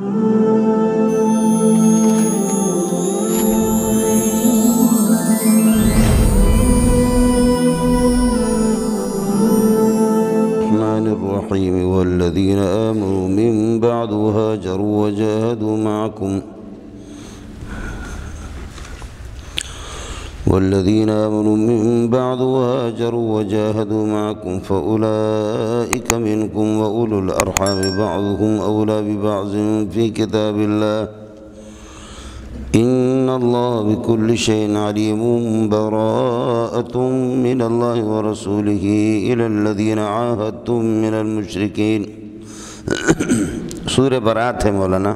الرحمن الرحيم والذين آمنوا من بعد وهاجروا وجاهدوا معكم فأولئك منكم وأولو الأرحام بعضهم أولى ببعض في كتاب الله إن الله بكل شيء عليم براءة من الله ورسوله إلى الذين عاهدتم من المشركين سورہ برات ہے مولانا،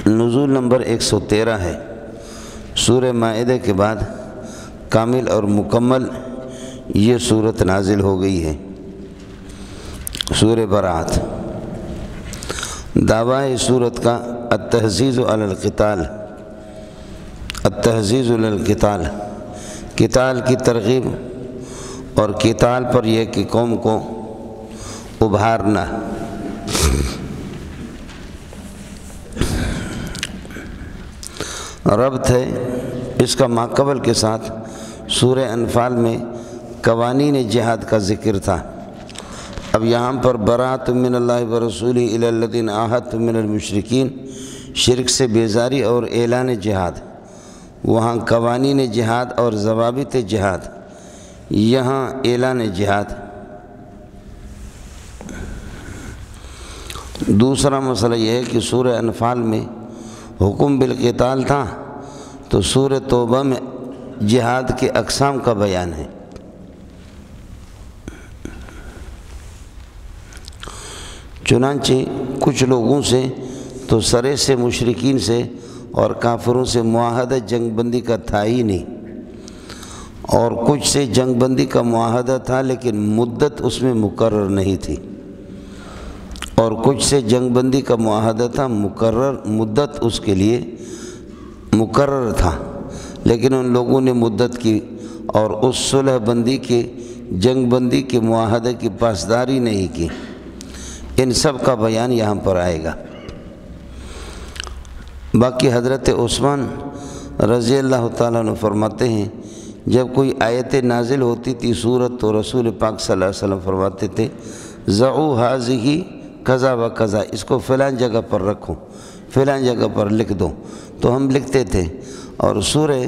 نزول نمبر 113 ہے۔ سورہ مائدہ کے بعد کامل اور مکمل یہ سورت نازل ہو گئی ہے۔ سورہ برات دعوی سورت کا التحزیز علی القتال، التحزیز علی القتال، قتال کی ترغیب اور قتال پر یہ کہ قوم کو ابھارنا۔ ربط ہے اس کا ماقبل کے ساتھ سورہ انفال میں قوانین جہاد کا ذکر تھا۔ اب یہاں پر برات من اللہ ورسولہ الی الذین عاہدتم من المشرکین، شرک سے بیزاری اور اعلان جہاد، وہاں قوانین جہاد اور ضوابط جہاد، یہاں اعلان جہاد۔ دوسرا مسئلہ یہ ہے کہ سورہ انفال میں حکم بالقتال تھا، تو سورہ توبہ میں جہاد کے اقسام کا بیان ہے۔ چنانچہ کچھ لوگوں سے تو سرے سے مشرکین سے اور کافروں سے معاہدہ جنگ بندی کا تھا ہی نہیں، اور کچھ سے جنگ بندی کا معاہدہ تھا لیکن مدت اس میں مقرر نہیں تھی، اور کچھ سے جنگ بندی کا معاہدہ تھا مقرر، مدت اس کے لیے مقرر تھا، لیکن ان لوگوں نے مدت کی اور اس صلح بندی کے جنگ بندی کے معاہدے کی پاسداری نہیں کی۔ ان سب کا بیان یہاں پر آئے گا۔ باقی حضرت عثمان رضی اللہ تعالیٰ عنہ فرماتے ہیں جب کوئی آیت نازل ہوتی تھی سورت تو رسول پاک صلی اللہ علیہ وسلم فرماتے تھے ضعوا ھذہ کذا و کذا، اس کو فلاں جگہ پر رکھو، فلاں جگہ پر لکھ دو، تو ہم لکھتے تھے۔ اور سورہ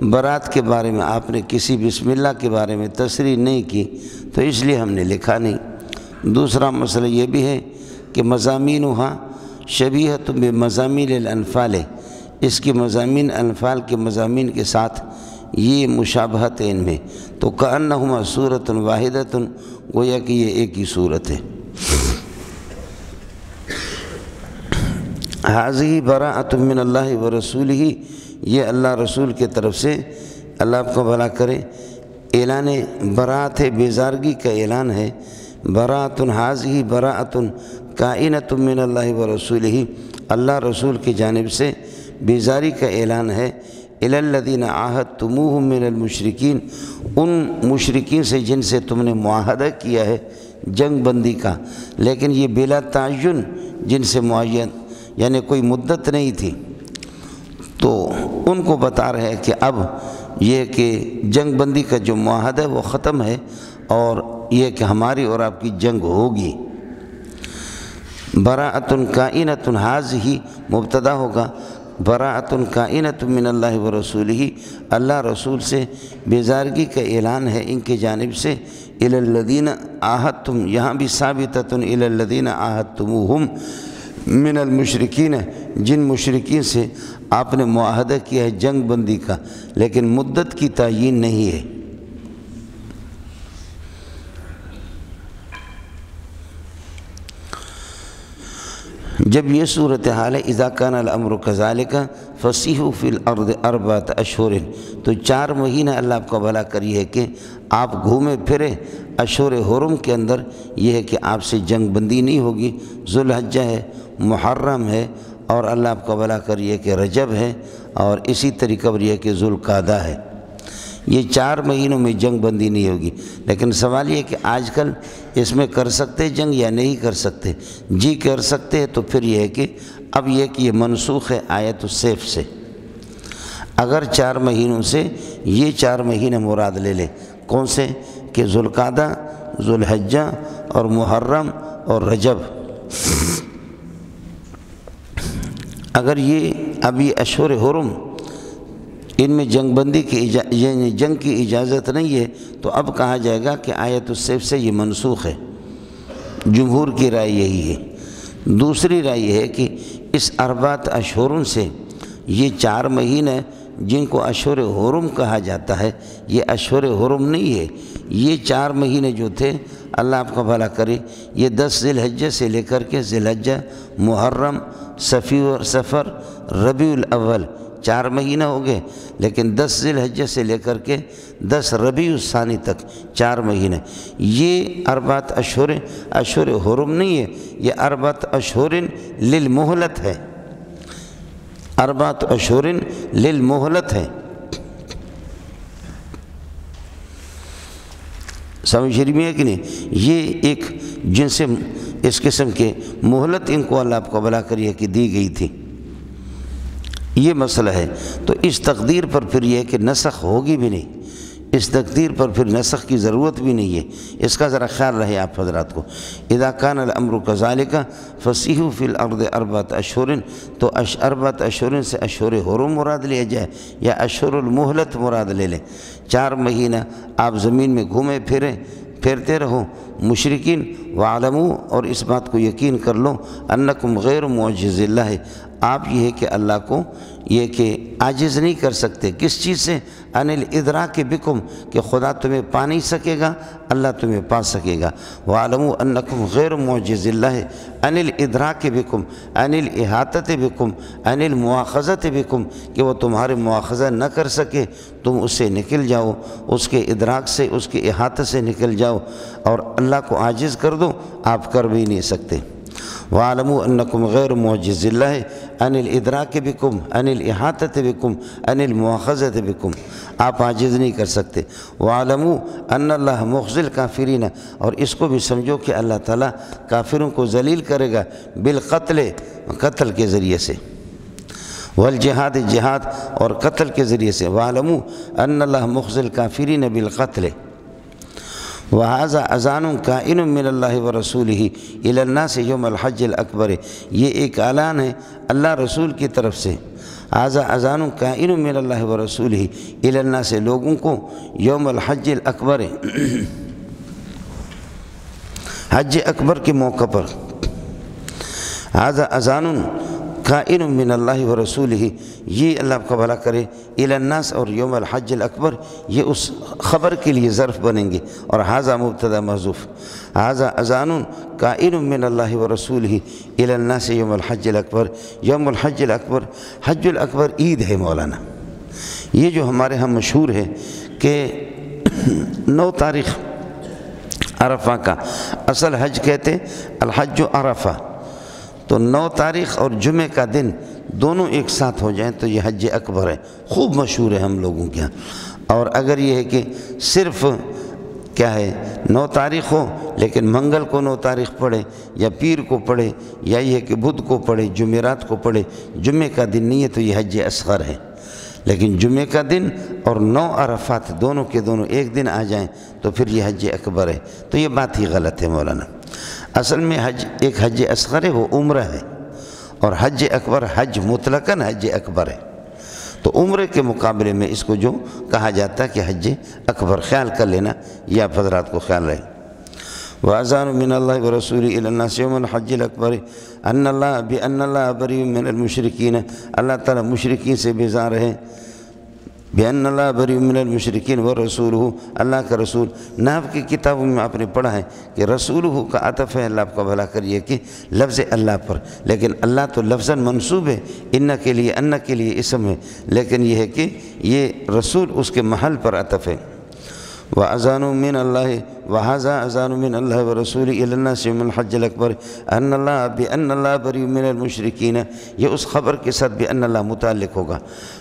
برات کے بارے میں آپ نے کسی بسم اللہ کے بارے میں تصریح نہیں کی، تو اس لیے ہم نے لکھا نہیں۔ دوسرا مسئلہ یہ بھی ہے کہ مضامینھا شبیہۃ بمضامین الانفال، اس کی مضامین انفال کے مضامین کے ساتھ یہ مشابہت ہے ان میں، تو کأنہما سورۃ واحدۃ، گویا کہ یہ ایک ہی صورت ہے۔ ھذہ براءۃ من اللہ ورسولہ، یہ اللہ رسول کے طرف سے، اللہ آپ کو بھلا کرے، اعلان برات ہے، بیزارگی کا اعلان ہے۔ براءۃ ھذہ براءۃ کائنۃ من اللہ ورسولہ، اللہ رسول کی جانب سے بیزاری کا اعلان ہے۔ الی الذین عاہدتموہم من المشرکین، ان مشرکین سے جن سے تم نے معاہدہ کیا ہے جنگ بندی کا، لیکن یہ بلا تعین، جن سے معین یعنی کوئی مدت نہیں تھی، تو ان کو بتا رہے کہ اب یہ کہ جنگ بندی کا جو معاہدہ ہے وہ ختم ہے، اور یہ کہ ہماری اور آپ کی جنگ ہوگی۔ براءۃ کائنۃ، ھذہ مبتدا ہوگا، براءۃ کائنۃ من اللہ ورسولہ، اللہ رسول سے بیزارگی کا اعلان ہے ان کی جانب سے۔ الی الذین عاہدتم، یہاں بھی ثابتۃ الی الذین عاہدتموہم من المشرکین، جن مشرکین سے آپ نے معاہدہ کیا ہے جنگ بندی کا، لیکن مدت کی تعیین نہیں ہے۔ جب یہ صورتحال ہے اذا کان الامر کذالک فسیحوا فی الارض اربعۃ اشہر، تو 4 مہینہ اللہ آپ کو بھلا کریے کہ آپ گھومے پھرے اشہر حرم کے اندر، یہ ہے کہ آپ سے جنگ بندی نہیں ہوگی۔ ذوالحجہ ہے، محرم ہے، اور اللہ آپ کو بھلا کریے کہ رجب ہے، اور اسی طریقہ پر یہ کہ ذوالقعدہ ہے۔ یہ 4 مہینوں میں جنگ بندی نہیں ہوگی۔ لیکن سوال یہ کہ آج کل اس میں کر سکتے جنگ یا نہیں کر سکتے؟ جی کر سکتے تو پھر یہ ہے کہ اب یہ منسوخ ہے آیت السیف سے۔ اگر 4 مہینوں سے یہ 4 مہینے مراد لے لیں، کون سے؟ کہ ذوالقعدہ، ذوالحجہ اور محرم اور رجب، اگر یہ ابھی اشہر حرم ان میں جنگ بندی کی یعنی جنگ کی اجازت نہیں ہے، تو اب کہا جائے گا کہ آیت السیف سے یہ منسوخ ہے۔ جمہور کی رائے یہی ہے۔ دوسری رائے یہ ہے کہ اس 4 اشہر سے یہ 4 مہینے جن کو اشہر حرم کہا جاتا ہے، یہ اشہر حرم نہیں ہے۔ یہ 4 مہینے جو تھے، اللہ آپ کا بھلا کرے، یہ 10 ذی الحجہ سے لے کر کے ذی الحجہ، محرم، صفر، ربیع الاول 4 مہینہ ہو گئے۔ لیکن 10 ذی الحجہ سے لے کر کے 10 ربیع الثانی تک 4 مہینے، یہ 4 اشہر حرم نہیں ہے، یہ 4 اشہر للمہلت ہے، 4 اشہر للمہلت ہے۔ سمجھ رہی ہے کہ نہیں؟ یہ ایک جن سے اس قسم کے مہلت ان کو اللہ آپ کو بلا کریے کہ دی گئی تھی، یہ مسئلہ ہے۔ تو اس تقدیر پر پھر یہ ہے کہ نسخ ہوگی بھی نہیں، اس تقدیر پر پھر نسخ کی ضرورت بھی نہیں ہے۔ اس کا ذرا خیال رہے آپ حضرات کو۔ اذا کان الامر کذالک فسیحوا فی الارض 4 اشہر، تو 4 اشہر سے اشہر حرم مراد لیا جائے یا اشہر المہلت مراد لے لیں۔ 4 مہینہ آپ زمین میں گھومے پھرتے رہو مشرکین، وعلموا، اور اس بات کو یقین کر لو، انکم غیر معجز اللہ، آپ یہ ہے کہ اللہ کو یہ کہ عاجز نہیں کر سکتے کس چیز سے؟ عن الادراک بکم، کہ خدا تمہیں پا نہیں سکے گا، اللہ تمہیں پا سکے گا۔ وعلموا انکم غیر معجز اللہ عن الادراک بکم، عن الاحاطۃ بکم، عن المؤاخذۃ بکم، کہ وہ تمہارے مواخذہ نہ کر سکے، تم اس سے نکل جاؤ، اس کے ادراک سے، اس کے احاطہ سے نکل جاؤ، اور اللہ کو عاجز کر دو، آپ کر بھی نہیں سکتے۔ وَعَلَمُوا أَنَّكُمْ غَيْرُ مُعْجِزِ اللَّهِ عَنِ الْإِدْرَاكِ بِكُمْ عَنِ الْإِحَاطَةِ بِكُمْ عَنِ الْمُؤَاخَذَةِ بِكُمْ، آپ عاجز نہیں کر سکتے۔ وَعَلَمُوا أَنَّ اللَّهَ مُخْزِي الْكَافِرِينَ، اور اس کو بھی سمجھو کہ اللہ تعالیٰ کافروں کو ذلیل کرے گا، بالقتل، قتل کے ذریعے سے، والجہاد، جہاد اور قتل کے ذریعے سے۔ وَعَلَمُوا أَنَّ اللَّهَ مُخْزِي الْكَافِرِينَ بِالْقَتْلِ وَهَذَا أَذَانٌ كَائِنٌ مِّنَ اللَّهِ وَرَسُولِهِ إِلَى النَّاسِ يَوْمَ الْحَجِّ الْأَكْبَرِ، یہ ایک اعلان ہے اللہ رسول کی طرف سے۔ هَذَا أَذَانٌ كَائِنٌ مِّنَ اللَّهِ وَرَسُولِهِ إِلَى النَّاسِ، لوگوں کو یوم الحج الاکبر، حج اکبر کے موقع پر، هَذَا أَذَانٌ قائن من اللہ ورسولہ، یہ اللہ کا بھلا کرے، الی الناس، اور یوم الحج الاکبر یہ اس خبر کے لیے ظرف بنیں گے، اور ھذا مبتدا محذوف، ھذا اذان قائن من اللہ ورسولہ الی الناس یوم الحج الاکبر۔ یوم الحج الاکبر، حج الاکبر عید ہے مولانا، یہ جو ہمارے ہاں مشہور ہے کہ 9 تاریخ عرفہ کا، اصل حج کہتے الحج عرفہ، تو 9 تاریخ اور جمعہ کا دن دونوں ایک ساتھ ہو جائیں تو یہ حج اکبر ہے، خوب مشہور ہے ہم لوگوں کے یہاں۔ اور اگر یہ ہے کہ صرف کیا ہے 9 تاریخ ہو لیکن منگل کو 9 تاریخ پڑھے یا پیر کو پڑھے، یا یہ ہے کہ بدھ کو پڑھے، جمعرات کو پڑھے، جمعہ کا دن نہیں ہے تو یہ حج اصغر ہے۔ لیکن جمعہ کا دن اور 9 عرفات دونوں کے دونوں ایک دن آ جائیں تو پھر یہ حج اکبر ہے، تو یہ بات ہی غلط ہے مولانا۔ اصل میں ایک حج اصغر ہے، وہ عمرہ ہے، اور حج اکبر حج مطلقاً حج اکبر ہے، تو عمرے کے مقابلے میں اس کو جو کہا جاتا ہے کہ حج اکبر، خیال کر لینا، یہ آپ حضرات کو خیال رہے۔ وَأَذَانٌ مِّنَ اللَّهِ وَرَسُولِهِ إِلَى النَّاسِ يَوْمَ الْحَجِّ الْأَكْبَرِ بِأَنَّ اللَّهَ بَرِيءٌ مِّنَ الْمُشْرِكِينَ، اللہ تعالیٰ مشرکین سے بیزار ہے۔ بِأَنَّ اللَّهَ بَرِيءٌ مِّنَ الْمُشْرِكِينَ وَرَسُولُهُ، اللہ کا رسول۔ نحو کی کتابوں میں آپ نے پڑھا ہے کہ رسولہ کا عطف ہے، اللہ آپ کا بھلا کریے، کہ لفظ اللہ پر، لیکن اللہ تو لفظاً منصوب ہے، ان کے لیے اسم ہے، لیکن یہ ہے کہ یہ رسول اس کے محل پر عطف ہے۔ وَأَذَانٌ مِّنَ اللَّهِ وَهَذَا أَذَانٌ مِّنَ اللَّهِ وَرَسُولِهِ إِلَى النَّاسِ يَوْمَ الْحَجِّ الْأَكْبَرِ بِأَنَّ اللَّهَ بَرِيءٌ مِّنَ الْمُشْرِكِينَ، یہ اس خبر کے ساتھ بِأَنَّ اللَّهَ متعلق ہوگا۔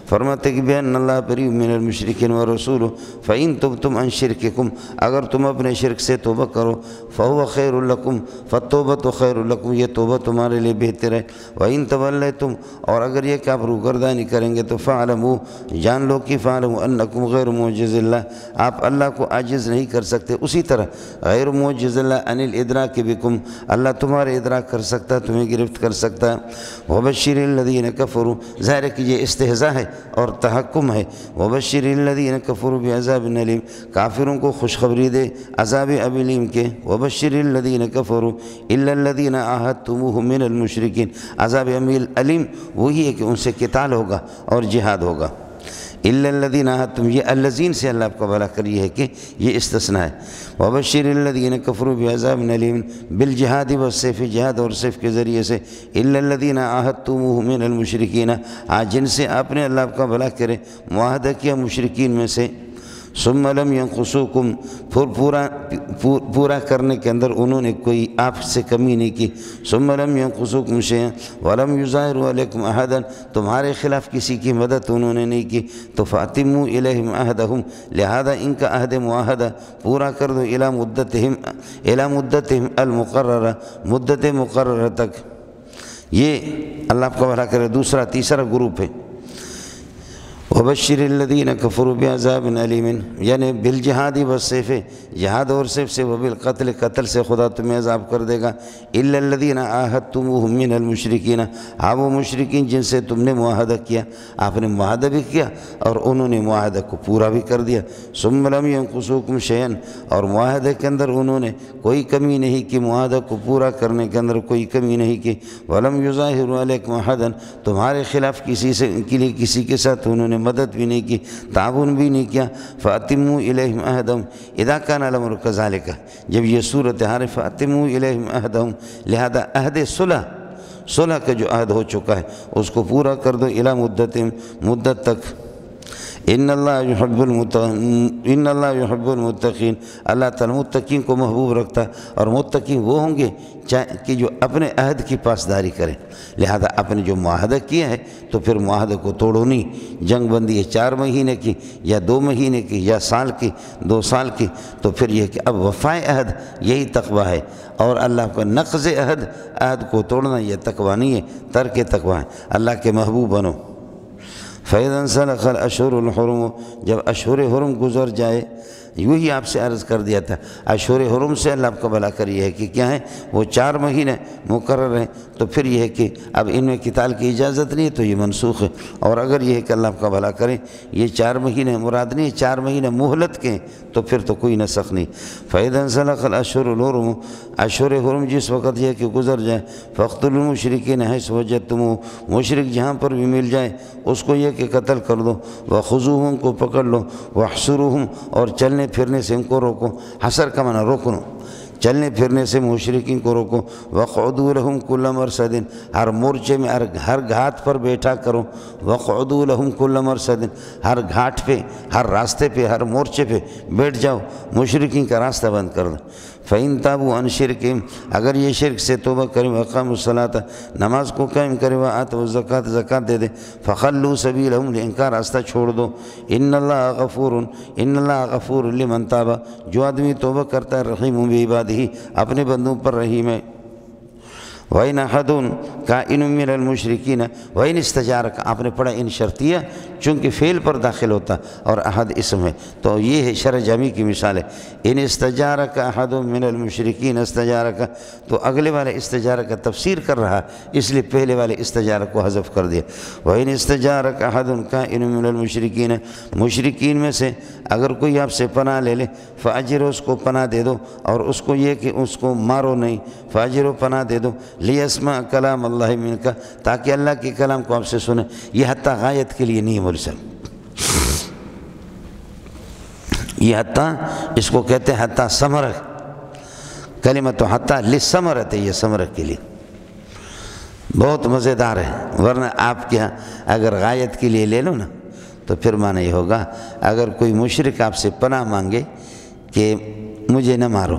فرماتے کہ بِأَنَّ اللَّهَ بَرِيءٌ مِّنَ الْمُشْرِكِينَ وَرَسُولُهُ فَإِن تُبْتُمْ عَن شِرْكِكُمْ، اگر تم اپنے شرک سے توبہ کرو، فَهُوَ خَيْرٌ لَكُمْ فَالتَّوْبَةُ خَيْرٌ لَكُمْ، یہ توبہ تمہارے لیے بہتر ہے۔ وَإِن تَوَلَّيْتُمْ، اور اگر یہ کہ آپ روگردانی کریں گے تو فَاعْلَمُوا، جان لو کہ فَاعْلَمُوا أَنَّكُمْ غَيْرُ مُعْجِزِ اللَّهِ، آپ اللہ کو عاجز نہیں کر سکتے۔ اسی طرح غیر معجز اللہ عن الادراک بکم، اللہ تمہارے ادراک کر سکتا ہے، تمہیں گرفت کر سکتا ہے۔ وبشر الذین کفروا، ظاہر ہے کہ یہ استہزاء ہے اور تحکم ہے۔ وبشر الذین کفروا بعذاب علیم، کافروں کو خوشخبری دے عذاب علیم کے۔ وبشر الذین کفروا الا الذین عاہدتموهم من المشرکین، عذاب علیم وہی ہے کہ ان سے قتال ہوگا اور جہاد ہوگا۔ الا الذین عاہدتم، یہ الذین سے اللہ آپ کو بھلا کر یہ ہے کہ یہ استثناء ہے۔ وبشر الذین کفروا بعذاب علیم بالجہاد والسیف، جہاد اور سیف کے ذریعے سے۔ الا الذین عاہدتموهم من المشرکین، جن سے آپ نے اللہ آپ کا بھلا کرے معاہدہ کیا مشرکین میں سے۔ ثم لم ينقصوکم، پھر پورا کرنے کے اندر انہوں نے کوئی آپ سے کمی نہیں کی۔ ثم لم ينقصوکم شیئا ولم يظاہروا علیکم احدا، تمہارے خلاف کسی کی مدد انہوں نے نہیں کی۔ تو فاتموا الیہم عہدہم، لہذا ان کا عہد معاہدہ پورا کر دو الی مدتہم المقررہ، مدت مقررہ تک۔ یہ اللہ آپ کو بھلا کرے تیسرا گروپ ہے۔ وبشر الذین کفروا بعذاب علیم، یعنی بالجہاد والسیف، جہاد اور سیف سے، وبالقتل، قتل سے خدا تمہیں عذاب کر دے گا۔ الا الذین عاہدتموهم من المشرکین، وہ مشرکین جن سے تم نے معاہدہ کیا، آپ نے معاہدہ بھی کیا اور انہوں نے معاہدہ کو پورا بھی کر دیا۔ ثم لم ينقصوکم شیئا، اور معاہدے کے اندر انہوں نے کوئی کمی نہیں کی، معاہدہ کو پورا کرنے کے اندر کوئی کمی نہیں کی۔ ولم یظاہروا علیکم احدا، تمہارے خلاف کسی کے ساتھ انہوں نے مدد بھی نہیں کی، تعاون بھی نہیں کیا۔ فَأَتِمُّوا إِلَيْهِمْ عَهْدَهُمْ إِذَا كَانَ الْأَمْرُ كَذَلِكَ، جب یہ صورتحال ہے فَأَتِمُّوا إِلَيْهِمْ عَهْدَهُمْ، لہذا عہد صلح کا جو عہد ہو چکا ہے اس کو پورا کر دو إِلَى مدت تک۔ ان اللہ يحب المتقین، اللہ تعالیٰ متقین کو محبوب رکھتا ہے، اور متقین وہ ہوں گے کہ جو اپنے عہد کی پاسداری کریں۔ لہذا اپنے جو معاہدہ کیا ہے تو پھر معاہدے کو توڑو نہیں۔ جنگ بندی ہے 4 مہینے کی یا 2 مہینے کی یا سال کی 2 سال کی، تو پھر یہ کہ اب وفائے عہد یہی تقویٰ ہے، اور اللہ کا نقض عہد کو توڑنا یہ تقویٰ نہیں ہے، ترک تقویٰ ہے۔ اللہ کے محبوب بنو۔ فَإِذَا انْسَلَخَ الْأَشْهُرُ الْحُرُمُ، جب اشہر حرم گزر جائے، یوں ہی آپ سے عرض کر دیا تھا، اشہر حرم سے اللہ آپ کا بھلا کر یہ ہے کہ کیا ہے، وہ 4 مہینے مقرر ہیں، تو پھر یہ ہے کہ اب ان میں قتال کی اجازت نہیں ہے، تو یہ منسوخ ہے۔ اور اگر یہ ہے کہ اللہ آپ کا بھلا کرے یہ 4 مہینے مراد نہیں، 4 مہینے مہلت کے، تو پھر تو کوئی نسخ نہیں۔ فَإِذَا انْسَلَخَ الْأَشْهُرُ الْحُرُمُ، اشہر حرم جس وقت یہ کہ گزر جائے، فَاقْتُلُوا الْمُشْرِكِينَ حَيْثُ وَجَدتُّمُوهُمْ، مشرک جہاں پر بھی مل جائے اس کو یہ کہ قتل کر دو۔ وَخُذُوهُمْ، کو پکڑ لو۔ وَاحْصُرُوهُمْ، اور چلنے پھرنے سے ان کو روکو۔ حصر کا معنی روکنا، چلنے پھرنے سے مشرکین کو روکو۔ وَاقْعُدُوا لَهُمْ كُلَّ مَرْصَدٍ، ہر مورچے میں ہر گھاٹ پر بیٹھا کرو۔ وَاقْعُدُوا لَهُمْ كُلَّ مَرْصَدٍ، ہر گھاٹ پہ، ہر راستے پہ، ہر مورچے پہ بیٹھ جاؤ، مشرکین کا راستہ بند کر دو۔ فَإِن تَابُوا عَنْ شِرْكِهِمْ، اگر یہ شرک سے توبہ کریں، وَأَقَامُوا الصَّلَاةَ، نماز کو قائم کریں، وَآتَوُا الزَّكَاةَ، زکوٰۃ دے دیں، فَخَلُّوا سَبِيلَهُمْ، ان کا راستہ چھوڑ دو۔ ان اللہ غفور لمن تاب، جو آدمی توبہ کرتا ہے، رحیم بعبادہ، اپنے بندوں پر رحیم ہے۔ وَإِنْ أَحَدٌ كَائِنٌ مِّنَ الْمُشْرِكِينَ وَإِنْ اسْتَجَارَكَ، آپ نے پڑھا ان شرطیہ چونکہ فعل پر داخل ہوتا اور احد اسم ہے، تو یہ ہے شرع جامی کی مثال ہے۔ ان استجارک احد من المشرکین استجارک، تو اگلے والے استجارہ کا تفسیر کر رہا، اس لیے پہلے والے استجارہ کو حذف کر دیا۔ وَإِنْ اسْتَجَارَكَ أَحَدٌ كَائِنٌ مِّنَ الْمُشْرِكِينَ، مشرکین میں سے اگر کوئی آپ سے پناہ لے لے، فَأَجِرُ، اس کو پناہ دے دو، اور اس کو یہ کہ اس کو مارو نہیں، فَأَجِرُ، پناہ دے دو، لِيَسْمَعَ كَلَامَ اللَّهِ مِنْكَ، تاکہ اللہ کے کلام کو آپ سے سنیں۔ یہ حتیٰ غایت کے لیے نہیں ہے مولوی صاحب، یہ حتیٰ اس کو کہتے ہیں حتیٰ ثمرہ، کلمۃ حتیٰ للثمرۃ، یہ ثمرہ کے لیے بہت مزیدار ہے۔ ورنہ آپ کیا اگر غایت کے لیے لے لو نا تو پھر معنی یہ ہوگا، اگر کوئی مشرک آپ سے پناہ مانگے کہ مجھے نہ مارو،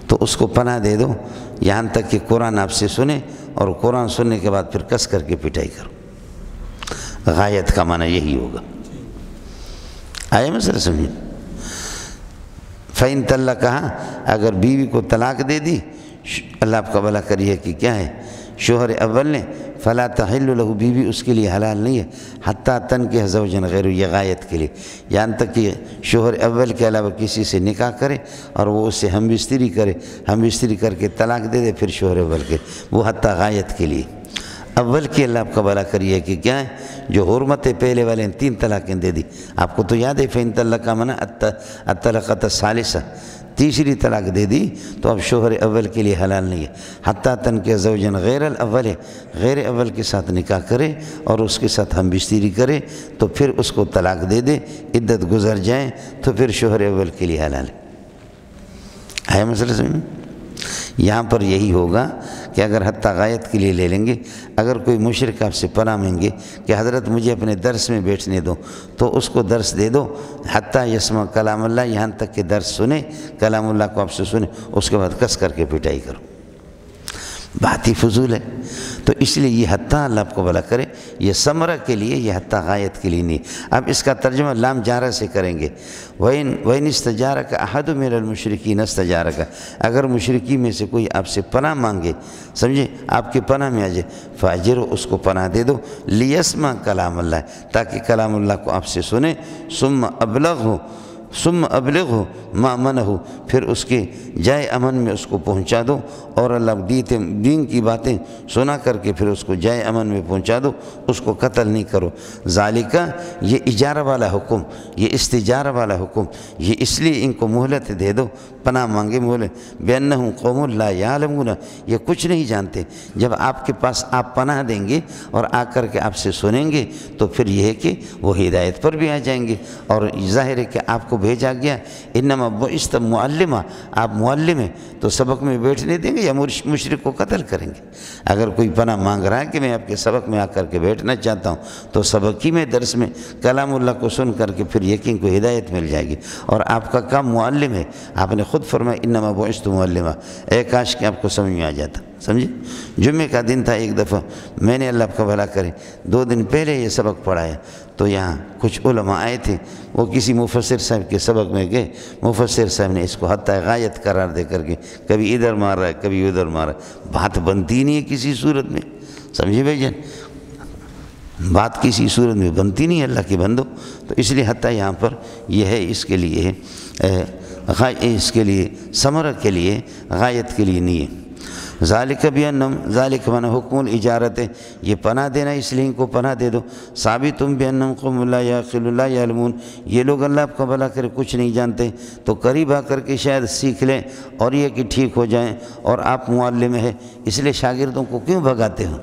تو اس کو پناہ دے دو یہاں تک کہ قرآن آپ سے سنے، اور قرآن سننے کے بعد پھر کس کر کے پٹائی کرو۔ غایت کا معنی یہی ہوگا۔ آئے مسئلہ سمجھیں؟ فَإِن طَلَّقَهَا، اگر بیوی کو طلاق دے دی، اللہ آپ کا بھلا کریے کہ کیا ہے شوہر اول نے، فَلَا تَحِلُّ لَهُ، بیوی اس کے لیے حلال نہیں ہے، حَتَّى تَنْكِحَ زَوْجًا غَيْرَهُ، یہ غایت کے لیے، یہاں تک کہ شوہر اول کے علاوہ کسی سے نکاح کرے اور وہ اس سے ہم بستری کرے، ہم بستری کر کے طلاق دے دے، پھر شوہر اول کے، وہ حتیٰ غایت کے لیے۔ اول کی اللہ آپ کا بھلا کریے کہ کیا ہے جو حرمت پہلے والے 3 طلاقیں دے دی، آپ کو تو یاد ہے فَإِن طَلَّقَ مَنَا الطَّلَقَةَ الثَّالِثَةَ، تیسری طلاق دے دی تو اب شوہر اول کے لیے حلال نہیں ہے، حتیٰ تنکح زوجن غیر الاول، غیر اول کے ساتھ نکاح کرے اور اس کے ساتھ ہم بستری کرے تو پھر اس کو طلاق دے دے، عدت گزر جائیں تو پھر شوہر اول کے لیے حلال ہے مسئلہ سمجھ؟ یہاں پر یہی ہوگا کہ اگر حتیٰ غایت کے لیے لے لیں گے، اگر کوئی مشرک آپ سے پناہ مانگے کہ حضرت مجھے اپنے درس میں بیٹھنے دو، تو اس کو درس دے دو حتیٰ یسمع کلام اللہ، یہاں تک کہ درس سنے، کلام اللہ کو آپ سے سنے، اس کے بعد کس کر کے پٹائی کرو۔ بات ہی فضول ہے، تو اس لیے یہ حتیٰ اللہ آپ کو بھلا کرے، یہ ثمرہ کے لیے، یہ حتیٰ غایت کے لیے نہیں۔ اب اس کا ترجمہ لام جارہ سے کریں گے، وَإِنِ اسْتَجَارَكَ أَحَدٌ مِنَ الْمُشْرِكِينَ اسْتَجَارَكَ، اگر مشرکی میں سے کوئی آپ سے پناہ مانگے، سمجھے آپ کے پناہ میں آ جائے، فَأَجِرُ، اس کو پناہ دے دو، لِيَسْمَعْ کلام اللہ، تاکہ کلام اللہ کو آپ سے سنے، ثُمَّ أَبْلِغْهُ مَا مَنَهُ، پھر اس کے جائے امن میں اس کو پہنچا دو، اور اللہ دین کی باتیں سنا کر کے پھر اس کو جائے امن میں پہنچا دو، اس کو قتل نہیں کرو۔ ذالکہ، یہ اجارہ والا حکم، یہ استجارہ والا حکم، یہ اس لیے ان کو مہلت دے دو، پناہ مانگے مہلت، بِأَنَّهُمْ قَوْمٌ لَا يَعْلَمُونَ، یہ کچھ نہیں جانتے۔ جب آپ کے پاس آپ پناہ دیں گے اور آ کر کے آپ سے سنیں گے تو پھر یہ ہے کہ وہ ہدایت پر بھی آ جائیں گے، اور ظاہر ہے کہ آپ کو بھیجا گیا، انما بعثت معلما، آپ معلم ہیں تو سبق میں بیٹھنے دیں گے یا مشرک کو قتل کریں گے؟ اگر کوئی پناہ مانگ رہا ہے کہ میں آپ کے سبق میں آ کر کے بیٹھنا چاہتا ہوں تو سبق ہی میں درس میں کلام اللہ کو سن کر کے پھر یقین کو ہدایت مل جائے گی، اور آپ کا کام معلم ہے۔ آپ نے خود فرمایا انما بعثت معلما، اے کاش کہ آپ کو سمجھ میں آ جاتا، سمجھے؟ جمعے کا دن تھا، ایک دفعہ میں نے اللہ آپ کا بھلا کرے 2 دن پہلے یہ سبق پڑھایا، تو یہاں کچھ علماء آئے تھے، وہ کسی مفسر صاحب کے سبق میں گئے، مفسر صاحب نے اس کو حتیٰ غایت قرار دے کر کے کبھی ادھر مار رہا ہے کبھی ادھر مار رہا ہے، بات بنتی نہیں ہے کسی صورت میں، سمجھے بھائی جان؟ بات کسی صورت میں بنتی نہیں ہے اللہ کے بندو، تو اس لیے حتیٰ یہاں پر یہ ہے، اس کے لیے اس کے لیے ثمرہ کے لیے، غایت کے لیے نہیں ہے۔ ذالک بأنہم، ذالک معنی حکم الاجارت، یہ پناہ دینا اس لیے ان کو پناہ دے دو، ثابتم بأنہم قوم لا یعقلون لا یعلمون، یہ لوگ اللہ آپ کا بھلا کرے کچھ نہیں جانتے، تو قریب آ کر کے شاید سیکھ لیں اور یہ کہ ٹھیک ہو جائیں، اور آپ معلم ہیں اس لیے شاگردوں کو کیوں بھگاتے ہو؟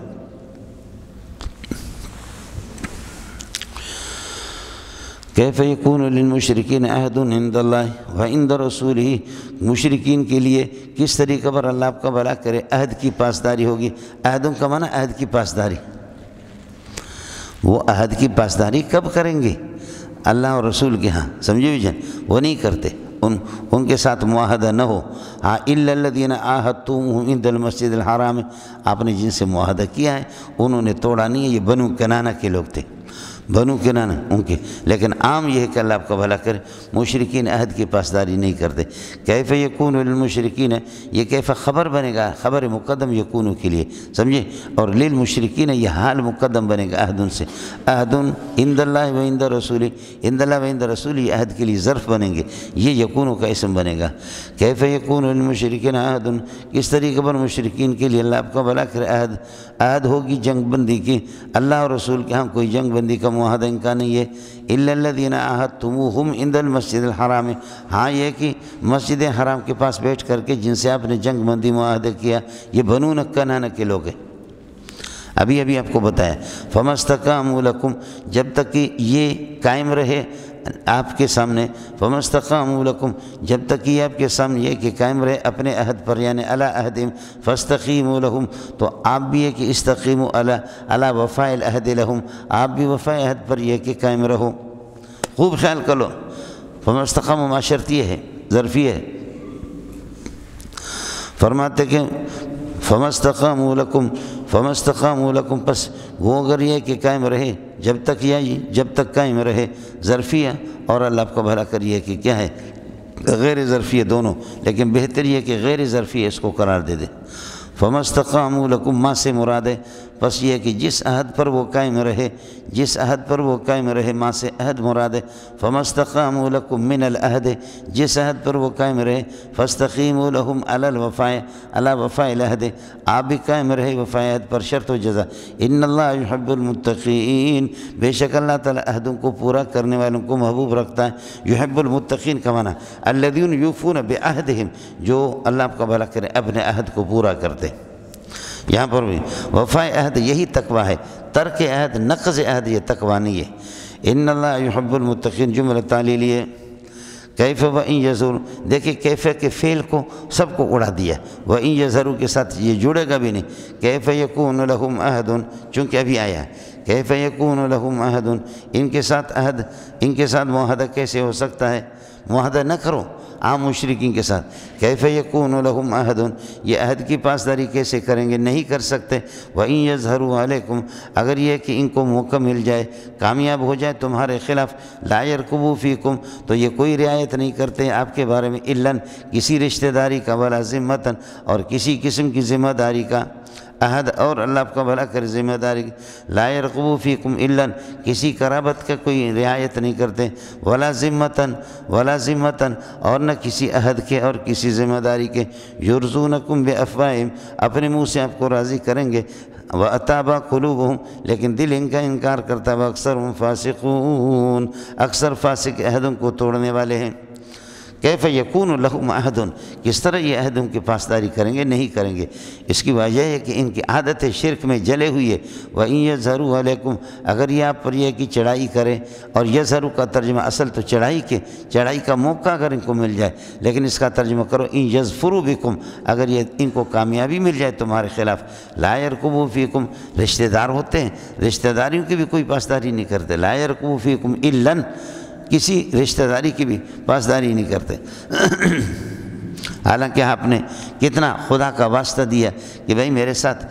کیف یکون للمشرکین عہد عند اللہ وعند رسولہ، مشرکین کے لیے کس طریقے پر اللہ آپ کا بھلا کرے عہد کی پاسداری ہوگی۔ عہدوں کا معنی عہد کی پاسداری، وہ عہد کی پاسداری کب کریں گے؟ اللہ اور رسول کے ہاں، سمجھے بھی جان؟ وہ نہیں کرتے، ان کے ساتھ معاہدہ نہ ہو، ہاں الا الذین عاہدتم عند المسجد الحرام، آپ نے جن سے معاہدہ کیا ہے انہوں نے توڑا نہیں ہے، یہ بنو کنانہ کے لوگ تھے، بنو کنانہ ان کے، لیکن عام یہ ہے کہ اللہ آپ کا بھلا کرے مشرکین عہد کی پاسداری نہیں کرتے۔ کیف یکون للمشرکین، یہ کیف خبر بنے گا، خبر مقدم یکونو کے لیے، سمجھے؟ اور للمشرکین یہ حال مقدم بنے گا عہد سے، عہد عند اللہ و عند رسول، عند اللہ و عند رسول، یہ عہد کے لیے ظرف بنیں گے، یہ یکونو کا اسم بنے گا۔ کیف یکون للمشرکین عہد، کس طریقے پر مشرکین کے لیے اللہ آپ کا بھلا کرے عہد ہوگی جنگ بندی کی، اللہ اور رسول کے ہاں کوئی جنگ بندی کا معاہدہ ان کا نہیں ہے۔ الا الذین عاہدتموہم عند المسجد الحرام، ہاں یہ کہ مسجد حرام کے پاس بیٹھ کر کے جن سے آپ نے جنگ بندی معاہدہ کیا، یہ بنو کنانہ کے لوگ ہیں۔ ابھی آپ کو بتایا فما استقاموا لکم، جب تک کہ یہ قائم رہے آپ کے سامنے، فما استقاموا لکم، جب تک کہ آپ کے سامنے یہ کہ قائم رہے اپنے عہد پر، یعنی علی عہدہم فاستقیموا لہم، تو آپ بھی یہ کہ استقیموا علی وفاء العہد لہم، آپ بھی وفاء عہد پر یہ کہ قائم رہو۔ خوب خیال کر لو، فما استقاموا معاشرتی ہے، ظرفی ہے، فرماتے کہ فمستقاموا لکم پس وہ اگر یہ کہ قائم رہے جب تک قائم رہے ظرفیہ، اور اللہ آپ کو بھلا کریے کہ کیا ہے غیر ظرفیہ دونوں، لیکن بہتر یہ کہ غیر ظرفیہ اس کو قرار دے دے۔ فمستقاموا لکم ماں سے مراد ہے بس یہ کہ جس عہد پر وہ قائم رہے، ماں سے عہد مراد ہے۔ فمستقاموا لکم من العہد، جس عہد پر وہ قائم رہے، فاستقیموا لہم علی الوفاء، علی وفاء العہد، آپ بھی قائم رہے وفاء عہد پر شرط و جزا۔ ان اللہ یحب المتقین، بے شک اللہ تعالیٰ عہدوں کو پورا کرنے والوں کو محبوب رکھتا ہے۔ یحب المتقین کا معنی الذین یوفون بعہدہم، جو اللہ آپ کا بھلا کرے اپنے عہد کو پورا کرتے۔ یہاں پر بھی وفاء عہد یہی تقویٰ ہے، ترک عہد نقض عہد یہ تقویٰ نہیں ہے۔ ان اللہ یحب المتقین جملہ تعلیلی ہے۔ کیف وَإِن یَزُرُ، دیکھیں کیف کے فعل کو سب کو اڑا دیا، وَإِن یَزُرُ کے ساتھ یہ جڑے گا بھی نہیں۔ کیف یکون لہم عہد، چونکہ ابھی آیا کیف یکون لہم عہد، ان کے ساتھ معاہدہ کیسے ہو سکتا ہے؟ معاہدہ نہ کرو عام مشرکین کے ساتھ۔ کیف یکون لہم عہد، یہ عہد کی پاسداری کیسے کریں گے؟ نہیں کر سکتے۔ وَإِن یظہروا علیکم، اگر یہ کہ ان کو موقع مل جائے، کامیاب ہو جائے تمہارے خلاف، لا یرقبوا فیکم، تو یہ کوئی رعایت نہیں کرتے آپ کے بارے میں، الا کسی رشتہ داری کا، ولا ذمۃ، اور کسی قسم کی ذمہ داری کا عہد، اور اللہ آپ کا بھلا کر ذمہ داری، لا یرقبوا فیکم الا، کسی قرابت کا کوئی رعایت نہیں کرتے، ولا ذمۃ، اور نہ کسی عہد کے اور کسی ذمہ داری کے، یرضونکم بافواہہم، اپنے منہ سے آپ کو راضی کریں گے، وَأَتَابَ قُلُوبُهُمْ، لیکن دل ان کا انکار کرتا ہے، وَأَكْثَرُهُمْ فَاسِقُونَ، اکثر فاسق عہدوں کو توڑنے والے ہیں۔ کیف یکون لہم عہد، کس طرح یہ عہدوں کی پاسداری کریں گے؟ نہیں کریں گے۔ اس کی وجہ ہے کہ ان کی عادت شرک میں جلے ہوئی ہے۔ وَإِن یظہروا علیکم، اگر یہ آپ پر یہ کہ چڑھائی کرے، اور یظہروا کا ترجمہ اصل تو چڑھائی کا موقع اگر ان کو مل جائے، لیکن اس کا ترجمہ کرو ان یظفروا بکم، اگر یہ ان کو کامیابی مل جائے تمہارے خلاف، لا یرقبوا فیکم، رشتہ دار ہوتے ہیں، رشتہ داریوں کی بھی کوئی پاسداری نہیں کرتے، لا یرقبوا فیکم الا، کسی رشتہ داری کی بھی پاسداری نہیں کرتے۔ حالانکہ آپ نے کتنا خدا کا واسطہ دیا کہ بھائی میرے ساتھ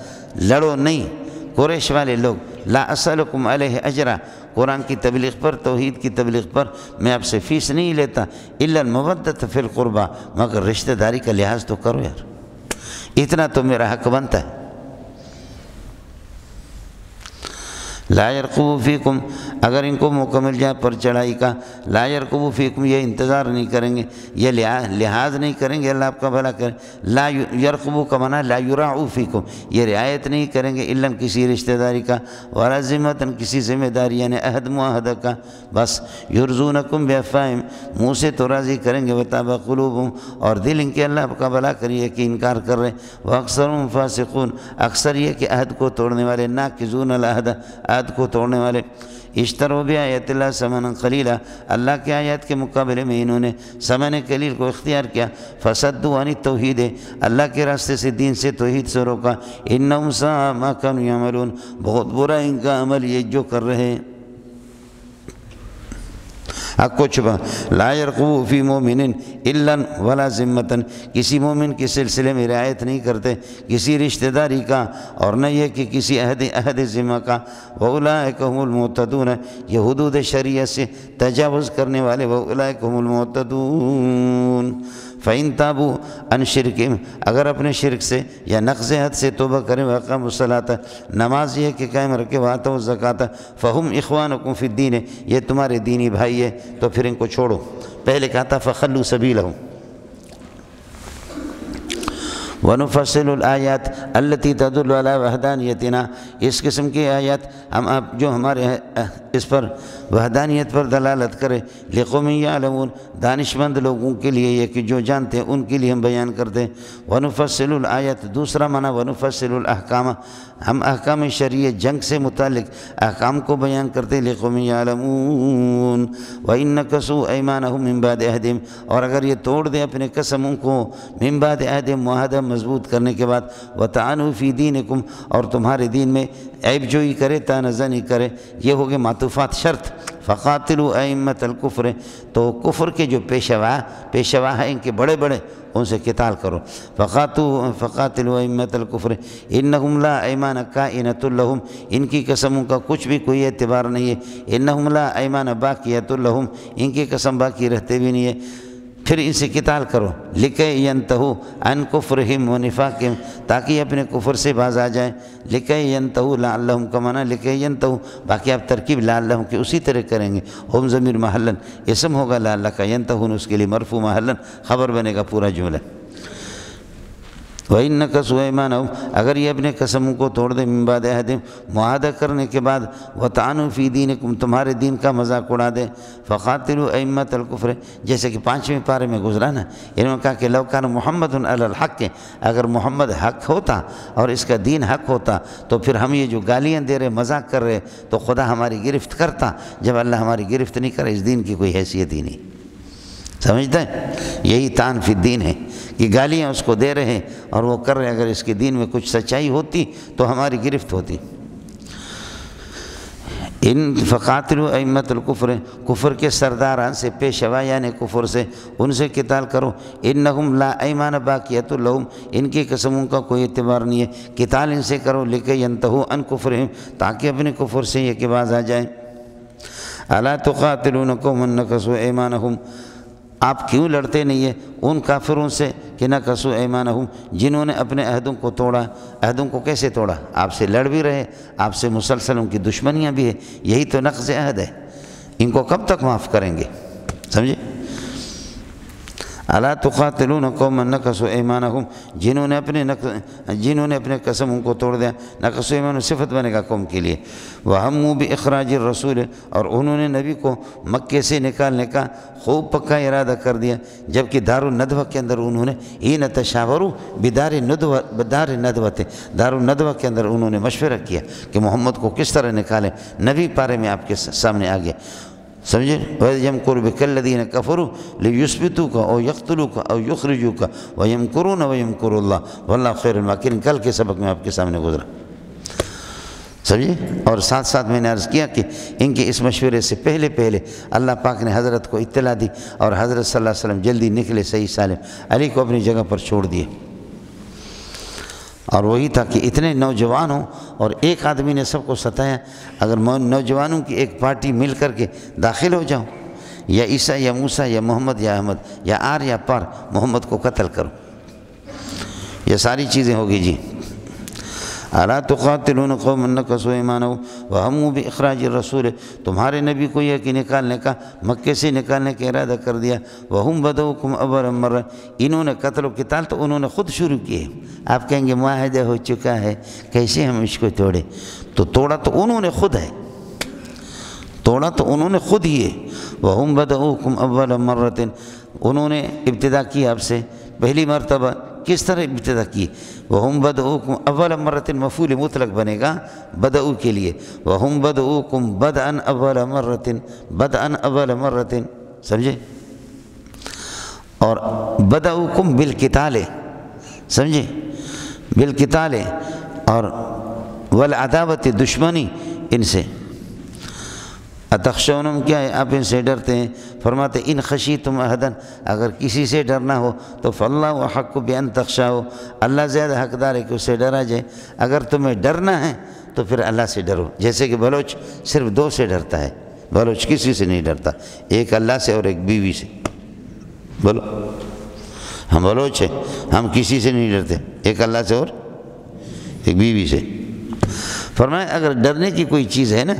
لڑو نہیں۔ قریش والے لوگ، لا اسألکم علیہ اجرا، قرآن کی تبلیغ پر، توحید کی تبلیغ پر میں آپ سے فیس نہیں لیتا، الا المودۃ فی القربہ، مگر رشتہ داری کا لحاظ تو کرو یار، اتنا تو میرا حق بنتا ہے۔ لا یرقبوا فیکم، اگر ان کو موقع مل جائے پر چڑھائی کا، لا یرقبوا فیکم، یہ انتظار نہیں کریں گے، یہ لحاظ نہیں کریں گے، اللہ آپ کا بھلا کرے۔ لا یرقبوا کا معنی لا یراعوا فیکم، یہ رعایت نہیں کریں گے، الا کسی رشتہ داری کا، ولا ذمۃ، کسی ذمہ داری یعنی عہد معاہدہ کا، بس یرضونکم بافواہہم، منہ سے تو راضی کریں گے، وتابى قلوبہم، اور دل ان کے اللہ آپ کا بھلا کریے کہ انکار کر رہے، واکثرهم فاسقون، اکثر یہ کہ عہد کو توڑنے والے، ناقضون العہد، عہد کو توڑنے والے۔ اشتروا بآیات اللہ ثمنا قلیلا، اللہ کی آیات کے مقابلے میں انہوں نے ثمن قلیل کو اختیار کیا، فصدوا عن التوحید، اللہ کے راستے سے، دین سے، توحید سے روکا، انہم ساء ما كانوا یعملون، بہت برا ان کا عمل یہ جو کر رہے ہیں۔ حق کو چھپا، لا یرقبوا فی مومن الا ولا ذمۃ، کسی مومن کے سلسلے میں رعایت نہیں کرتے کسی رشتہ داری کا، اور نہ یہ کہ کسی عہد ذمہ کا، وَأُولَٰئِكَ هُمُ الْمُعْتَدُونَ، یہ حدود شریعت سے تجاوز کرنے والے، وَأُولَٰئِكَ هُمُ الْمُعْتَدُونَ۔ فَإِن تَابُوا عَنْ شِرْكِهِمْ، اگر اپنے شرک سے یا نقض عہد سے توبہ کریں، وَأَقَامُوا الصَّلَاةَ، نماز یہ کہ قائم رکھے، وَآتَوُا الزَّكَاةَ، فَهُمْ إِخْوَانُكُمْ فِي الدِّينِ، یہ تمہارے دینی بھائی ہے، تو پھر ان کو چھوڑو۔ پہلے کہا تھا فَخَلُّوا سَبِيلَهُمْ۔ وَنُفَصِّلُ الْآيَاتِ الَّتِي تَدُلُّ عَلَىٰ وَحْدَانِيَتِنَا، اس قسم کی آیات ہم آپ جو ہمارے اس پر وحدانیت پر دلالت کرے، لِقَوْمٍ يَعْلَمُونَ، دانشمند لوگوں کے لیے، یہ کہ جو جانتے ہیں ان کے لیے ہم بیان کرتے ہیں۔ وَنُفَصِّلُ الْآيَاتِ، دوسرا معنی وَنُفَصِّلُ الْأَحْكَامَ، ہم احکام شرعیہ جنگ سے متعلق احکام کو بیان کرتے ہیں، لِقَوْمٍ يَعْلَمُونَ۔ وَإِن نَكَثُوا أَيْمَانَهُم مِّن بَعْدِ عَهْدِهِمْ، اور اگر یہ توڑ دیں اپنے قسموں کو، مِن بَعْدِ عَهْدِهِمْ، معاہدہ مضبوط کرنے کے بعد، وَطَعَنُوا فِي دِينِكُمْ، اور تمہارے دین میں عیب جوئی کرے، تانازع نہیں کرے، یہ ہوگے معطوفات شرط، فقاتلوا ائمۃ الکفر، تو کفر کے جو پیشوا ہیں ان کے بڑے بڑے، ان سے قتال کرو۔ فقاتلوا ائمۃ الکفر انہم لا ایمان کائنۃ لہم، ان کی قسموں کا کچھ بھی کوئی اعتبار نہیں ہے۔ انہم لا ایمان باقیۃ لہم، ان کی قسم باقی رہتے بھی نہیں ہے، پھر ان سے قتال کرو۔ لکہ ینتہوا عن کفرہم و نفاقہم، تاکہ اپنے کفر سے باز آ جائیں۔ لکہ ینتہوا لعلہم کا معنی لکہ ینتہوا، باقی آپ ترکیب لعلہم کی اسی طرح کریں گے۔ ہم ضمیر محلن اسم ہوگا لعلہ کا، ینتہون اس کے لیے مرفوع محلن خبر بنے گا پورا جملہ۔ وَإِن نَكَثُوا أَيْمَانَهُمْ، اگر یہ اپنے قسموں کو توڑ دیں، من بعد عہدہم، معاہدہ کرنے کے بعد، وَطَعَنُوا فِي دِينِكُمْ، تمہارے دین کا مذاق اڑا دیں، فَقَاتِلُوا أَئِمَّةَ الْكُفْرِ، جیسے کہ 5ویں پارے میں گزرا نا، انہوں نے کہا کہ لَوْ كَانَ مُحَمَّدٌ عَلَى الْحَقِّ، اگر محمد حق ہوتا اور اس کا دین حق ہوتا تو پھر ہم یہ جو گالیاں دے رہے، مذاق کر رہے، تو خدا ہماری گرفت کرتا، جب اللہ ہماری گرفت نہیں کرے، اس دین کی کوئی حیثیت ہی نہیں۔ سمجھتے ہیں؟ یہی طعن فی الدین ہے کہ گالیاں اس کو دے رہے ہیں اور وہ کر رہے ہیں، اگر اس کے دین میں کچھ سچائی ہوتی تو ہماری گرفت ہوتی۔ ان فقاتلوا ائمۃ الکفر، کفر کے سرداران سے، پیشوا یعنی کفر سے، ان سے قتال کرو۔ انہم لا ایمان باقیۃ لہم، ان کی قسموں کا کوئی اعتبار نہیں ہے، قتال ان سے کرو۔ لکہ ینتہوا عن کفرہم، تاکہ اپنے کفر سے یہ کہ باز آ جائیں۔ الا تقاتلون قوما نکثوا ایمانہم، آپ کیوں لڑتے نہیں ہیں ان کافروں سے کہ نکثوا ایمانہم، جنہوں نے اپنے عہدوں کو توڑا۔ عہدوں کو کیسے توڑا؟ آپ سے لڑ بھی رہے، آپ سے مسلسل ان کی دشمنیاں بھی ہے، یہی تو نقض عہد ہے، ان کو کب تک معاف کریں گے؟ سمجھے؟ الا تقاتلون قوما نکثوا ایمانہم، جنہوں نے اپنے قسموں کو توڑ دیا۔ نکثوا ایمانہم صفت بنے گا قوم کے لیے۔ وہموا باخراج الرسول، اور انہوں نے نبی کو مکے سے نکالنے کا خوب پکا ارادہ کر دیا، جبکہ دار الندوہ کے اندر انہوں نے حین تشاوروا بدار الندوۃ، دار الندوہ کے اندر انہوں نے مشورہ کیا کہ محمد کو کس طرح نکالیں۔ نبی پارے میں آپ کے سامنے آ گیا، سمجھے؟ وَإِذْ يَمْكُرُ بِكَ الَّذِينَ كَفَرُوا لِيُثْبِتُوكَ أَوْ يَقْتُلُوكَ أَوْ يُخْرِجُوكَ وَيَمْكُرُونَ وَيَمْكُرُ اللَّهُ وَاللَّهُ خَيْرُ الْمَاكِرِينَ۔ کل کے سبق میں آپ کے سامنے گزرا، سمجھے؟ اور ساتھ ساتھ میں نے عرض کیا کہ ان کے اس مشورے سے پہلے اللہ پاک نے حضرت کو اطلاع دی، اور حضرت صلی اللہ علیہ وسلم جلدی نکلے صحیح سالم، علی کو اپنی جگہ پر چھوڑ دیے۔ اور وہی تھا کہ اتنے نوجوان ہوں اور ایک آدمی نے سب کو ستایا، اگر نوجوانوں کی ایک پارٹی مل کر کے داخل ہو جاؤ، یا عیسیٰ یا موسیٰ یا محمد یا احمد یا آر یا پار، محمد کو قتل کرو، یہ ساری چیزیں ہوگی جی۔ الا تقاتلون قوما نکثوا ایمانہم وہموا باخراج الرسول، تمہارے نبی کو یہ کہ نکالنے کا، مکے سے نکالنے کا ارادہ کر دیا۔ وہم بدؤکم اول مرہ، انہوں نے قتل و قتال تو انہوں نے خود شروع کیے۔ آپ کہیں گے معاہدہ ہو چکا ہے، کیسے ہم اس کو توڑیں؟ تو توڑا تو انہوں نے خود ہے، توڑا تو انہوں نے خود ہی ہے۔ وہم بدؤکم اول مرۃ، انہوں نے ابتدا کی آپ سے پہلی مرتبہ۔ کس طرح ابتدا کی؟ وہم بدؤکم اول مرۃ، مفعول مطلق بنے گا بدؤ کے لیے، وہم بدؤکم بدءا اول مرۃ، بدءا اول مرۃ، سمجھے؟ اور بدؤکم بالقتال، سمجھے؟ بالقتال، اور والعداوت، دشمنی ان سے۔ اتخشونہم، کیا ہے آپ ان سے ڈرتے ہیں؟ فرماتے ان خشیتم احدا، اگر کسی سے ڈرنا ہو تو فاللہ احق بان تخشاؤ، اللہ زیادہ حقدار ہے کہ اس سے ڈرا جائے۔ اگر تمہیں ڈرنا ہے تو پھر اللہ سے ڈرو، جیسے کہ بلوچ صرف دو سے ڈرتا ہے، بلوچ کسی سے نہیں ڈرتا، ایک اللہ سے اور ایک بیوی سے۔ بولو، ہم بلوچ ہیں، ہم کسی سے نہیں ڈرتے، ایک اللہ سے اور ایک بیوی سے۔ فرمایا اگر ڈرنے کی کوئی چیز ہے نا،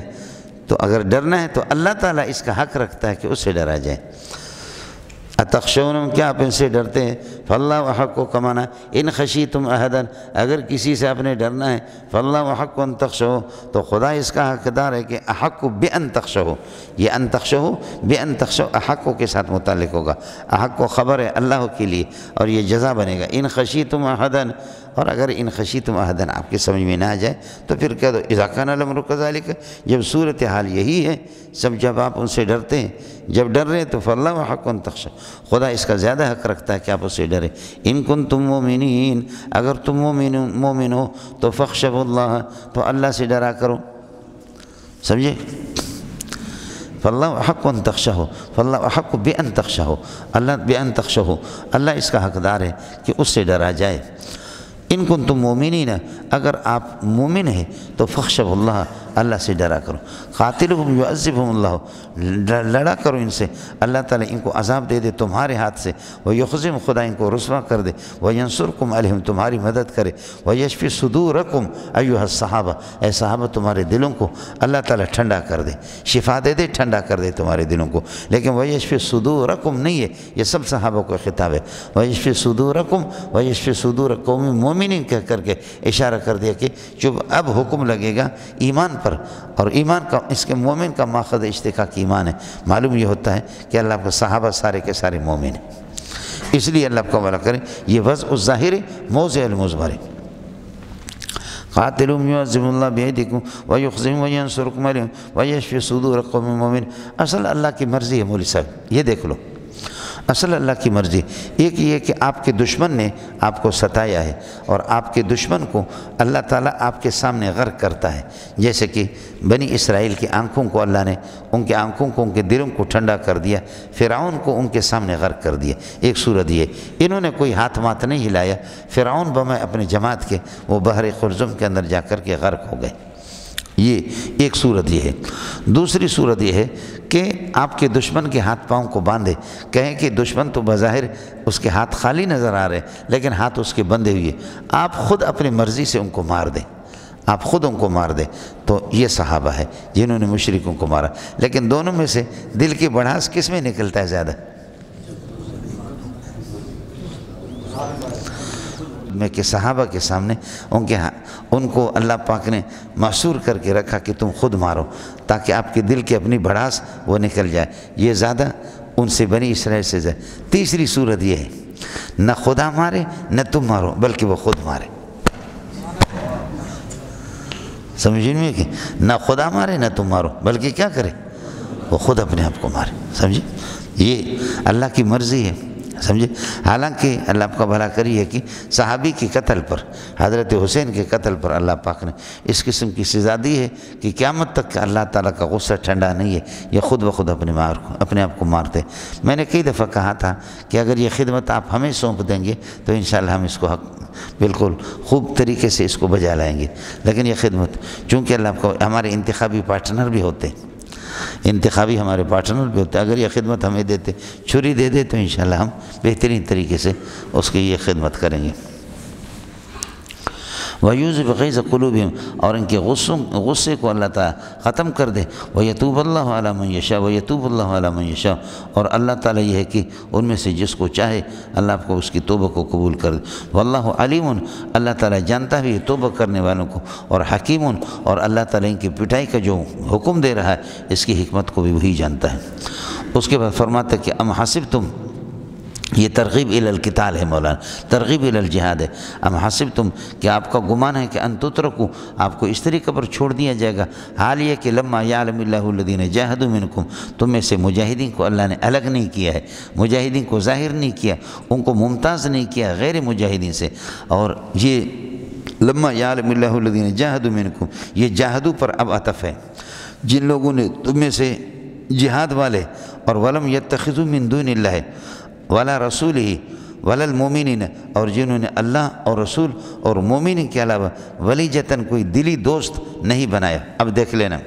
تو اگر ڈرنا ہے تو اللہ تعالیٰ اس کا حق رکھتا ہے کہ اس سے ڈرا جائے۔ اتخشونہم، کیا آپ ان سے ڈرتے ہیں؟ فاللہ احق کا معنی ان خشیتم احدا، اگر کسی سے آپ نے ڈرنا ہے، فاللہ احق ان تخشوا، تو خدا اس کا حقدار ہے کہ احق بان تخشوا، یہ ان تخشوا بان تخشوا احق کے ساتھ متعلق ہوگا، احق کو خبر ہے اللہ کے لیے، اور یہ جزا بنے گا ان خشیتم احدا۔ اور اگر ان خشیتم احدا آپ کے سمجھ میں نہ آ جائے تو پھر کہہ دو اذا کان الامر کذالک، جب صورتحال یہی ہے، جب آپ ان سے ڈرتے ہیں، جب ڈر رہے ہیں تو فاللہ احق ان تخشوا، خدا اس کا زیادہ حق رکھتا ہے کہ آپ اس سے ڈریں۔ ان کنتم مومنین، اگر تم مومن ہو تو فاخشوا اللہ، تو اللہ سے ڈرا کرو، سمجھے؟ فاللہ احق ان تخشہ فاللہ احق بان تخشہ، اللہ بان تخشہ، اللہ اس کا حقدار ہے کہ اس سے ڈرا جائے۔ ان کنتم مومنین، اگر آپ مومن ہیں تو فخشوا اللہ، اللہ سے ڈرا کرو۔ قاتلہم یعذبہم اللہ، لڑا کرو ان سے، اللہ تعالیٰ ان کو عذاب دے دے تمہارے ہاتھ سے، ویخزم، خدا ان کو رسوا کر دے، وینصرکم علیہم، تمہاری مدد کرے، ویشفی صدورکم ایھا الصحابہ، اے صحابہ تمہارے دلوں کو اللہ تعالیٰ ٹھنڈا کر دے، شفا دے دے، ٹھنڈا کر دے تمہارے دلوں کو۔ لیکن ویشفی صدورکم نہیں ہے، یہ سب صحابہ کو خطاب ہے، ویشفی صدورکم ویشفی صدور قوم مومنین کہہ کر کے اشارہ کر دیا کہ جب اب حکم لگے گا ایمان پر، اور ایمان کا اس کے مومن کا ماخذ اشتقاق ایمان ہے، معلوم یہ ہوتا ہے کہ اللہ کے صحابہ سارے کے سارے مومن ہیں، اس لیے اللہ کا والا کرے یہ وضع الظاہر موضع المضمر۔ قاتلہم یعذبہم اللہ بیدکم ویخزہم وینصرکم علیہم ویشفی صدور قوم مومن۔ اصل اللہ کی مرضی ہے مولوی صاحب، یہ دیکھ لو، اصل اللہ کی مرضی ایک یہ کہ آپ کے دشمن نے آپ کو ستایا ہے، اور آپ کے دشمن کو اللہ تعالیٰ آپ کے سامنے غرق کرتا ہے، جیسے کہ بنی اسرائیل کی آنکھوں کو اللہ نے، ان کے آنکھوں کو، ان کے دلوں کو ٹھنڈا کر دیا، فرعون کو ان کے سامنے غرق کر دیا۔ ایک صورت یہ، انہوں نے کوئی ہاتھ مات نہیں ہلایا، فرعون بمائے اپنے جماعت کے وہ بحر قلزم کے اندر جا کر کے غرق ہو گئے۔ یہ ایک صورت یہ ہے۔ دوسری صورت یہ ہے کہ آپ کے دشمن کے ہاتھ پاؤں کو باندھے، کہیں کہ دشمن تو بظاہر اس کے ہاتھ خالی نظر آ رہے ہیں لیکن ہاتھ اس کے بندھے ہوئے، آپ خود اپنی مرضی سے ان کو مار دیں، آپ خود ان کو مار دیں، تو یہ صحابہ ہے جنہوں نے مشرکوں کو مارا۔ لیکن دونوں میں سے دل کی بڑھاس کس میں نکلتا ہے زیادہ؟ میں کہ صحابہ کے سامنے ان کو اللہ پاک نے محصور کر کے رکھا کہ تم خود مارو، تاکہ آپ کے دل کی اپنی بڑھاس وہ نکل جائے، یہ زیادہ ان سے بنی اسرائیل سے زیادہ۔ تیسری صورت یہ ہے، نہ خدا مارے نہ تم مارو بلکہ وہ خود مارے، سمجھیں میں کہ نہ خدا مارے نہ تم مارو بلکہ کیا کرے، وہ خود اپنے آپ کو مارے، سمجھے؟ یہ اللہ کی مرضی ہے، سمجھے؟ حالانکہ اللہ آپ کا بھلا کری ہے کہ صحابی کے قتل پر، حضرت حسین کے قتل پر اللہ پاک نے اس قسم کی سزا دی ہے کہ قیامت تک اللہ تعالیٰ کا غصہ ٹھنڈا نہیں ہے، یہ خود بخود اپنے آپ کو مارتے۔ میں نے کئی دفعہ کہا تھا کہ اگر یہ خدمت آپ ہمیں سونپ دیں گے تو انشاءاللہ ہم اس کو بالکل خوب طریقے سے اس کو بجا لائیں گے، لیکن یہ خدمت چونکہ اللہ آپ کو ہمارے انتخابی پارٹنر بھی ہوتے ہیں، انتخابی ہمارے پارٹنر بھی ہوتے ہیں، اگر یہ خدمت ہمیں دیتے، چھری دے دے تو انشاءاللہ ہم بہترین طریقے سے اس کی یہ خدمت کریں گے۔ وَيُذْهِبْ غَيْظَ قُلُوبِهِمْ، اور ان کے غصے کو اللہ تعالیٰ ختم کر دے، وَيَتُوبَ اللَّهُ عَلَى مَنْ يَشَاءُ وَيَتُوبُ اللَّهُ عَلَى مَنْ يَشَاءُ، اور اللہ تعالیٰ یہ ہے کہ ان میں سے جس کو چاہے اللہ آپ کو اس کی توبہ کو قبول کر دے۔ وَاللَّهُ عَلِيمٌ، اللہ تعالیٰ جانتا بھی ہے توبہ کرنے والوں کو، اور حکیم، اور اللہ تعالیٰ ان کی پٹائی کا جو حکم دے رہا ہے اس کی حکمت کو بھی وہی جانتا ہے۔ اس کے بعد فرماتا ہے کہ ام حسبتم، یہ ترغیب الی القتال ہے مولانا، ترغیب الی الجہاد ہے۔ ام حسبتم، کہ آپ کا گمان ہے کہ ان تترکوا، آپ کو اس طریقے پر چھوڑ دیا جائے گا، حال یہ کہ لما یعلم اللہ الذین جاہدوا منکم، تم میں سے مجاہدین کو اللہ نے الگ نہیں کیا ہے، مجاہدین کو ظاہر نہیں کیا، ان کو ممتاز نہیں کیا غیر مجاہدین سے۔ اور یہ لما یعلم اللہ الذین جاہدوا منکم، یہ جاہدوا پر اب عطف ہے، جن لوگوں نے تم میں سے جہاد والے، اور ولم یتخذوا من دون اللہ ولا رسولہ ولا المومنین، اور جنہوں نے اللہ اور رسول اور مومنین کے علاوہ ولیجتاً کوئی دلی دوست نہیں بنایا۔ اب دیکھ لینا،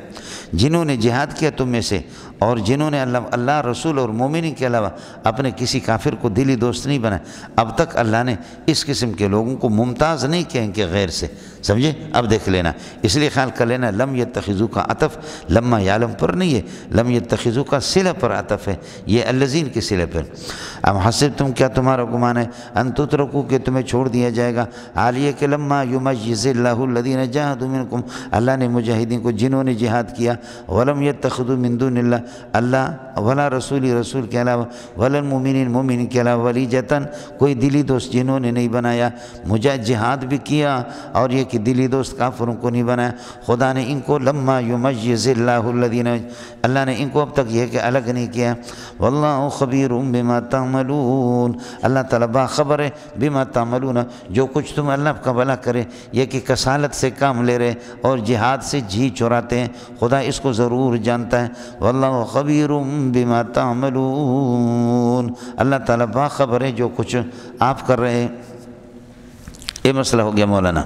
جنہوں نے جہاد کیا تم میں سے، اور جنہوں نے اللہ رسول اور مومنین کے علاوہ اپنے کسی کافر کو دلی دوست نہیں بنایا، اب تک اللہ نے اس قسم کے لوگوں کو ممتاز نہیں کیا ان کے غیر سے، سمجھے؟ اب دیکھ لینا، اس لیے خیال کر لینا لم یتخذوا کا عطف لما یعلم پر نہیں ہے، لم یتخذوا کا صلہ پر عطف ہے، یہ الذین کی صلہ پر۔ ام حسبتم، کیا تمہارا گمان ہے، ان تترکوا کہ تمہیں چھوڑ دیا جائے گا، حالیہ کہ لما یمجز اللہ الذین جاہدوا منکم، اللہ نے مجاہدین کو جنہوں نے جہاد کیا، ولم یتخذوا من دون اللہ ولا رسول کے علاوہ، ولا المؤمنین مومنین کے علاوہ ولیجتاً کوئی دلی دوست جنہوں نے نہیں بنایا، جہاد بھی کیا، اور یہ کی دلی دوست کافروں کو نہیں بنایا۔ خدا نے ان کو لما یمیز اللہ الذین، اللہ نے ان کو اب تک یہ کہ الگ نہیں کیا۔ واللہ خبیر بما تعملون، اللہ تعالیٰ باخبر ہے بما تعملون، جو کچھ تم اللہ کا بھلا کرے، یہ کہ کسالت سے کام لے رہے اور جہاد سے جی چراتے ہیں، خدا اس کو ضرور جانتا ہے۔ واللہ خبیر بما تعملون، اللہ تعالیٰ باخبر ہے جو کچھ آپ کر رہے ہیں۔ یہ مسئلہ ہو گیا مولانا۔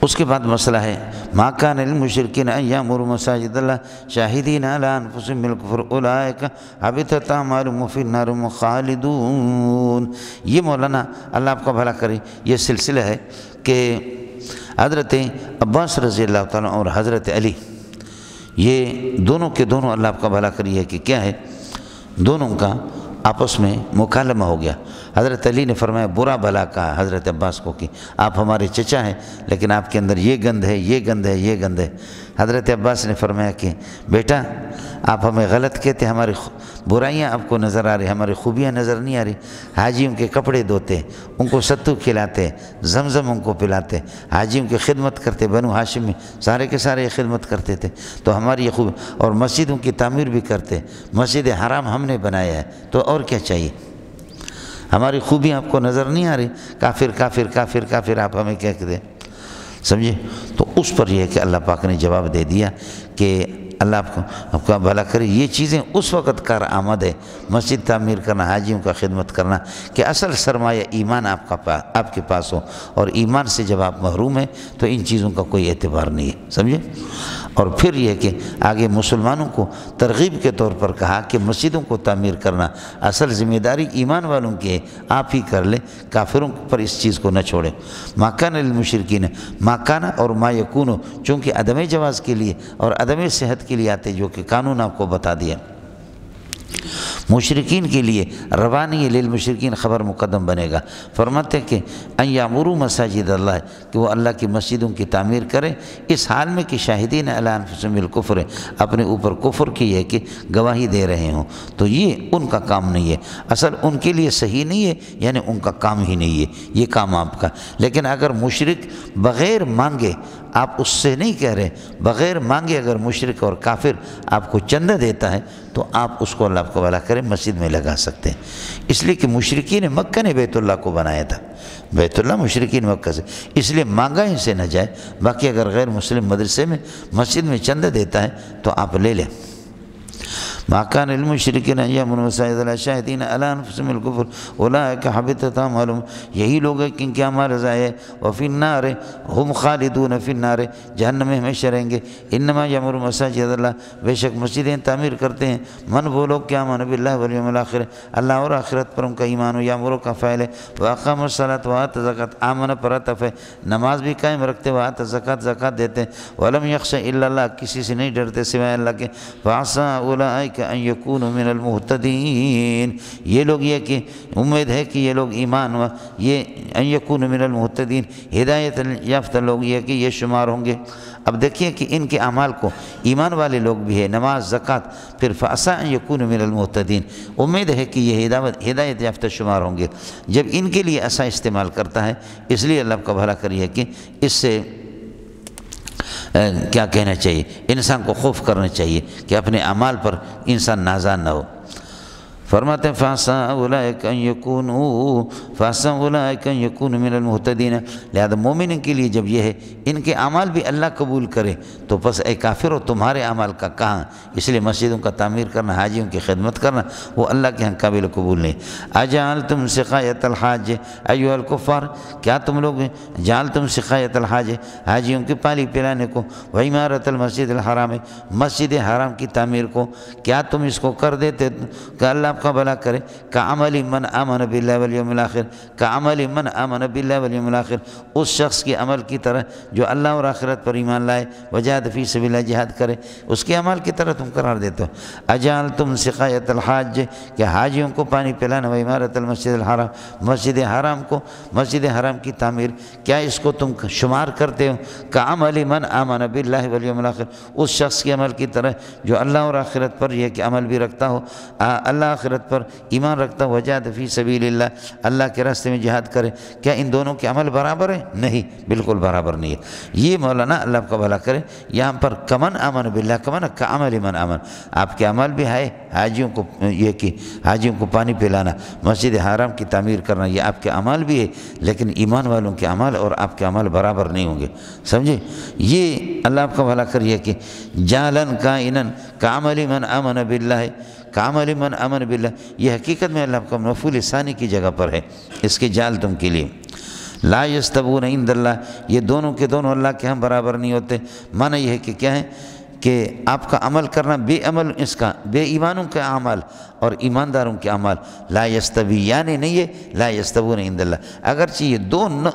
اس کے بعد مسئلہ ہے ما کان للمشرکین ان یأمروا مساجد اللہ شاہدین علی انفسہم بالکفر اولئک حبطت اعمالہم فی النار ہم خالدون۔ یہ مولانا اللہ آپ کا بھلا کرے، یہ سلسلہ ہے کہ حضرت عباس رضی اللہ تعالیٰ اور حضرت علی، یہ دونوں کے دونوں اللہ آپ کا بھلا کریے کہ کیا ہے، دونوں کا آپس میں مکالمہ ہو گیا۔ حضرت علی نے فرمایا، برا بھلا کہا حضرت عباس کو کہ آپ ہمارے چچا ہیں لیکن آپ کے اندر یہ گند ہے، یہ گند ہے، یہ گند ہے۔ حضرت عباس نے فرمایا کہ بیٹا آپ ہمیں غلط کہتے، ہماری برائیاں آپ کو نظر آ رہی، ہماری خوبیاں نظر نہیں آ رہی۔ حاجیوں کے کپڑے دھوتے، ان کو ستو کھلاتے، زمزم ان کو پلاتے، حاجیوں کی خدمت کرتے، بنو ہاشم میں سارے کے سارے خدمت کرتے تھے، تو ہماری یہ خوبی، اور مسجدوں کی تعمیر بھی کرتے، مسجد حرام ہم نے بنایا ہے، تو اور کیا چاہیے؟ ہماری خوبیاں آپ کو نظر نہیں آ رہی، کافر کافر کافر کافر آپ ہمیں کہہ دیں، سمجھے؟ تو اس پر یہ ہے کہ اللہ پاک نے جواب دے دیا کہ اللہ آپ کا بھلا کرے، یہ چیزیں اس وقت کارآمد ہے، مسجد تعمیر کرنا، حاجیوں کا خدمت کرنا، کہ اصل سرمایہ ایمان آپ کے پاس ہو، اور ایمان سے جب آپ محروم ہیں تو ان چیزوں کا کوئی اعتبار نہیں ہے، سمجھے؟ اور پھر یہ کہ آگے مسلمانوں کو ترغیب کے طور پر کہا کہ مسجدوں کو تعمیر کرنا اصل ذمہ داری ایمان والوں کی ہے، آپ ہی کر لیں، کافروں پر اس چیز کو نہ چھوڑیں۔ ما کان للمشرکین، ما کان اور ما یکون، چونکہ عدم جواز کے لیے اور عدم صحت کے لیے آتے، جو کہ قانون آپ کو بتا دیا۔ مشرکین کے لیے روانی للمشرکین خبر مقدم بنے گا، فرماتے کہ ان یامروا مساجد اللہ، کہ وہ اللہ کی مسجدوں کی تعمیر کریں، اس حال میں کہ شاہدین علی انفسہم بالکفر، اپنے اوپر کفر کی ہے کہ گواہی دے رہے ہوں، تو یہ ان کا کام نہیں ہے، اصل ان کے لیے صحیح نہیں ہے، یعنی ان کا کام ہی نہیں ہے، یہ کام آپ کا۔ لیکن اگر مشرک بغیر مانگے، آپ اس سے نہیں کہہ رہے، بغیر مانگے اگر مشرک اور کافر آپ کو چندہ دیتا ہے تو آپ اس کو اللہ آپ کو بھلا کرے مسجد میں لگا سکتے ہیں، اس لیے کہ مشرکین مکہ نے بیت اللہ کو بنایا تھا، بیت اللہ مشرکین مکہ سے، اس لیے مانگا ہی سے نہ جائے۔ باقی اگر غیر مسلم مدرسے میں مسجد میں چندہ دیتا ہے تو آپ لے لیں۔ ما کان للمشرکین ان یأمروا مساجد اللہ شاہدین علی انفسہم بالکفر اولئک حبطت اعمالہم، یہی لوگ ہیں کہ ان کے اعمال ضائع، وفی النار ہم خالدون فی النار، جہنم میں ہمیشہ رہیں گے۔ انما یأمروا مساجد اللہ، بے شک مسجدیں تعمیر کرتے ہیں من وہ لوگ کہ آمن باللہ والیوم الآخر، اللہ اور آخرت پر ان کا ایمان ہو، یأمروا کا فعل ہے، واقاموا الصلاۃ وآتوا الزکاۃ، آمن پر عطف ہے، نماز بھی قائم رکھتے، وآتوا الزکاۃ زکوٰۃ دیتے، ولم یخش الا اللہ، کسی سے نہیں ڈرتے سوائے اللہ کے، فعسیٰ اولئک ان یکونوا من المہتدین، یہ لوگ یہ کہ امید ہے کہ یہ لوگ ایمان یہ ان یکونوا من المہتدین، ہدایت یافتہ لوگ یہ کہ یہ شمار ہوں گے۔ اب دیکھیں کہ ان کے اعمال کو ایمان والے لوگ بھی ہے، نماز زکوٰۃ، پھر فعسیٰ ان یکونوا من المہتدین، امید ہے کہ یہ ہدایت یافتہ شمار ہوں گے۔ جب ان کے لیے ایسا استعمال کرتا ہے، اس لیے اللہ کا بھلا کریے کہ اس سے کیا کہنا چاہیے، انسان کو خوف کرنا چاہیے کہ اپنے اعمال پر انسان نازان نہ ہو۔ فرماتے ہیں فَعَسَىٰ أُولَٰئِكَ أَن يَكُونُوا فَعَسَىٰ أُولَٰئِكَ أَن يَكُونُوا مِنَ الْمُهْتَدِينَ، لہذا مومن کے لیے جب یہ ہے ان کے اعمال بھی اللہ قبول کرے تو پس اے کافرو تمہارے اعمال کا کہاں، اس لیے مسجدوں کا تعمیر کرنا، حاجیوں کی خدمت کرنا وہ اللہ کے ہاں قابل قبول نہیں۔ اجعلتم سقایۃ الحاج ایھا الکفار، کیا تم لوگ جعلتم سقایۃ الحاج، حاجیوں کی پالی پلانے کو، وعمارۃ المسجد الحرام، مسجد حرام کی تعمیر کو، کیا تم اس کو کر دیتے کہ اللہ آپ کا بھلا کرے، کعمل من آمن باللہ والیوم الآخر، کعمل من آمن باللہ والیوم الآخر، اس شخص کے عمل کی طرح جو اللہ اور آخرت پر ایمان لائے، وجاہد فی سبیل اللہ، جہاد کرے، اس کے عمل کی طرح تم قرار دیتے ہو۔ اجعلتم سقایۃ الحاج، کہ حاجیوں کو پانی پلانا، وعمارۃ المسجد الحرام، مسجد حرام کو، مسجد حرام کی تعمیر، کیا اس کو تم شمار کرتے ہو کعمل من آمن باللہ والیوم الآخر، اس شخص کے عمل کی طرح جو اللہ اور آخرت پر یہ کہ عمل بھی رکھتا ہو، اللہ آخرت پر ایمان رکھتا ہے وجاہد فی سبیل اللہ، اللہ کے راستے میں جہاد کرے، کیا ان دونوں کے عمل برابر ہیں؟ نہیں، بالکل برابر نہیں ہے۔ یہ مولانا اللہ آپ کا بھلا کرے یہاں پر کمن آمن باللہ کمن کا عمل من آمن، آپ کے عمل بھی ہے حاجیوں کو یہ کہ حاجیوں کو پانی پلانا، مسجد حرام کی تعمیر کرنا، یہ آپ کے عمل بھی ہے، لیکن ایمان والوں کے عمل اور آپ کے عمل برابر نہیں ہوں گے، سمجھے؟ یہ اللہ آپ کا بھلا کریے کہ جالن کائنن کعمل من آمن باللہ کعمل من آمن باللہ، یہ حقیقت میں اللہ آپ کا مفعول ثانی کی جگہ پر ہے، اس کے جال تم کے لیے۔ لا یستوون عند اللہ، یہ دونوں کے دونوں اللہ کے ہاں برابر نہیں ہوتے۔ معنی یہ ہے کہ کیا ہے کہ آپ کا عمل کرنا بے عمل اس کا بے ایمانوں کے اعمال اور ایمانداروں کے اعمال لا یستویان نہیں ہے، لا یستوون عند اللہ، اگرچہ یہ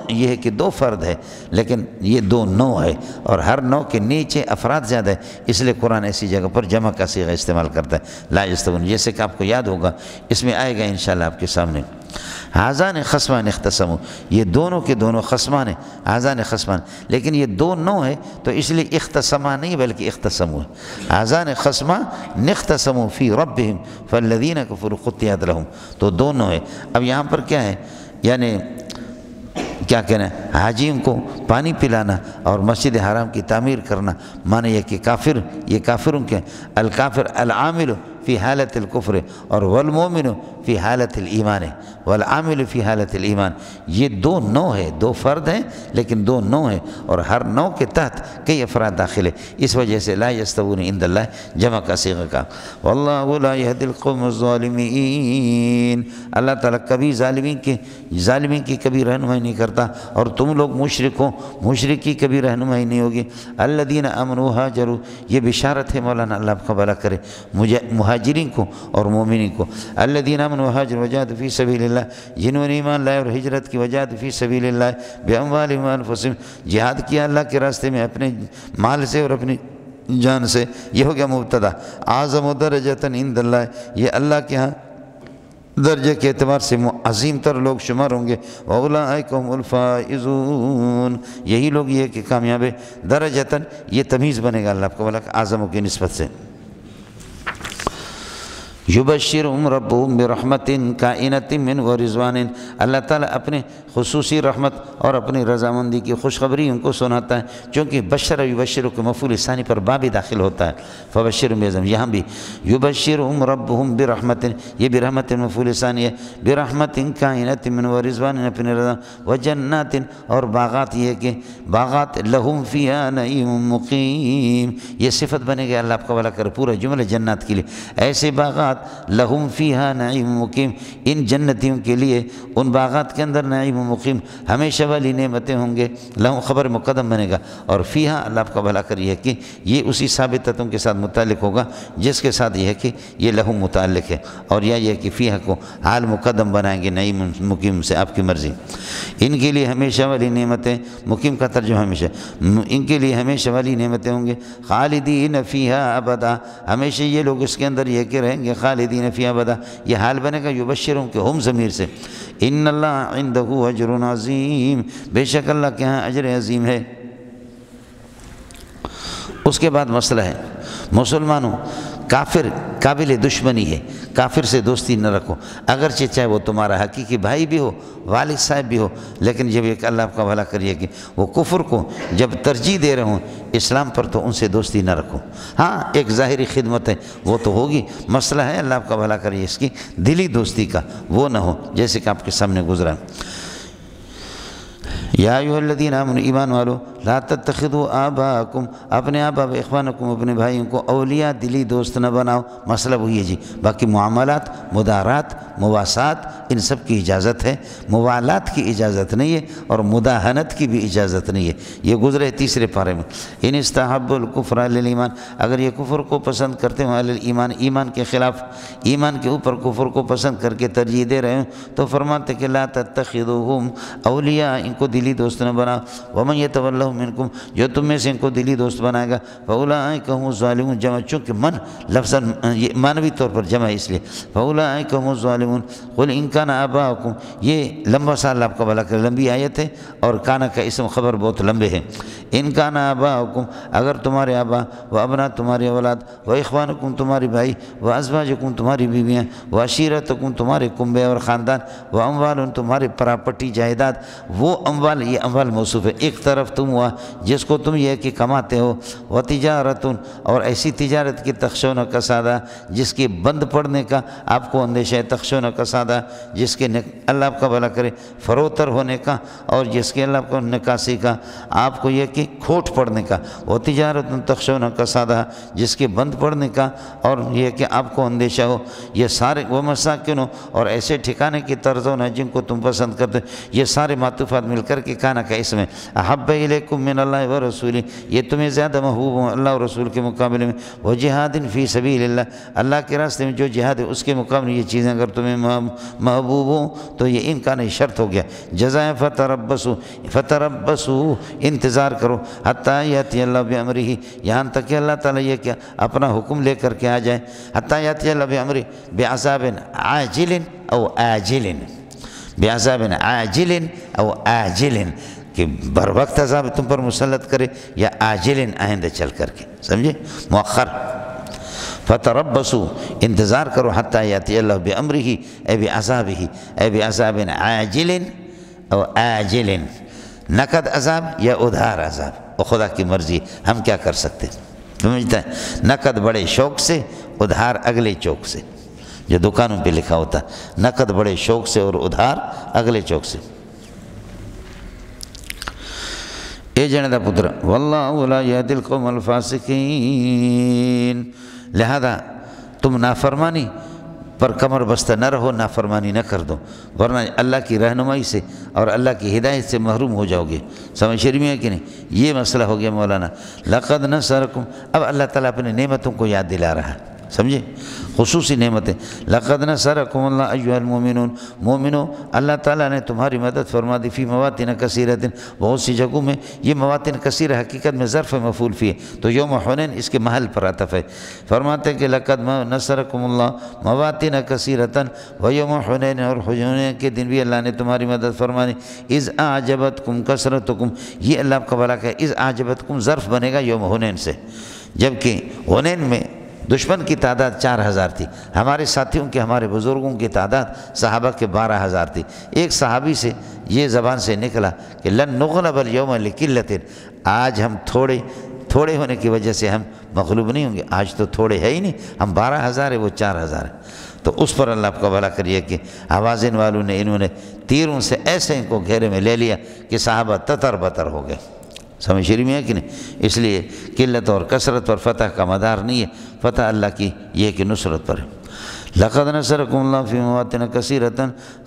یہ ہے کہ دو فرد ہے لیکن یہ دو نوع ہے اور ہر نوع کے نیچے افراد زیادہ ہے، اس لیے قرآن ایسی جگہ پر جمع کا صیغہ استعمال کرتا ہے لا یستوون، جیسے کہ آپ کو یاد ہوگا اس میں آئے گا انشاءاللہ آپ کے سامنے۔ حاذان خصمان اختصموا، یہ دونوں کے دونوں خصمان ہیں، حاذان خصمان، لیکن یہ دو نوع ہے تو اس لیے اختصما نہیں بلکہ اختصموا۔ حاذان خصمان اختصموا فی ربہم فالذین کفروا قطعت لہم، تو دونوں ہے۔ اب یہاں پر کیا ہے، یعنی کیا کہنا ہے، حاجیوں کو پانی پلانا اور مسجد حرام کی تعمیر کرنا، معنی یہ کہ کافر، یہ کافروں کے الکافر العامل فی حالت الکفر اور والمومن فی حالت الایمان والعامل فی حالت الایمان، یہ دو نوع ہے، دو فرد ہیں لیکن دو نوع ہیں اور ہر نوع کے تحت کئی افراد داخل ہیں، اس وجہ سے لا یستوون عند اللہ جمع کا صیغہ کا۔ واللہ لا یہدی القوم الظالمین، اللہ تعالیٰ کبھی ظالمین کی کبھی رہنمائی نہیں کرتا، اور تم لوگ مشرک ہو، مشرک کی کبھی رہنمائی نہیں ہوگی۔ الذین آمنوا ہاجروا، یہ بشارت ہے مولانا اللہ آپ کا بھلا کرے مہاجرین کو اور مومنین کو۔ الذین آمنوا وہاجروا وجاہدوا فی سبیل اللہ، جنہوں نے ایمان لائے اور ہجرت کی، وجاہدوا فی سبیل اللہ باموالہم وانفسہم، جہاد کیا اللہ کے راستے میں اپنے مال سے اور اپنی جان سے، یہ ہو گیا مبتدا۔ اعظم درجۃ عند اللہ، یہ اللہ کے ہاں درجے کے اعتبار سے عظیم تر لوگ شمار ہوں گے۔ وَأُولَٰئِكَ هُمُ الْفَائِزُونَ، یہی لوگ یہ کہ کامیاب ہے۔ درجتاً یہ تمیز بنے گا اللہ آپ کو بولا اعظموں کی نسبت سے۔ یبشرہم ربہم برحمت کائنۃ من ورضوان، اللہ تعالیٰ اپنے خصوصی رحمت اور اپنی رضامندی کی خوشخبری ان کو سناتا ہے، چونکہ بشر یبشر کے مفعول ثانی پر بابی داخل ہوتا ہے، فبشرہم بعظم، یہاں بھی یبشرہم ربہم برحمت، یہ برحمت مفعول ثانی ہے، برحمت کائنۃ من ورضوان، اپنے رضا، وجنات، اور باغات، یہ کہ باغات لہم فیہا نعیم مقیم، یہ صفت بنے گا اللہ آپ کا بھلا کرے پورا جملہ جنات کے لیے، ایسے باغات لہم فیہا نعیم مقیم، ان جنتیوں کے لیے ان باغات کے اندر نعیم مقیم ہمیشہ والی نعمتیں ہوں گے۔ لہم خبر مقدم بنے گا، اور فیہا اللہ آپ کا بھلا کریے کہ یہ اسی ثابتتوں کے ساتھ متعلق ہوگا جس کے ساتھ یہ ہے کہ یہ لہم متعلق ہے، اور یہ ہے کہ فیہا کو حال مقدم بنائیں گے نعیم مقیم سے، آپ کی مرضی۔ ان کے لیے ہمیشہ والی نعمتیں، مقیم کا ترجمہ ہمیشہ، ان کے لیے ہمیشہ والی نعمتیں ہوں گے۔ خالدین فیہا ابدا، ہمیشہ یہ لوگ اس کے اندر یہ کہ رہیں گے، خالدین فیہا ابدا، یہ حال بنے گا یبشروں کے ہم ضمیر سے۔ ان اللہ عندہ اجر عظیم، بے شک اللہ کے ہاں اجر عظیم ہے۔ اس کے بعد مسئلہ ہے مسلمانوں، کافر قابل دشمنی ہے، کافر سے دوستی نہ رکھو، اگرچہ چاہے وہ تمہارا حقیقی بھائی بھی ہو، والد صاحب بھی ہو، لیکن جب ایک اللہ آپ کا بھلا کریے کہ وہ کفر کو جب ترجیح دے رہے ہوں اسلام پر، تو ان سے دوستی نہ رکھو۔ ہاں ایک ظاہری خدمت ہے وہ تو ہوگی، مسئلہ ہے اللہ آپ کا بھلا کریے اس کی دلی دوستی کا، وہ نہ ہو جیسے کہ آپ کے سامنے گزرا۔ یا ایھا الذین آمنوا، ایمان والو، لا تتخذوا آباءکم، اپنے آبا و اخوانکم، اپنے بھائیوں کو اولیاء دلی دوست نہ بناؤ، مسئلہ وہی ہے جی۔ باقی معاملات، مدارات، مواسات، ان سب کی اجازت ہے، موالات کی اجازت نہیں ہے اور مداہنت کی بھی اجازت نہیں ہے، یہ گزرے تیسرے پارے میں۔ ان استحبوا الکفر علی الایمان، اگر یہ کفر کو پسند کرتے ہوں علی الایمان، ایمان کے خلاف، ایمان کے اوپر کفر کو پسند کر کے ترجیح دے رہے ہوں، تو فرماتے کہ لا تتخذوہم اولیاء، ان کو دلی دوست نہ بنا، ومن یتولہم يتولهم منكم جو تم میں سے ان کو دلی دوست بنائے گا فاولئک هم الظالمون جمع چونکہ من لفظ معنوی طور پر جمع اس لیے فاولئک هم الظالمون قل ان كان آباؤكم یہ لمبا سا اللہ آپ کا بھلا کرے لمبی آیت ہے اور کانا کا اسم خبر بہت لمبے ہیں ان كان آباؤكم اگر تمہارے آبا و ابنا تمہاری اولاد و اخوانکم تمہاری بھائی و ازواجکم تمہاری بیویاں و عشیرتکم تمہارے کنبے اور خاندان و اموال تمہارے پراپرٹی جائیداد وہ اموال یہ اموال موصوف ہے ایک طرف تم ہوا جس کو تم یہ کہ کماتے ہو و تجارت اور ایسی تجارت کی تخشون کسادہ جس کے بند پڑنے کا آپ کو اندیشہ ہے تخشون کسادہ جس کے اللہ آپ کا بھلا کرے فروتر ہونے کا اور جس کے اللہ آپ کو نکاسی کا آپ کو یہ کہ کھوٹ پڑنے کا وہ تجارت تخشون کسادہ جس کے بند پڑنے کا اور یہ کہ آپ کو اندیشہ ہو یہ سارے وہ مساکنوں اور ایسے ٹھکانے کی طرزوں جن کو تم پسند کرتے یہ سارے معطوفات مل کر کے کانا کا اسم ہے احب الیکم من اللہ و رسولی یہ تمہیں زیادہ محبوب ہوں اللہ اور رسول کے مقابلے میں وہ جہاد فی سبیل اللہ اللہ کے راستے میں جو جہاد ہے اس کے مقابلے یہ چیزیں اگر تمہیں محبوب ہوں تو یہ ان کا نہیں شرط ہو گیا جزائے فتربصوا انتظار کرو حتیٰ یاتی اللہ بامرہ یہاں تک کہ اللہ تعالیٰ یہ کہ اپنا حکم لے کر کے آ جائے حتیٰ یاتی اللہ بامرہ بعذاب عاجل او آجل بعذاب عاجل او آجل کہ بر وقت عذاب تم پر مسلط کرے یا آجل آئندہ چل کر کے سمجھے مؤخر فتربصوا انتظار کرو حتیٰ یاتی اللہ بامرہ اے بعذابہ اے بعذاب عاجل او آجل نقد عذاب یا ادھار عذاب وہ خدا کی مرضی ہم کیا کر سکتے سمجھتا ہے نقد بڑے شوق سے ادھار اگلے چوک سے جو دکانوں پہ لکھا ہوتا ہے نقد بڑے شوق سے اور ادھار اگلے چوک سے اے جنہ پتر واللہ لا یہدی القوم الفاسقین لہذا تم نافرمانی پر کمر بستہ نہ رہو نافرمانی نہ کر دو ورنہ اللہ کی رہنمائی سے اور اللہ کی ہدایت سے محروم ہو جاؤ گے سمجھ رہی ہے کہ نہیں یہ مسئلہ ہو گیا مولانا لقد نصرکم اب اللہ تعالیٰ اپنے نعمتوں کو یاد دلا رہا ہے سمجھے خصوصی نعمتیں لقد نصرکم اللہ ایھا المؤمنون مومنو اللہ تعالیٰ نے تمہاری مدد فرما دی فی مواطن کثیرۃ بہت سی جگہوں میں یہ مواطن کثیرہ حقیقت میں ظرف مفعول فی ہے تو یوم حنین اس کے محل پر عطف ہے فرماتے ہیں کہ لقد نصرکم اللہ مواطن کثیرۃ و یوم حنین اور حنین کے دن بھی اللہ نے تمہاری مدد فرمانی اذ اعجبتکم کثرتکم یہ اللہ آپ کا بھلا کہ اذ اعجبتکم ظرف بنے گا یوم حنین سے جبکہ حنین میں دشمن کی تعداد 4000 تھی ہمارے ساتھیوں کے ہمارے بزرگوں کی تعداد صحابہ کے 12000 تھی ایک صحابی سے یہ زبان سے نکلا کہ لن نغلب اليوم لقلۃ آج ہم تھوڑے ہونے کی وجہ سے ہم مغلوب نہیں ہوں گے آج تو تھوڑے ہے ہی نہیں ہم 12000 ہے وہ 4000 ہے تو اس پر اللہ آپ کا بھلا کریے کہ حوازن والوں نے انہوں نے تیروں سے ایسے ان کو گھیرے میں لے لیا کہ صحابہ تتر بتر ہو گئے سمجھ شریف میں ہے کہ نہیں اس لیے قلت اور کثرت پر فتح کا مدار نہیں ہے فتح اللہ کی یہ کہ نصرت پر ہے لقد نصرکم اللہ فی مواطن کثیرۃ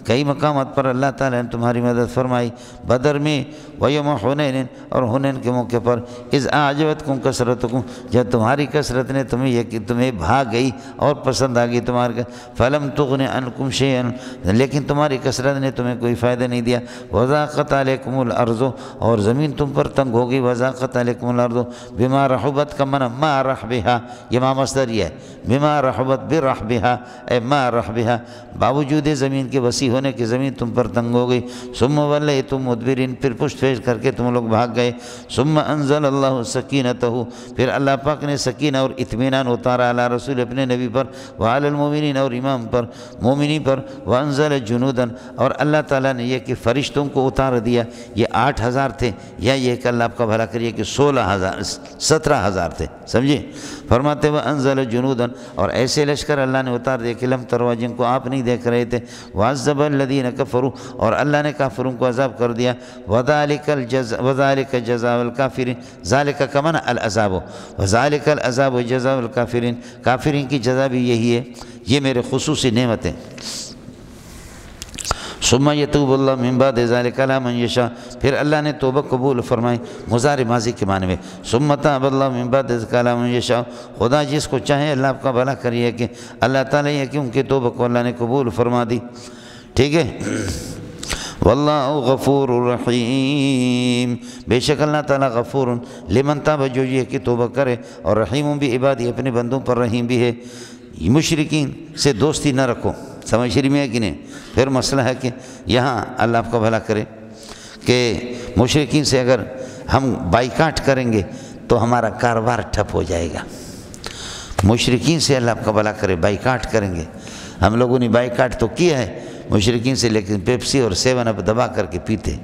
کئی مقامات پر اللہ تعالیٰ نے تمہاری مدد فرمائی بدر میں ویوم حنین اور حنین کے موقع پر اذ اعجبتکم کثرتکم جب تمہاری کثرت نے تمہیں یہ کہ تمہیں بھاگ گئی اور پسند آ گئی تمہارے فلم تغن عنکم شیئا لیکن تمہاری کثرت نے تمہیں کوئی فائدہ نہیں دیا وضاقت علیکم الارض اور زمین تم پر تنگ ہو گئی وضاقت علیکم الارض بما رحبت کا منع ما رحبہا یہ ما مصدر یہ ہے بما رحبت برحبہا اے ما رحبہا باوجود زمین کے وسیع ہونے کی زمین تم پر تنگ ہو گئی ثم ولیتم مدبرین پھر پشت پھیر کر کے تم لوگ بھاگ گئے ثم انزل اللہ سکینتہ پھر اللہ پاک نے سکینہ اور اطمینان اتارا علی رسول اپنے نبی پر وعلی المؤمنین اور امام پر مومنی پر وانزل جنودا اور اللہ تعالیٰ نے یہ کہ فرشتوں کو اتار دیا یہ 8000 تھے یا یہ کہ اللہ آپ کا بھلا کریے کہ 17000 تھے سمجھے فرماتے وانزل جنودا اور ایسے لشکر اللہ نے اتار دیا کہ لم تروا جن کو آپ نہیں دیکھ رہے تھے وعذب الذین کفروا اور اللہ نے کافروں کو عذاب کر دیا وذالک جزاء الکافرین ذالک کا معنی العذاب وذالک العذاب جزاء الکافرین کافرین کی جزا بھی یہی ہے یہ میرے خصوصی نعمتیں ثم یتوب اللہ من بعد ذلک علی من یشاء پھر اللہ نے توبہ قبول فرمائی مضارع ماضی کے معنی میں ثم تاب اللہ من بعد ذلک علی من یشاء خدا جس کو چاہے اللہ آپ کا بھلا کریے کہ اللہ تعالیٰ یہ کہ ان کی توبہ کو اللہ نے قبول فرما دی ٹھیک ہے واللہ غفور الرحیم، بے شک اللہ تعالیٰ غفور لمن تاب، جو یہ کہ توبہ کرے، اور رحیم بھی عبادی، اپنے بندوں پر رحیم بھی ہے۔ مشرکین سے دوستی نہ رکھو، سمجھ رہی میں ہے کہ نہیں؟ پھر مسئلہ ہے کہ یہاں اللہ آپ کا بھلا کرے کہ مشرکین سے اگر ہم بائیکاٹ کریں گے تو ہمارا کاروبار ٹھپ ہو جائے گا۔ مشرکین سے اللہ آپ کا بھلا کرے بائیکاٹ کریں گے، ہم لوگوں نے بائیکاٹ تو کیا ہے مشرکین سے، لیکن پیپسی اور 7 اپ دبا کر کے پیتے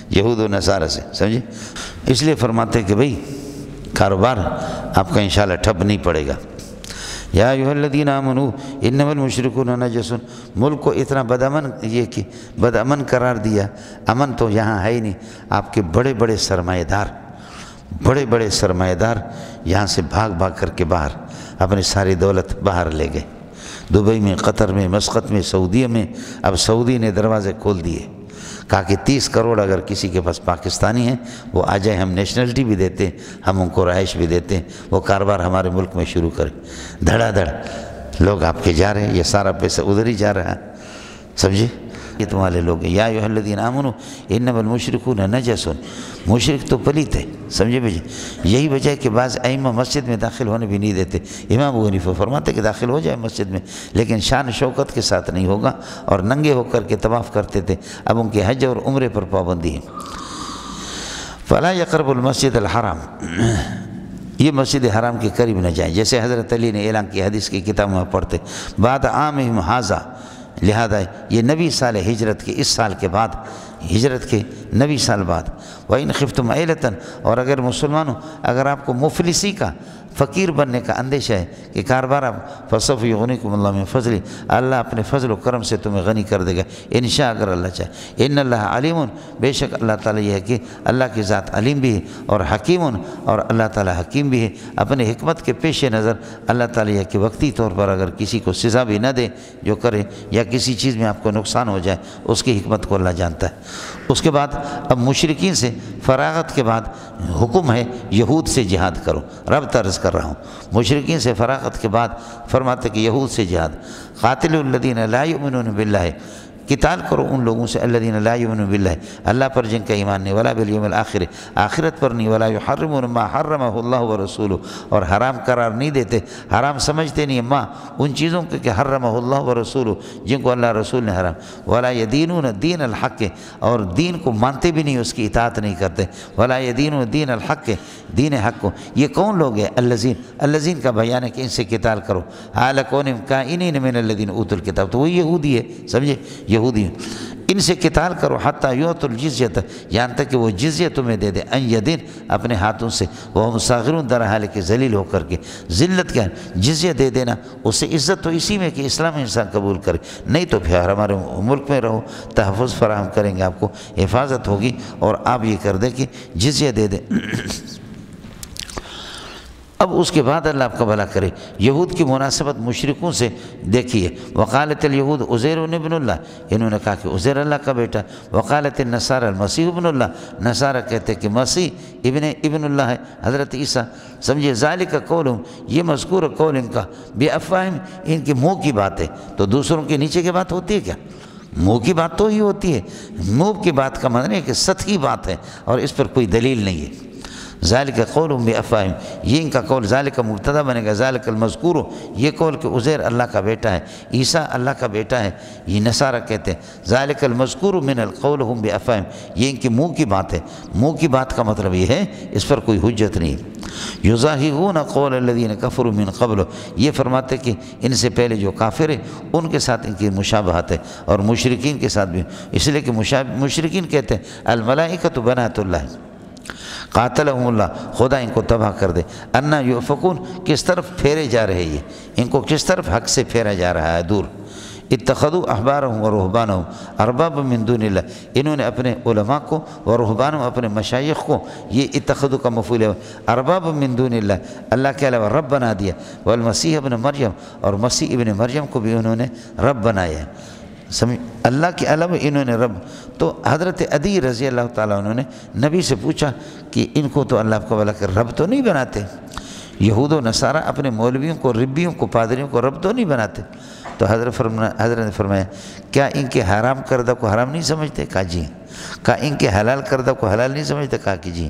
یہود و نصارہ سے، سمجھے؟ اس لیے فرماتے ہیں کہ بھئی کاروبار آپ کا انشاءاللہ ٹھپ نہیں پڑے گا۔ یا ایھا الذین آمنوا انما المشرکون نجس، ملک کو اتنا بدامن یہ کہ بدامن قرار دیا، امن تو یہاں ہے ہی نہیں۔ آپ کے بڑے بڑے سرمایہ دار یہاں سے بھاگ کر کے باہر اپنی ساری دولت باہر لے گئے، دبئی میں، قطر میں، مسقط میں، سعودیہ میں۔ اب سعودی نے دروازے کھول دیے، کہا کہ 30 کروڑ اگر کسی کے پاس پاکستانی ہیں وہ آ جائے، ہم نیشنلٹی بھی دیتے ہیں، ہم ان کو رہائش بھی دیتے ہیں، وہ کاروبار ہمارے ملک میں شروع کریں۔ دھڑا دھڑ لوگ آپ کے جا رہے ہیں، یہ سارا پیسہ ادھر ہی جا رہا ہے، سمجھے؟ یہ تمہارے لوگ ہیں۔ یا ایھا الذین آمنوا انما المشرکون نجس، مشرک تو پلیت ہے، سمجھے بھائی؟ یہی وجہ ہے کہ بعض ائمہ مسجد میں داخل ہونے بھی نہیں دیتے۔ امام ابو حنیفہ فرماتے کہ داخل ہو جائے مسجد میں، لیکن شان شوکت کے ساتھ نہیں ہوگا، اور ننگے ہو کر کے طواف کرتے تھے۔ اب ان کے حج اور عمرے پر پابندی ہے۔ فلا یقرب المسجد الحرام، یہ مسجد حرام کے قریب نہ جائیں، جیسے حضرت علی نے اعلان کیا، حدیث کی کتاب میں پڑھتے، بعد عامہم ھذا، لہذا یہ نبی سال ہجرت کے، اس سال کے بعد، ہجرت کے نبی سال بعد۔ وَإِنْ خِفْتُمْ عَيْلَةً، اور اگر مسلمانوں اگر آپ کو مفلسی کا، فقیر بننے کا اندیشہ ہے کہ کاروبار آپ، فَسَوْفَ يُغْنِيكُمُ اللَّهُ مِنْ فَضْلِهِ، اللہ اپنے فضل و کرم سے تمہیں غنی کر دے گا، انشاء اگر اللہ چاہے۔ اِنَّ اللَّهَ عَلِيمٌ، بے شک اللہ تعالیٰ یہ ہے کہ اللہ کی ذات علیم بھی ہے، اور حکیم، اور اللہ تعالیٰ حکیم بھی ہے۔ اپنے حکمت کے پیش نظر اللہ تعالیٰ یہ کہ وقتی طور پر اگر کسی کو سزا بھی نہ دے جو کرے، یا کسی چیز میں آپ کو نقصان ہو جائے، اس کی حکمت کو اللہ جانتا ہے۔ اس کے بعد اب مشرکین سے فراغت کے بعد حکم ہے یہود سے جہاد کرو، رب طرز کر رہا ہوں۔ مشرکین سے فراغت کے بعد فرماتے کہ یہود سے جہاد، قاتل الذین لا یؤمنون باللہ، قتال کرو ان لوگوں سے الذین لا یؤمنون باللہ، اللہ پر جن کا ایمان نہیں، ولا بالیوم الآخر، آخرت پر نہیں، ولا یحرمون ما حرمہ اللہ ورسولہ، اور حرام قرار نہیں دیتے، حرام سمجھتے نہیں ما ان چیزوں کے کہ حرمہ اللہ ورسولہ، جن کو اللہ رسول نے حرام، ولا یدینون دین الحق، اور دین کو مانتے بھی نہیں، اس کی اطاعت نہیں کرتے، ولا یدینون دین الحق، دین حق کو۔ یہ کون لوگ ہیں؟ الذین کا بیان ہے کہ ان سے قتال کرو، حال کونہم کائنین من الذین اوتوا الکتاب، تو وہ یہودی ہے، سمجھے؟ یہودی، ان سے قتال کرو، حتی یعطوا الجزیۃ، یہاں تک کہ وہ جزیہ تمہیں دے دے، ان یدین، اپنے ہاتھوں سے، وہم صاغرون، در حال کہ ذلیل ہو کر کے۔ ذلت کیا ہے؟ جزیہ دے دینا، اس سے عزت تو اسی میں کہ اسلام انسان قبول کرے، نہیں تو پھر ہمارے ملک میں رہو، تحفظ فراہم کریں گے آپ کو، حفاظت ہوگی، اور آپ یہ کر دیں کہ جزیہ دے دیں۔ اب اس کے بعد اللہ آپ کا بھلا کرے، یہود کی مناسبت مشرکوں سے دیکھیے۔ وقالت الیہود عزیر ابن اللہ، انہوں نے کہا کہ عزیر اللہ کا بیٹا۔ وقالت النصارى المسیح ابن اللہ، نصارہ کہتے کہ مسیح ابن اللہ ہے، حضرت عیسیٰ، سمجھے؟ ذالک قولہم، یہ مذکور قول ان کا، بافواہہم، ان کے منہ کی بات ہے، تو دوسروں کے نیچے کی بات ہوتی ہے کیا؟ منہ کی بات تو ہی ہوتی ہے، منہ کی بات کا معنی ہے کہ سطحی بات ہے، اور اس پر کوئی دلیل نہیں ہے۔ ذالک قولہم بافواہہم، یہ ان کا قول، ذالک مبتدا بنے گا، ذالک المذکور، یہ قول کہ عزیر اللہ کا بیٹا ہے، عیسیٰ اللہ کا بیٹا ہے، یہ نصارہ کہتے ہیں۔ ذالک المذکور من القولہم بافواہہم، یہ ان کے منہ کی بات ہے، منہ کی بات کا مطلب یہ ہے اس پر کوئی حجت نہیں۔ یضاہئون قول الذین کفروا من قبل، یہ فرماتے کہ ان سے پہلے جو کافر ہیں ان کے ساتھ ان کی مشابہت ہے، اور مشرکین کے ساتھ بھی، اس لیے کہ مشرکین کہتے ہیں الملائکۃ بنات اللہ، قاتلہم اللہ، خدا ان کو تباہ کر دے۔ انا یؤفکون، کس طرف پھیرے جا رہے یہ، ان کو کس طرف حق سے پھیرا جا رہا ہے، دور۔ اتخذوا احبارهم ورهبانهم اربابا من دون اللہ، انہوں نے اپنے علماء کو، ورهبانهم اپنے مشایخ کو، یہ اتخذوا کا مفعول ہے، اربابا من دون اللہ، اللہ کے علاوہ رب بنا دیا، والمسیح ابن مریم، اور مسیح ابن مریم کو بھی انہوں نے رب بنایا ہے، سمجھ؟ اللہ کے علاوہ انہوں نے رب۔ تو حضرت عدی رضی اللہ تعالیٰ عنہ نے نبی سے پوچھا کہ ان کو تو اللہ کو بلا کر رب تو نہیں بناتے؟ یہود و نصارہ اپنے مولویوں کو، ربیوں کو، پادریوں کو رب تو نہیں بناتے؟ تو تو حضرت نے فرمایا کیا ان کے حرام کردہ کو حرام نہیں سمجھتے؟ کہا جی۔ کہا ان کے حلال کردہ کو حلال نہیں سمجھتے؟ کہا کہ جی۔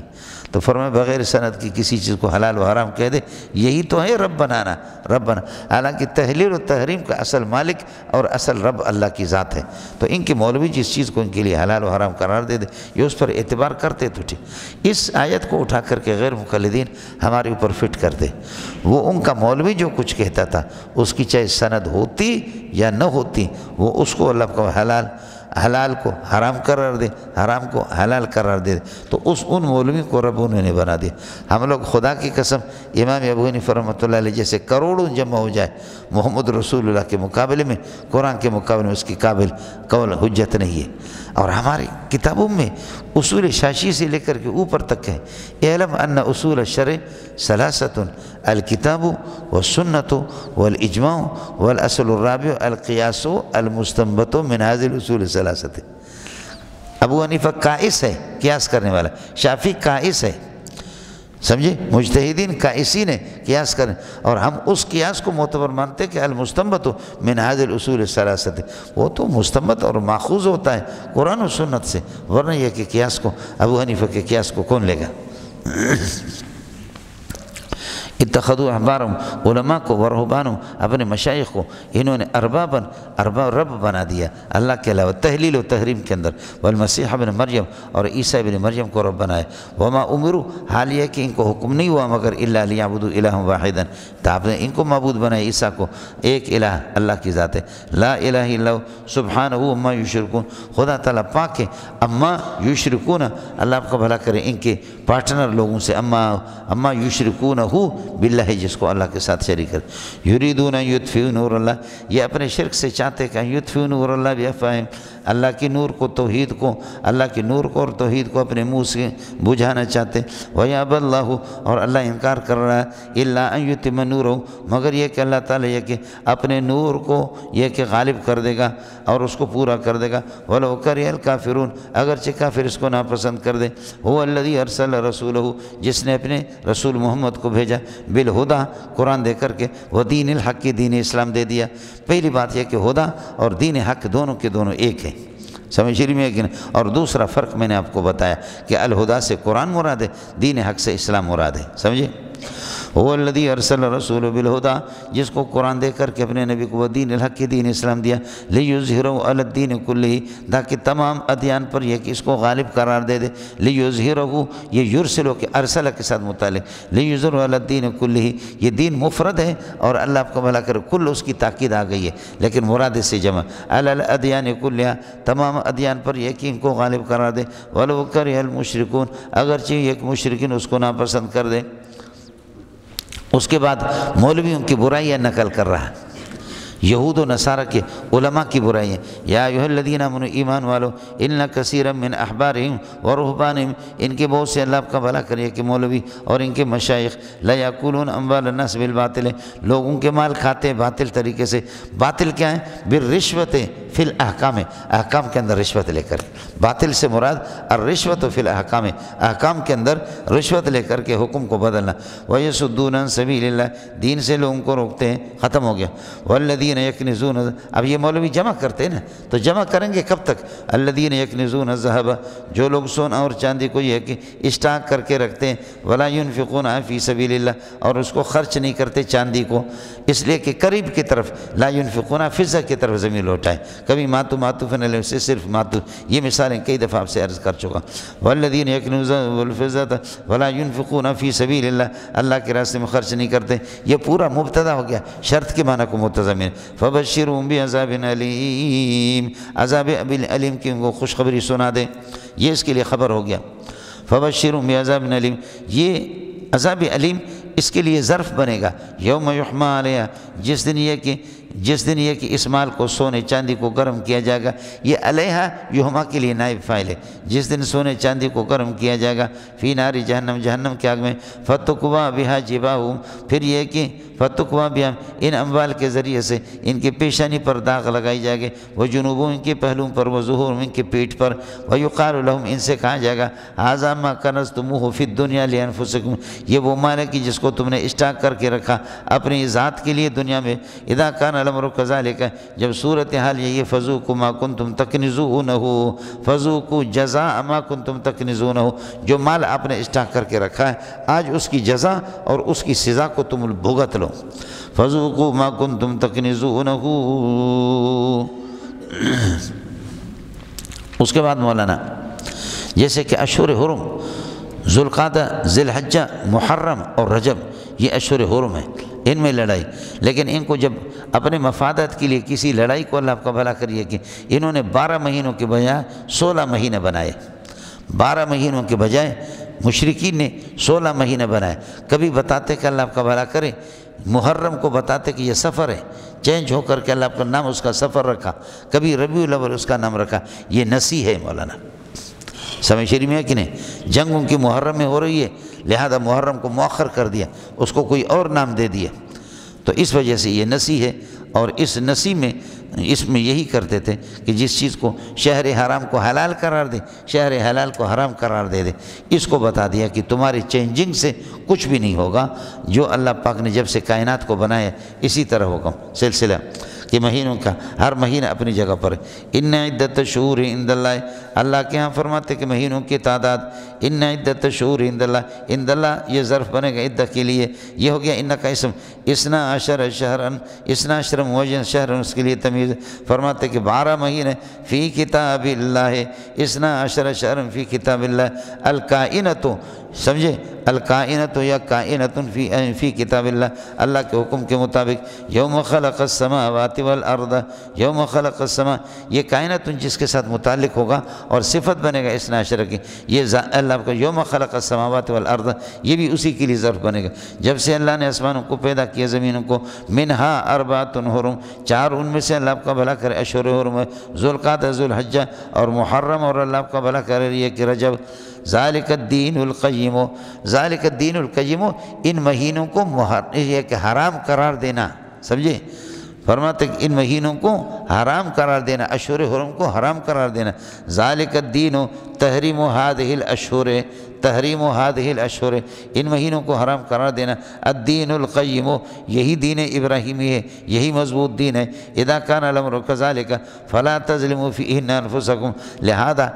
تو فرمایا بغیر سند کی کسی چیز کو حلال و حرام کہہ دے، یہی تو ہے رب بنانا، رب بنا۔ حالانکہ تحلیل و تحریم کا اصل مالک اور اصل رب اللہ کی ذات ہے۔ تو ان کے مولوی جس چیز کو ان کے لیے حلال و حرام قرار دے دے، یہ اس پر اعتبار کرتے تو ٹھیک۔ اس آیت کو اٹھا کر کے غیر مقلدین ہمارے اوپر فٹ کرتے۔ وہ ان کا مولوی جو کچھ کہتا تھا اس کی چاہے سند ہوتی یا نہ ہوتی، وہ اس کو اللہ کو حلال کو حرام قرار دے، حرام کو حلال قرار دے، تو ان مولوی کو رب انہوں نے بنا دیا۔ ہم لوگ خدا کی قسم امام ابو حنیفہ رحمۃ اللہ علیہ جیسے کروڑوں جمع ہو جائے محمد رسول اللہ کے مقابلے میں، قرآن کے مقابلے میں اس کی قابل قول حجت نہیں ہے۔ اور ہماری کتابوں میں اصول شاشی سے لے کر کے اوپر تک ہے، اعلم ان اصول الشرع ثلاثۃ الکتاب والسنۃ والاجماع والاصل الرابع القیاس المستنبط من هذه الاصول الثلاثۃ۔ ابو حنیفہ قائس ہے، قیاس کرنے والا، شافعی قائس ہے، سمجھے، مجتہدین قائسین ہیں، قیاس کریں، اور ہم اس قیاس کو معتبر مانتے کہ المستنبط من هذه الاصول الثلاثۃ، وہ تو مستنبط اور ماخوذ ہوتا ہے قرآن و سنت سے، ورنہ یہ کہ قیاس کو ابو حنیفہ کے قیاس کو کون لے گا؟ اتخذوا احبارهم، علماء کو ورہبانوں، اپنے مشائخ کو انہوں نے ارباب رب بنا دیا اللہ کے علاوہ، تحلیل و تحریم کے اندر، والمسیح ابن مریم، اور عیسیٰ ابن مریم کو رب بنایا۔ وما امروا، حال یہ کہ ان کو حکم نہیں ہوا مگر الا لیعبدوا الہا واحدا، تو آپ نے ان کو معبود بنایا عیسیٰ کو، ایک الہ اللہ کی ذات ہے، لا الہ الا ہو سبحانہ عما یشرکون، خدا تعالیٰ پاک ہے، اما یشرکون، اللہ آپ کا بھلا کرے ان کے پارٹنر لوگوں سے، اما یشرکون ہو باللہ، جس کو اللہ کے ساتھ شریک کر، یریدون ان یطفئوا نور اللہ، یہ اپنے شرک سے چاہتے کہ یطفئوا نور اللہ بافواہہم، اللہ کی نور کو، توحید کو، اللہ کی نور کو اور توحید کو اپنے منہ سے بجھانا چاہتے، ویابی اللہ، اور اللہ انکار کر رہا ہے، الا ان یتم نورہ، مگر یہ کہ اللہ تعالیٰ یہ کہ اپنے نور کو یہ کہ غالب کر دے گا اور اس کو پورا کر دے گا، ولو کرہ الکافرون، اگرچہ کافر اس کو ناپسند کر دے، هو الذی ارسل رسولہ، جس نے اپنے رسول محمد کو بھیجا، بالہدا، قرآن دے کر کے، ودین الحق، کی دین اسلام دے دیا۔ پہلی بات یہ کہ ہدا اور دین حق دونوں کے دونوں ایک ہیں، سمجھ رہی میں کہ نہیں؟ اور دوسرا فرق میں نے آپ کو بتایا کہ الہدا سے قرآن مراد ہے، دین حق سے اسلام مراد ہے، سمجھے؟ هو الذی ارسل رسول بالہدا، جس کو قرآن دے کر کے اپنے نبی کو دین الحق کی دین اسلام دیا، لیظہرہ علی الدین کلہ، تاکہ تمام ادیان پر یہ کہ اس کو غالب قرار دے دے، لیظہرہ، یہ یرسلو کے ارسلہ کے ساتھ متعلق، لیظہرہ علی الدین کلہ، یہ دین مفرد ہے اور اللہ آپ کو بھلا کرے کل اس کی تاکید آ گئی ہے، لیکن مراد سے جمع، علی الادیان کلہا، تمام ادیان پر یہ کہ ان کو غالب قرار دے، ولو کرہ المشرکون، اگرچہ یہ کہ مشرکین اس کو ناپسند کر دے۔ اس کے بعد مولویوں کی برائیاں نقل کر رہا ہے، یہود و نصارہ کے علماء کی برائیاں، یا ایھا الذین آمنوا، ایمان والو، ان کثیرا من احبارہم ورہبانہم، ان کے بہت سے، اللہ آپ کا بھلا کرے کہ مولوی اور ان کے مشائخ، لا یاکلون اموال الناس بالباطل، لوگوں کے مال کھاتے ہیں باطل طریقے سے، باطل کیا ہے؟ بالرشوت فی الاحکام، احکام کے اندر رشوت لے کر، باطل سے مراد الرشوت فی الاحکام، احکام کے اندر رشوت لے کر کے حکم کو بدلنا، ویصدون عن سبیل اللہ، دین سے لوگوں کو روکتے ہیں، ختم ہو گیا، والذین یکنزون، اب یہ مولوی جمع کرتے ہیں نا، تو جمع کریں گے کب تک؟ الذین یکنزون الذھب، جو لوگ سونا اور چاندی کو یہ کہ اسٹاک کر کے رکھتے ہیں، ولا ينفقون فی سبیل اللہ، اور اس کو خرچ نہیں کرتے چاندی کو، اس لیے کہ قریب کی طرف، لا ينفقون فضہ کی طرف ضمیر لوٹائے، کبھی معطوف علیہ سے صرف معطوف، یہ مثالیں کئی دفعہ آپ سے عرض کر چکا، والذین یکنزون الفضة ولا ينفقون فی سبیل اللہ، اللہ کے راستے میں خرچ نہیں کرتے، یہ پورا مبتدا ہو گیا، شرط کے معنی کو متضمن، فبشرهم بعذاب علیم، عذاب علیم کی ان کو خوشخبری سنا دے، یہ اس کے لیے خبر ہو گیا، فبشرهم بعذاب علیم، یہ عذاب علیم اس کے لیے ظرف بنے گا، یوم یحمى علیہ، جس دن یہ کہ اس مال کو، سونے چاندی کو گرم کیا جائے گا، یہ علیہ یحمى کے لیے نائب فاعل ہے، جس دن سونے چاندی کو گرم کیا جائے گا، فی نار جہنم، جہنم کی آگ میں، فتقویٰ بہا جباہہم، پھر یہ کہ فتقوا بہم، ان اموال کے ذریعے سے ان کے پیشانی پر داغ لگائی جائے گی، وہ جنوبوں ان کے پہلوؤں پر، وہ ظہور ان کے پیٹھ پر، ویقال لہم، ان سے کہا جائے گا ھذا ما کنزتموہ فی الدنیا لانفسکم، یہ وہ مال ہے کہ جس کو تم نے اسٹاک کر کے رکھا اپنی ذات کے لیے دنیا میں، اذا کان الامر کذالک، جب صورتحال یہ فذوقوا ما کنتم تکنزونہ، فذوقوا جزاء ما کنتم تکنزونہ، جو مال آپ نے اسٹاک کر کے رکھا ہے آج اس کی جزا اور اس کی سزا کو تم بھگت لو، فذوقوا ما کنتم تکنزونہ۔ اس کے بعد مولانا جیسے کہ اشہر حرم ذوالقعدہ، ذی الحجہ، محرم اور رجب، یہ اشہر حرم ہیں، ان میں لڑائی، لیکن ان کو جب اپنے مفادات کے لیے کسی لڑائی کو اللہ آپ کا بھلا کریے کہ انہوں نے 12 مہینوں کے بجائے 16 مہینے بنائے، 12 مہینوں کے بجائے مشرکین نے 16 مہینے بنائے۔ کبھی بتاتے کہ اللہ آپ کا بھلا کرے محرم کو بتاتے کہ یہ سفر ہے، چینج ہو کر کے اللہ آپ کا نام اس کا سفر رکھا، کبھی ربیع الاول اس کا نام رکھا، یہ نسی ہے مولانا، سمجھ شریف میں ہے کہ نہیں؟ جنگ ان کی محرم میں ہو رہی ہے، لہذا محرم کو مؤخر کر دیا، اس کو کوئی اور نام دے دیا، تو اس وجہ سے یہ نسی ہے۔ اور اس نسی میں یہی کرتے تھے کہ جس چیز کو شہر حرام کو حلال قرار دے، شہر حلال کو حرام قرار دے دے، اس کو بتا دیا کہ تمہاری چینجنگ سے کچھ بھی نہیں ہوگا، جو اللہ پاک نے جب سے کائنات کو بنایا اسی طرح ہوگا سلسلہ کہ مہینوں کا ہر مہینہ اپنی جگہ پر ہے۔ ان عدت الشہور عند اللہ، اللہ کے ہاں فرماتے کہ مہینوں کی تعداد، ان عدت الشہور عند اللہ یہ ظرف بنے گا عدت کے لیے، یہ ہو گیا ان کا اسم، 12 شہرن، 12 موجن شہرن اس کے لیے تمیز، فرماتے کہ 12 مہینے فی کتاب اللہ، 12 شہرن فی کتاب اللہ، الکائنۃ، سمجھے الکائنۃ یا کائنۃ فی کتاب اللہ، اللہ کے حکم کے مطابق، یوم خلق السماوات والارض، یوم خلق السماء، یہ کائنۃ جس کے ساتھ متعلق ہوگا اور صفت بنے گا 12 کی، یہ اللہ کا یوم خلق السماوات والارض، یہ بھی اسی کے لیے ظرف بنے گا، جب سے اللہ نے آسمانوں کو پیدا کیا زمینوں کو، منہا اربعۃ حرم، 4 ان میں سے اللہ آپ کا بھلا کرے اشہر حرم ہے، ذوالقعدہ، ذوالحجہ اور محرم، اور اللہ آپ کا بھلا کرے یہ کہ رجب، ذالک الدین القیم، ذالک الدین القیم، ان مہینوں کو یہ کہ حرام قرار دینا، سمجھے، فرماتے کہ ان مہینوں کو حرام قرار دینا، اشہر حرم کو حرام قرار دینا، ذالک الدین تحریم ہذہ الاشہر، تحریم ہذہ الاشہر، ان مہینوں کو حرام قرار دینا، الدین القیم، یہی دین ابراہیمی ہے، یہی مضبوط دین ہے، اذا کان الامر کذالک فلا تظلموا فیہن انفسکم، لہذا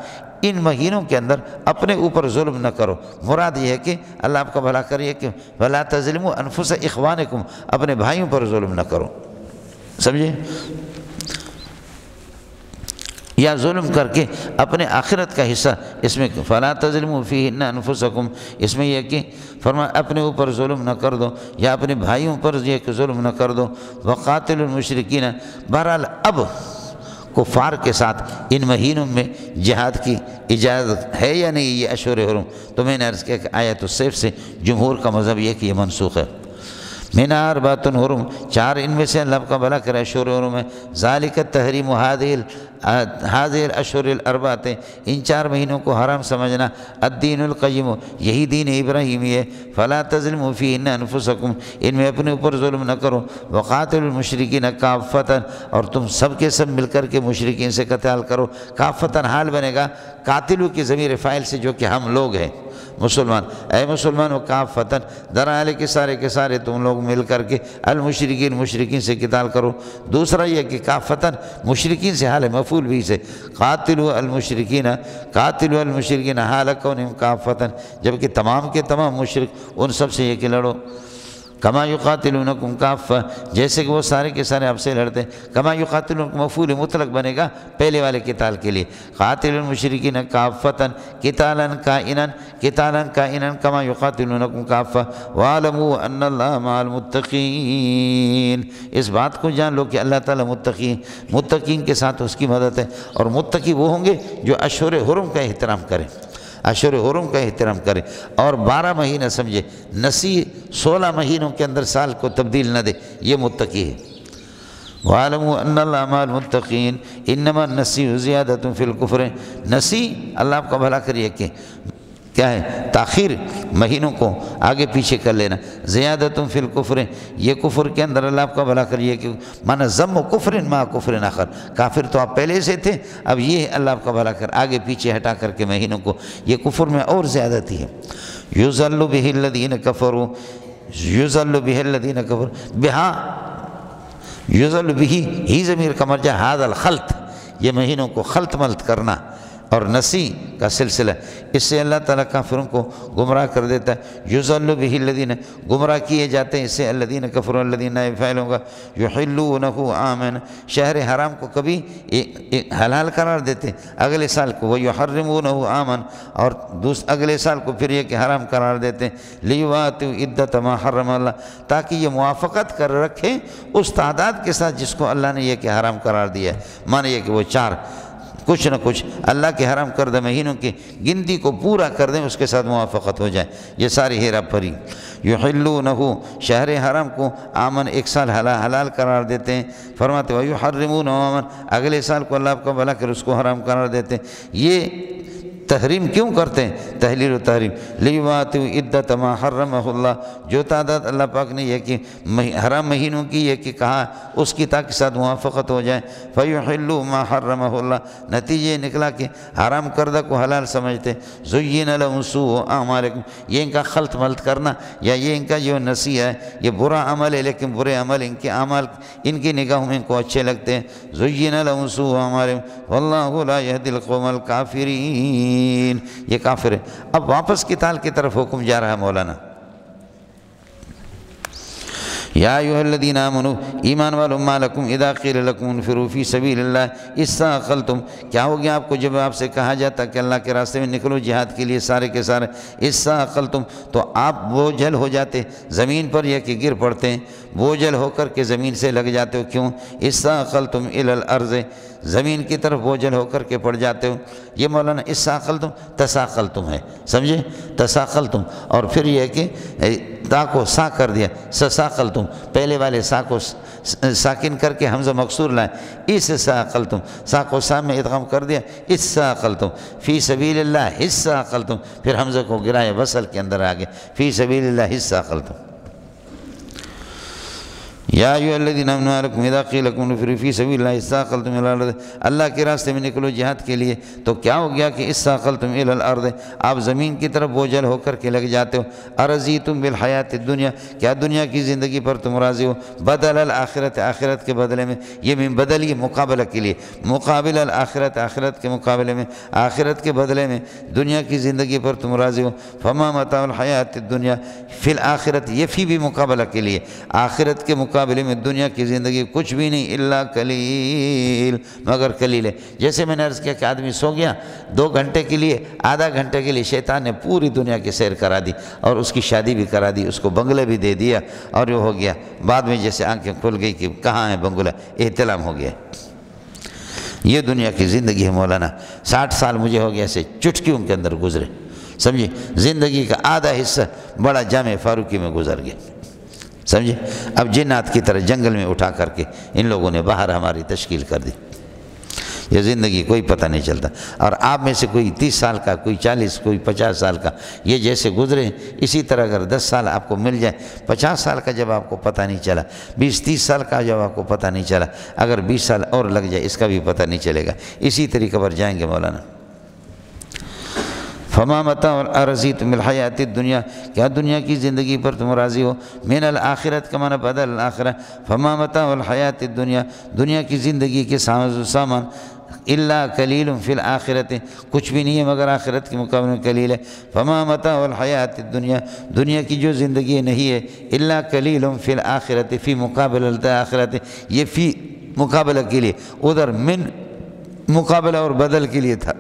ان مہینوں کے اندر اپنے اوپر ظلم نہ کرو، مراد یہ ہے کہ اللہ آپ کا بھلا کریے کہ فلا تظلموا انفس اخوانکم، اپنے بھائیوں پر ظلم نہ کرو، سمجھے، یا ظلم کر کے اپنے آخرت کا حصہ اس میں، فلا تظلموا فیہن انفسکم، اس میں یہ کہ فرمایا اپنے اوپر ظلم نہ کر دو یا اپنے بھائیوں پر یہ کہ ظلم نہ کر دو، وقاتلوا المشرکین، بہرحال اب کفار کے ساتھ ان مہینوں میں جہاد کی اجازت ہے یا نہیں، یہ اشہر حرم، تو میں نے عرض کیا کہ آیت السیف سے جمہور کا مذہب یہ کہ یہ منسوخ ہے، منہا اربعۃ حرم، 4 ان میں سے اللہ کا بھلا کرے اشہر حرم ہے، ذالک تحریم ہذہ الاشہر الاربعۃ، ان 4 مہینوں کو حرام سمجھنا، الدین القیم، یہی دین ابراہیمی ہے، فلا تظلموا فیہن انفسکم، ان میں اپنے اوپر ظلم نہ کرو، وقاتلوا المشرکین کافۃ، اور تم سب کے سب مل کر کے مشرکین سے قتال کرو، کافۃ حال بنے گا قاتلو کی ضمیر فاعل سے جو کہ ہم لوگ ہیں مسلمان، اے مسلمانوں کافتن، درحال کے سارے تم لوگ مل کر کے المشرکین، مشرکین سے قتال کرو، دوسرا یہ کہ کافتن مشرکین سے حال مفعول بھی سے، قاتلوا المشرکین حال کونہم کافتن، جبکہ تمام کے تمام مشرک ان سب سے یہ کہ لڑو، کما یقاتلونکم کافہ، جیسے کہ وہ سارے کے سارے آپ سے لڑتے ہیں، کما یقاتلونکم مفعول مطلق بنے گا پہلے والے قتال کے لیے، قاتل المشرکین کافتن قتالا کائنا کما یقاتلونکم کافہ وَاعْلَمُوا أَنَّ اللَّهَ مَعَ الْمُتَّقِينَ، اس بات کو جان لو کہ اللہ تعالیٰ متقین کے ساتھ اس کی مدد ہے، اور متقی وہ ہوں گے جو اشہر حرم کا احترام کریں، اشہر حرم کا احترام کرے، اور 12 مہینہ سمجھے، نسی 16 مہینوں کے اندر سال کو تبدیل نہ دے، یہ متقی ہے۔ وَعَلَمُوا أَنَّ اللَّهَ مَعَ الْمُتَّقِينَ إِنَّمَا النَّسِيُّ زِيَادَةٌ فِي الْكُفْرِ، نسی اللہ آپ کا بھلا کریے کیا ہے تاخیر مہینوں کو آگے پیچھے کر لینا. زیادتم فی الکفر، یہ کفر کے اندر اللہ آپ کا بھلا کریے کہ مانا ضم و کفر ما کفر آخر، کافر تو آپ پہلے سے تھے، اب یہ اللہ آپ کا بھلا کر آگے پیچھے ہٹا کر کے مہینوں کو، یہ کفر میں اور زیادتی ہے. یضل بہ الذین کفروا، یضل بہ الذین کفروا بہا، یضل بہ ہی ضمیر کا مرجع ھذا الخلط، یہ مہینوں کو خلط ملط کرنا اور نسی کا سلسلہ، اس سے اللہ تعالیٰ کافروں کو گمراہ کر دیتا ہے. یضل بہ الذین، گمراہ کیے جاتے ہیں اس سے الذین کفروا، الذین نائب فاعل ہوگا. یحلونہ عاما، شہر حرام کو کبھی حلال قرار دیتے اگلے سال کو، ویحرمونہ عاما، اور اگلے سال کو پھر یہ کہ حرام قرار دیتے ہیں. لیواتوا عدۃ ما حرم اللہ، تاکہ یہ موافقت کر رکھیں اس تعداد کے ساتھ جس کو اللہ نے یہ کہ حرام قرار دیا ہے. مانا یہ کہ وہ 4 کچھ نہ کچھ اللہ کے حرام کردہ مہینوں کی گنتی کو پورا کر دیں، اس کے ساتھ موافقت ہو جائے. یہ ساری ہیرا پھری. یحلونہ، شہر حرام کو آمن ایک سال حلال قرار دیتے ہیں، فرماتے ویحرمونہ آمن، اگلے سال کو اللہ آپ کا بھلا کر اس کو حرام قرار دیتے ہیں. یہ تحریم کیوں کرتے ہیں؟ تحلیل و تحریم. لیواتوا عدۃ ما حرمہ اللہ، جو تعداد اللہ پاک نے یہ کہ حرام مہینوں کی یہ کہ کہا اس کی تاکہ ساتھ موافقت ہو جائے. فیحلوا ما حرمہ اللہ، نتیجہ نکلا کہ حرام کردہ کو حلال سمجھتے. زین لہم سوء اعمالکم، یہ ان کا خلط ملط کرنا یا یہ ان کا جو نصیحہ ہے یہ برا عمل ہے، لیکن برے عمل ان کے اعمال ان کی نگاہوں میں ان کو اچھے لگتے ہیں. زین لہم سوء اعمالکم واللہ لا یہدی القوم الکافرین، یہ کافر ہے. اب واپس قتال کی طرف حکم جا رہا ہے مولانا. یا ایھا الذین آمنوا، ایمان والو، ما لکم اذا قیل لکم انفروا فی سبیل اللہ اثاقلتم، کیا ہو گیا آپ کو جب آپ سے کہا جاتا کہ اللہ کے راستے میں نکلو جہاد کے لیے سارے کے سارے، اثاقلتم، تو آپ بوجھل ہو جاتے، زمین پر یہ کہ گر پڑتے ہیں، بوجھل ہو کر کے زمین سے لگ جاتے ہو. کیوں؟ اثاقلتم الی الارض، زمین کی طرف بوجھل ہو کر کے پڑ جاتے ہو. یہ مولانا اثاقلتم تثاقلتم ہے، سمجھے؟ تثاقلتم، اور پھر یہ کہ تا کو سا کر دیا، سثاقلتم، پہلے والے سا کو ساکن کر کے حمزہ مکسور لائے، اثاقلتم، سا کو سا میں ادغام کر دیا، اثاقلتم فی سبیل اللہ اثاقلتم، پھر حمزہ کو گرائے وصل کے اندر آگے، فی سبیل اللہ اثاقلتم. یا ایھا الذین آمنوا ما لکم اذا قیل لکم انفروا فی سبیل اللہ اثاقلتم الی الارض، اللہ کے راستے میں نکلو جہاد کے لیے تو کیا ہو گیا کہ اثاقلتم الی الارض، آپ زمین کی طرف بوجھل ہو کر کے لگ جاتے ہو. ارضیتم بالحیات الدنیا، کیا دنیا کی زندگی پر تم راضی ہو؟ بدل الآخرت، آخرت کے بدلے میں، یہ من بدل یہ مقابلہ کے لیے، مقابل الآخرت، آخرت کے مقابلے میں، آخرت کے بدلے میں دنیا کی زندگی پر تم راضی ہو. فما متاع الحیات الدنیا فی الآخرت، یہ فی بھی مقابلہ کے لیے، آخرت کے مقابلے میں دنیا کی زندگی کچھ بھی نہیں، الا قلیل، مگر قلیل ہے. جیسے میں نے عرض کیا کہ آدمی سو گیا 2 گھنٹے کے لیے، آدھا گھنٹے کے لیے شیطان نے پوری دنیا کی سیر کرا دی اور اس کی شادی بھی کرا دی، اس کو بنگلہ بھی دے دیا، اور یہ ہو گیا بعد میں جیسے آنکھیں کھل گئی کہ کہاں ہے بنگلہ، احتلام ہو گیا. یہ دنیا کی زندگی ہے مولانا. 60 سال مجھے ہو گیا ایسے چٹکیوں کے اندر گزرے، سمجھے؟ زندگی کا آدھا حصہ بڑا جامع فاروقی میں گزر گیا، سمجھے؟ اب جنات کی طرح جنگل میں اٹھا کر کے ان لوگوں نے باہر ہماری تشکیل کر دی. یہ زندگی کوئی پتہ نہیں چلتا. اور آپ میں سے کوئی 30 سال کا، کوئی 40، کوئی 50 سال کا، یہ جیسے گزرے اسی طرح اگر 10 سال آپ کو مل جائے، 50 سال کا جب آپ کو پتہ نہیں چلا، 20-30 سال کا جب آپ کو پتہ نہیں چلا، اگر 20 سال اور لگ جائے اس کا بھی پتہ نہیں چلے گا. اسی طریقے پر جائیں گے مولانا. فما متاع ارضیتم بالحیات الدنیا، کیا دنیا کی زندگی پر تم راضی ہو؟ من الآخرت کا معنی بدل الآخرہ. فما متاع الحیات الدنیا، دنیا کی زندگی کے سامان، الا قلیل فی الآخرت، کچھ بھی نہیں ہے مگر آخرت کے مقابلے میں قلیل ہے. فما متاع الحیات الدنیا، دنیا کی جو زندگی نہیں ہے، الا قلیل فی الآخرت، فی مقابل الآخرت، یہ فی مقابلہ کے لیے، ادھر من مقابلہ اور بدل کے لیے تھا.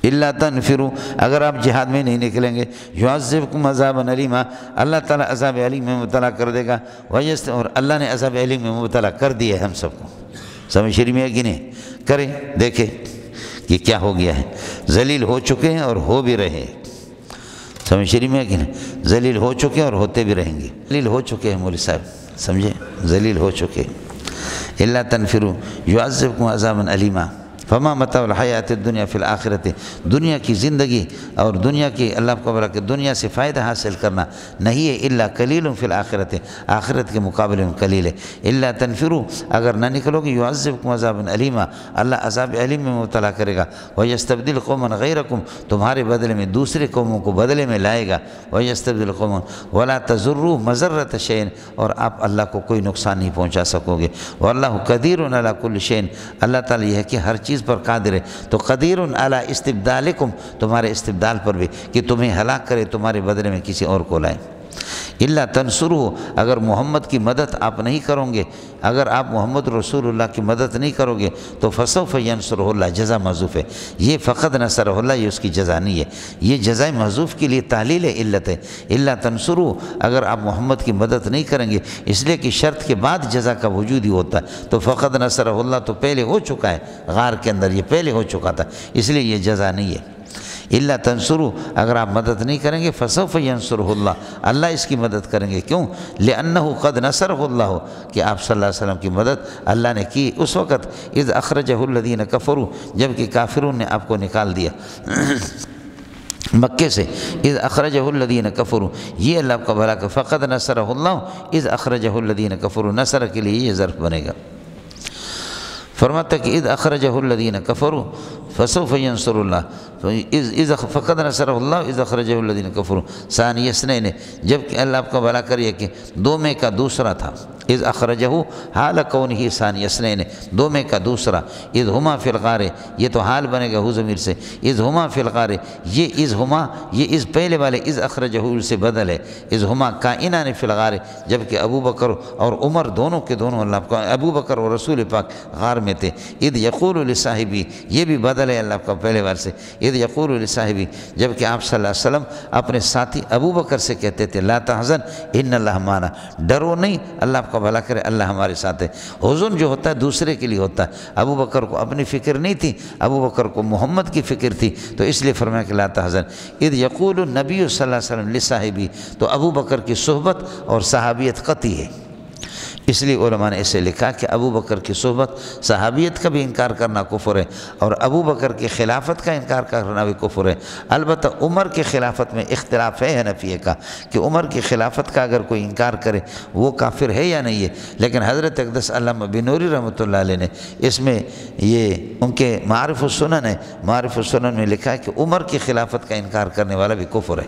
الا تنفروا، اگر آپ جہاد میں نہیں نکلیں گے، یعذبکم عذابا علیما، اللہ تعالیٰ عذاب علیم میں مبتلا کر دے گا. اور اللہ نے عذاب علیم میں مبتلا کر دیا ہے ہم سب کو. سمجھ شریف میں ہے کہ نہیں؟ کریں دیکھیں کہ کیا ہو گیا ہے. ذلیل ہو چکے ہیں اور ہو بھی رہے. سمجھ شریف میں ہے کہ نہیں؟ ذلیل ہو چکے ہیں اور ہوتے بھی رہیں گے. ذلیل ہو چکے ہیں مولوی صاحب، سمجھے؟ ذلیل ہو چکے. الا تنفروا یعذبکم عذابا علیما. فما متاع الحیات الدنیا فی الآخرت، دنیا کی زندگی اور دنیا کی اللہ کو بلا کہ دنیا سے فائدہ حاصل کرنا نہیں ہے، الا قلیل فی الآخرت، آخرت کے مقابلے میں قلیل ہے۔ الا تنفروا، اگر نہ نکلو گے یعذبکم عذابا علیما، اللہ عذاب علیم میں مبتلا کرے گا، ویستبدل قوما غیرکم، تمہارے بدلے میں دوسرے قوموں کو بدلے میں لائے گا، ویستبدل قوما ولا تضروا مضرۃ شیء، اور آپ اللہ کو کوئی نقصان نہیں پہنچا سکو گے، واللہ قدیر علی کل شیء، اللہ تعالیٰ یہ ہے کہ ہر چیز پر قادر ہے۔ تو قدیر علی استبدالکم، تمہارے استبدال پر بھی، کہ تمہیں ہلاک کرے تمہارے بدلے میں کسی اور کو لائے۔ الا تنصروا، اگر محمد کی مدد آپ نہیں کرو گے، اگر آپ محمد رسول اللہ کی مدد نہیں کرو گے تو فسوف ینصرہ اللہ، جزا محذوف ہے، یہ فقط نصرہ اللہ، یہ اس کی جزا نہیں ہے، یہ جزائے محذوف کے لیے تعلیل علت ہے۔ الا تنصروا، اگر آپ محمد کی مدد نہیں کریں گے، اس لیے کہ شرط کے بعد جزا کا وجود ہی ہوتا ہے، تو فقط نصرہ اللہ تو پہلے ہو چکا ہے، غار کے اندر یہ پہلے ہو چکا تھا، اس لیے یہ جزا نہیں ہے۔ الا تنصروا، اگر آپ مدد نہیں کریں گے، فسوف ینصرہ اللہ، اللہ اس کی مدد کریں گے، کیوں؟ لأنہ قد نصرہ اللہ، کہ آپ صلی اللہ علیہ وسلم کی مدد اللہ نے کی اس وقت، اذ اخرجہ الذین کفروا، جب کہ کافرون نے آپ کو نکال دیا مکے سے، اذ اخرجہ الذین کفروا، یہ اللہ کا بھلا کہ فقد نصرہ اللہ اذ اخرجہ الذین کفروا، نصر کے لیے یہ ظرف بنے گا۔ فرماتا کہ اذ اخرجہ الذین کفروا فسوف ینصر اللہ، فقد نصرہ اللہ اذ اخرجہ الذین کفروا ثانی اثنین، جب کہ اللہ آپ کا بھلا کریے کہ دو میں کا دوسرا تھا، اذ اخرجہ حال کونہ ثانی اثنین، دو میں کا دوسرا، اذ ہما فی الغار، یہ تو حال بنے گا ہو ضمیر سے، اذ ہما فی الغار، یہ اذ ہما، یہ اذ پہلے والے اذ اخرجہ سے بدل ہے، اذ ہما کائنان فی الغار، جب کہ ابو بکر اور عمر دونوں کے دونوں اللہ کا، ابو بکر اور رسول پاک غار میں تھے، اذ یقول لصاحبی، یہ بھی بدل ہے اللہ کا پہلے بار سے، اذ یقول لصاحبی، جب کہ آپ صلی اللہ علیہ وسلم اپنے ساتھی ابو بکر سے کہتے تھے لا تحزن ان اللہ معنا، ڈرو نہیں، اللہ آپ کا بھلا کرے، اللہ ہمارے ساتھ ہے۔ حزن جو ہوتا ہے دوسرے کے لیے ہوتا ہے، ابو بکر کو اپنی فکر نہیں تھی، ابو بکر کو محمد کی فکر تھی، تو اس لیے فرمایا کہ لا تحزن، اذ یقول النبی صلی اللہ علیہ وسلم لصاحبی، تو ابو بکر کی صحبت اور صحابیت قطعی ہے، اس لیے علماء نے اسے لکھا کہ ابو بکر کی صحبت، صحابیت کا بھی انکار کرنا کفر ہے، اور ابو بکر کی خلافت کا انکار کرنا بھی کفر ہے۔ البتہ عمر کی خلافت میں اختلاف ہے حنفیہ کا، کہ عمر کی خلافت کا اگر کوئی انکار کرے وہ کافر ہے یا نہیں ہے، لیکن حضرت اقدس علامہ بنوری رحمۃ اللہ علیہ نے اس میں یہ ان کے معارف السنن ہے، معارف السنن میں لکھا ہے کہ عمر کی خلافت کا انکار کرنے والا بھی کفر ہے،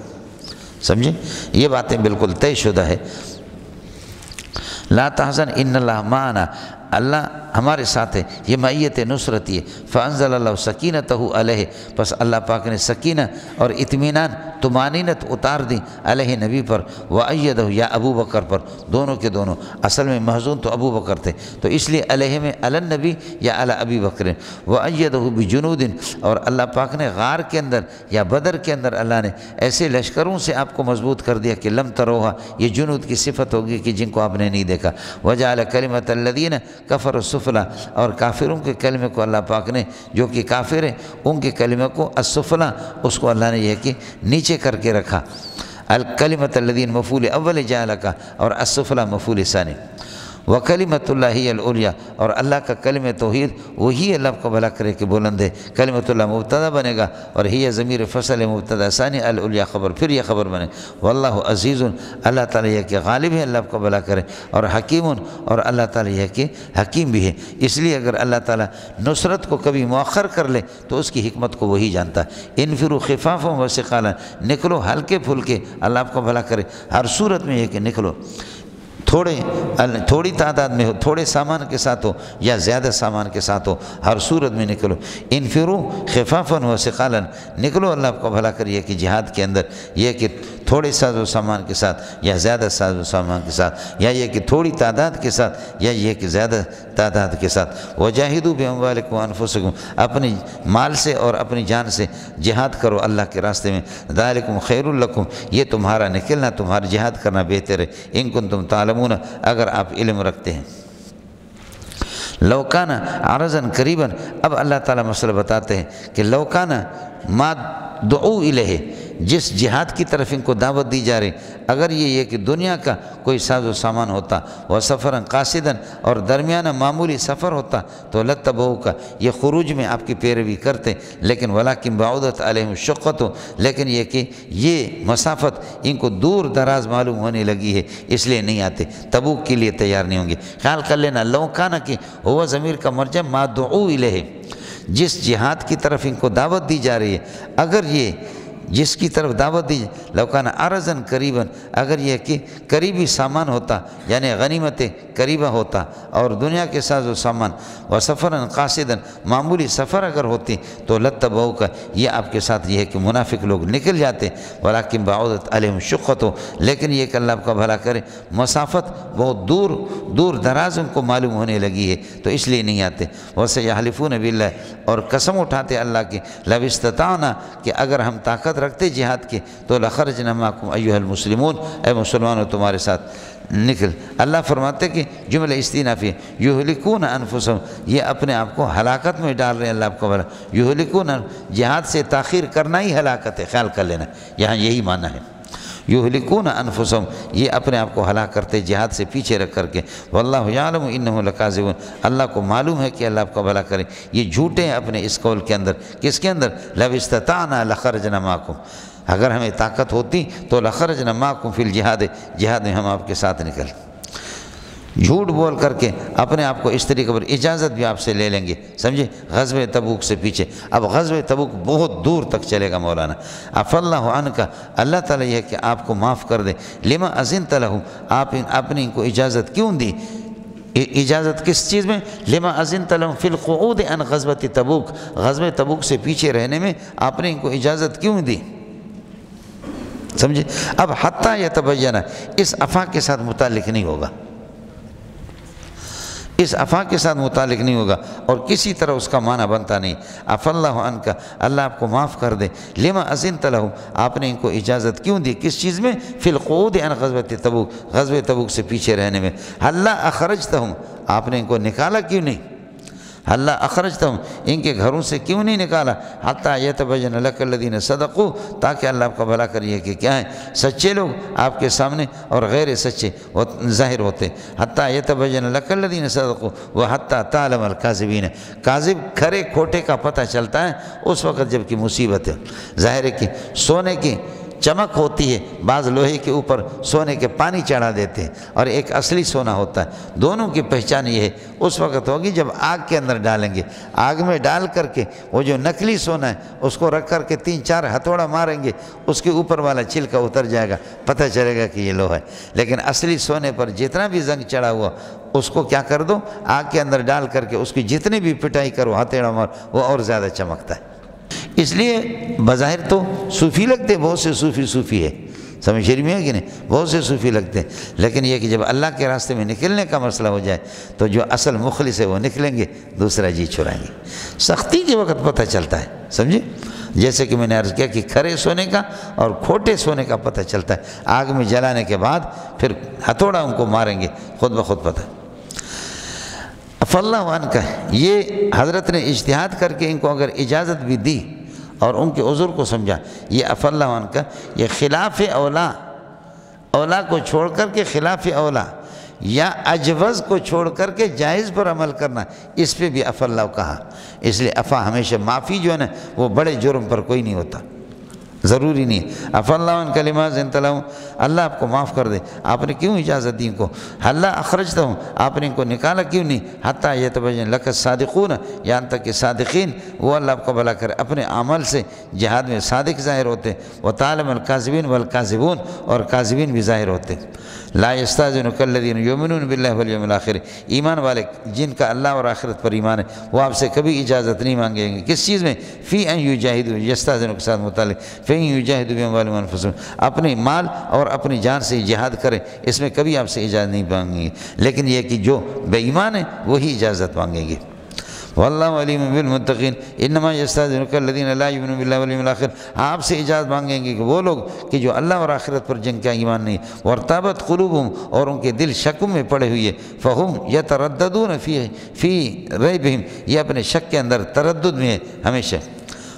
سمجھیں، یہ باتیں بالکل طے شدہ ہے۔ لا تحزن ان اللہ معنا، اللہ ہمارے ساتھ ہے، یہ معیت نصرتی ہے۔ فانزل اللہ سکینتہ علیہ، پس اللہ پاک نے سکینہ اور اطمینان، طمانینت اتار دی علیہ نبی پر، وأیدہ یا ابو بکر پر، دونوں کے دونوں، اصل میں محزون تو ابو بکر تھے، تو اس لیے علیہ میں علی النبی یا علی ابی بکر، وأیدہ بجنود، اور اللہ پاک نے غار کے اندر یا بدر کے اندر اللہ نے ایسے لشکروں سے آپ کو مضبوط کر دیا کہ لم تروہا، یہ جنود کی صفت ہوگی کہ جن کو آپ نے نہیں دیکھا، وجعل کلمۃ الذین کفروا السفلی، اور کافروں کے کلمے کو اللہ پاک نے، جو کہ کافر ہیں ان کے کلمے کو السفلی، اس کو اللہ نے یہ کہ نیچے کر کے رکھا، الکلمۃ الذین مفعول اول جعل کا، اور السفلی مفعول ثانی، وکلمۃ اللہ ہی العلیٰ، اور اللہ کا کلمہ توحید وہی اللہ کو بھلا کرے کہ بلند ہے، کلمۃ اللہ مبتدا بنے گا، اور ہی ضمیر فصل مبتدا ثانی، العلیٰ خبر، پھر یہ خبر بنے، واللہ عزیز، اللہ تعالیٰ یہ کہ غالب ہے، اللہ کو بھلا کرے، اور حکیم، اور اللہ تعالیٰ یہ کہ حکیم بھی ہے، اس لیے اگر اللہ تعالیٰ نصرت کو کبھی مؤخر کر لے تو اس کی حکمت کو وہی جانتا ہے۔ انفروا خفافا وثقالا، نکلو ہلکے پھلکے، اللہ آپ کو بھلا کرے، ہر صورت میں یہ کہ نکلو، تھوڑی تعداد میں ہو، تھوڑے سامان کے ساتھ ہو یا زیادہ سامان کے ساتھ ہو، ہر صورت میں نکلو، انفروا خفافا وثقالا، نکلو اللہ آپ کو بھلا کریے کہ جہاد کے اندر یہ کہ تھوڑے ساز و سامان کے ساتھ یا زیادہ ساز و سامان کے ساتھ، یا یہ کہ تھوڑی تعداد کے ساتھ یا یہ کہ زیادہ تعداد کے ساتھ، وجاہدوا باموالکم وانفسکم، اپنی مال سے اور اپنی جان سے جہاد کرو اللہ کے راستے میں، ذالکم خیر لکم، یہ تمہارا نکلنا، تمہارا جہاد کرنا بہتر ہے، ان کنتم تعلمون، اگر آپ علم رکھتے ہیں۔ لو کان عرضا قریبا، اب اللہ تعالیٰ مسئلہ بتاتے ہیں کہ لو کان ما دعو الیہ، جس جہاد کی طرف ان کو دعوت دی جا رہی اگر یہ کہ دنیا کا کوئی ساز و سامان ہوتا وہ سفراً قاصداً اور درمیانہ معمولی سفر ہوتا تو لتبعوا کا یہ خروج میں آپ کی پیروی کرتے، لیکن ولکن بعدت علیہم الشقۃ، لیکن یہ کہ یہ مسافت ان کو دور دراز معلوم ہونے لگی ہے اس لیے نہیں آتے، تبوک کے لیے تیار نہیں ہوں گے۔ خیال کر لینا لو کانا کہ ہوا ضمیر کا مرجع ما دعوا الیہ، جس جہاد کی طرف ان کو دعوت دی جا رہی ہے اگر یہ جس کی طرف دعوت دی لوکانہ عرضاً قریباً، اگر یہ کہ قریبی سامان ہوتا یعنی غنیمت قریبہ ہوتا اور دنیا کے ساز و سامان و سفراً قاصداً معمولی سفر اگر ہوتی تو لتبعوا کا یہ آپ کے ساتھ یہ ہے کہ منافق لوگ نکل جاتے، ولکن بعدت علیہم الشقۃ، لیکن یہ کہ اللہ آپ کا بھلا کرے مسافت بہت دور دراز ان کو معلوم ہونے لگی ہے تو اس لیے نہیں آتے۔ وَسَيَحْلِفُونَ بِاللَّهِ، اور قسم اٹھاتے اللہ کی، لَوْ اسْتَطَعْنَا، کہ اگر ہم طاقت رکھتے جہاد کے تو لَخَرَجْنَا مَعَكُمْ أَيُّهَا الْمُسْلِمُونَ، اے مسلمانوں تمہارے ساتھ نکل۔ اللہ فرماتے کہ جملہ استئنافی یہلکون انفسہم، یہ اپنے آپ کو ہلاکت میں ڈال رہے ہیں۔ اللہ آپ کو بھلا یہلکون، جہاد سے تاخیر کرنا ہی ہلاکت ہے، خیال کر لینا یہاں یہی معنی ہے۔ یہلکون انفسہم، یہ اپنے آپ کو ہلاک کرتے جہاد سے پیچھے رکھ کر کے۔ واللہ یعلم انہم لکاذبون، اللہ کو معلوم ہے کہ اللہ آپ کا بھلا کرے یہ جھوٹے ہیں اپنے اس قول کے اندر۔ کس کے اندر؟ لو استطعنا لخرجنا معکم، اگر ہمیں طاقت ہوتی تو لخرجنا معکم فی الجہاد، جہاد میں ہم آپ کے ساتھ نکل۔ جھوٹ بول کر کے اپنے آپ کو اس طریقے پر اجازت بھی آپ سے لے لیں گے، سمجھے، غزوہ تبوک سے پیچھے۔ اب غزوہ تبوک بہت دور تک چلے گا مولانا۔ عفا اللہ عنک، اللہ تعالیٰ یہ ہے کہ آپ کو معاف کر دے۔ لما اذنت لہم، آپ نے ان کو اجازت کیوں دی؟ اجازت کس چیز میں؟ لما اذنت لہم فی القعود عن غزوہ تبوک، غزوہ تبوک سے پیچھے رہنے میں آپ نے ان کو اجازت کیوں دی؟ سمجھے۔ اب حتیٰ یتبین، اس عفا کے ساتھ متعلق نہیں ہوگا، اس عفا کے ساتھ متعلق نہیں ہوگا اور کسی طرح اس کا معنی بنتا نہیں۔ عفا اللہ عنک، اللہ آپ کو معاف کر دے۔ لما اذنت لہم، آپ نے ان کو اجازت کیوں دی؟ کس چیز میں؟ فی القعود عن غزوہ تبوک، غزوہ تبوک سے پیچھے رہنے میں۔ ہلا اخرجتہم، آپ نے ان کو نکالا کیوں نہیں؟ ہلا اخرجتہم، ان کے گھروں سے کیوں نہیں نکالا؟ حتیٰ یتبین لک الذین صدقوا، تاکہ اللہ آپ کا بھلا کریے کہ کیا ہیں سچے لوگ آپ کے سامنے اور غیر سچے ظاہر ہوتے۔ حتیٰ یتبین لک الذین صدقوا وحتیٰ تعلم الکاذبین، کاذب کھرے کھوٹے کا پتہ چلتا ہے اس وقت جب کہ مصیبت ہے۔ ظاہر ہے کہ سونے کی چمک ہوتی ہے، بعض لوہے کے اوپر سونے کے پانی چڑھا دیتے ہیں اور ایک اصلی سونا ہوتا ہے، دونوں کی پہچان یہ ہے اس وقت ہوگی جب آگ کے اندر ڈالیں گے، آگ میں ڈال کر کے وہ جو نکلی سونا ہے اس کو رکھ کر کے 3-4 ہتھوڑا ماریں گے، اس کے اوپر والا چھلکا اتر جائے گا، پتہ چلے گا کہ یہ لوہا ہے۔ لیکن اصلی سونے پر جتنا بھی زنگ چڑھا ہوا اس کو کیا کر دو، آگ کے اندر ڈال کر کے اس کی جتنی بھی پٹائی کرو ہتھیڑا مار، وہ اور زیادہ چمکتا ہے۔ اس لیے بظاہر تو صوفی لگتے، بہت سے صوفی ہے، سمجھ رہی ہے کہ نہیں، بہت سے صوفی لگتے ہیں، لیکن یہ کہ جب اللہ کے راستے میں نکلنے کا مسئلہ ہو جائے تو جو اصل مخلص ہے وہ نکلیں گے، دوسرا جی چھڑائیں گے۔ سختی کے وقت پتہ چلتا ہے، سمجھے، جیسے کہ میں نے عرض کیا کہ کھرے سونے کا اور کھوٹے سونے کا پتہ چلتا ہے، آگ میں جلانے کے بعد پھر ہتھوڑا ان کو ماریں گے، خود بخود پتہ۔ فاللہ عنک، یہ حضرت نے اجتہاد کر کے ان کو اگر اجازت بھی دی اور ان کے عذر کو سمجھا، یہ عفا اللہ عنک، یہ خلاف اولا کو چھوڑ کر کے خلاف اولا یا اجوز کو چھوڑ کر کے جائز پر عمل کرنا، اس پہ بھی عفا اللہ کہا۔ اس لیے عفا ہمیشہ، معافی جو ہے نا وہ بڑے جرم پر کوئی نہیں ہوتا، ضروری نہیں ہے۔ عفا اللہ عنک لما اذنت لہم، اللہ آپ کو معاف کر دے، آپ نے کیوں اجازت دی ان کو؟ ہلا اخرجتہم، آپ نے ان کو نکالا کیوں نہیں؟ حتیٰ یتبین لک الصادقون، یہاں تک کہ صادقین وہ اللہ آپ کو بھلا کرے اپنے عمل سے جہاد میں صادق ظاہر ہوتے، وتعلم الکاذبین والکاذبون، اور کاذبین بھی ظاہر ہوتے۔ لا یستاذنک الذین یؤمنون باللہ والیوم الآخر، ایمان والے جن کا اللہ اور آخرت پر ایمان ہے وہ آپ سے کبھی اجازت نہیں مانگیں گے۔ کس چیز میں؟ فی ان یجاہدوا، یستاذنک کے ساتھ متعلق، فی ان یجاہدوا باموالہم وانفسہم، اپنے مال اور اپنی جان سے جہاد کریں، اس میں کبھی آپ سے اجازت نہیں مانگیں گے، لیکن یہ کہ جو بے ایمان ہیں وہی اجازت مانگیں گے۔ واللہ علیم بالمتقین، انما یستاذنک الذین لا یؤمنون باللہ والیوم الآخر، آپ سے اجازت مانگیں گے کہ وہ لوگ کہ جو اللہ اور آخرت پر جن کا ایمان نہیں، وارتابت قلوبہم، اور ان کے دل شک میں پڑے ہوئے، فہم یترددون فی ریبہم، یہ اپنے شک کے اندر تردد میں ہے ہمیشہ۔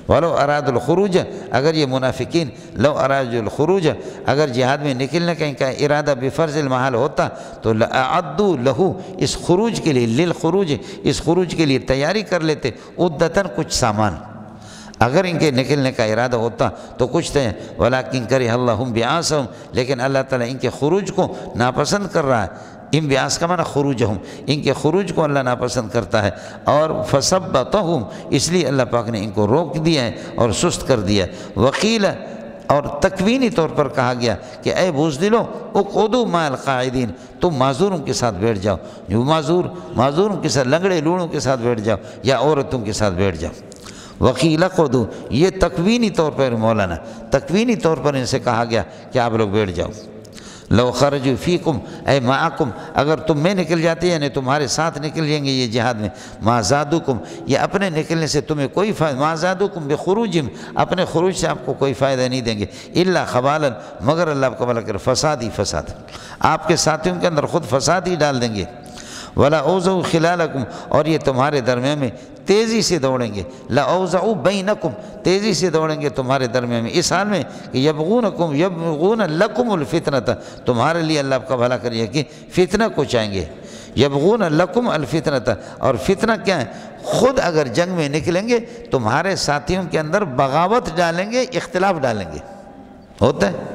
ولو اراد الخروج، اگر یہ منافقین لو اراد الخروج، اگر جہاد میں نکلنے کا ان کا ارادہ بفرض المحال ہوتا تو لأعدوا لہو، اس خروج کے لیے، للخروج، اس خروج کے لیے تیاری کر لیتے، عدتاً کچھ سامان، اگر ان کے نکلنے کا ارادہ ہوتا تو کچھ تھے، ولیکن کرہ اللہ بعاثہم، لیکن اللہ تعالیٰ ان کے خروج کو ناپسند کر رہا ہے، انبعاث کا معنی خروجہم، ان کے خروج کو اللہ ناپسند کرتا ہے، اور فثبتہم، اس لیے اللہ پاک نے ان کو روک دیا ہے اور سست کر دیا ہے۔ وقیل، اور تکوینی طور پر کہا گیا کہ اے بزدلو اقعدوا مع القاعدین، تم معذوروں کے ساتھ بیٹھ جاؤ، جو معذوروں کے ساتھ، لنگڑے لوڑوں کے ساتھ بیٹھ جاؤ یا عورتوں کے ساتھ بیٹھ جاؤ۔ وقیل اقعدوا، یہ تکوینی طور پر مولانا، تکوینی طور پر ان سے کہا گیا کہ آپ لوگ بیٹھ جاؤ۔ لو خرجوا فیکم اے معکم، اگر تم میں نکل جاتے یعنی تمہارے ساتھ نکل جائیں گے یہ جہاد میں، ما زادوکم، یہ اپنے نکلنے سے تمہیں کوئی فائدہ، ما زادوکم بخروجہم، اپنے خروج سے آپ کو کوئی فائدہ نہیں دیں گے، الا خبالا، مگر اللہ آپ کو بھلا کرے، فساد ہی فساد، آپ کے ساتھیوں کے اندر خود فساد ہی ڈال دیں گے۔ ولا اوزعوا خلالکم، اور یہ تمہارے درمیان میں تیزی سے دوڑیں گے، لا اوزعوا بینکم، تیزی سے دوڑیں گے تمہارے درمیان میں، اس حال میں کہ یبغون لکم الفتنۃ، تمہارے لیے اللہ آپ کا بھلا کریے کہ فتنہ کو چاہیں گے، یبغون لکم الفتنۃ، اور فتنہ کیا ہے؟ خود اگر جنگ میں نکلیں گے تمہارے ساتھیوں کے اندر بغاوت ڈالیں گے، اختلاف ڈالیں گے، ہوتا ہے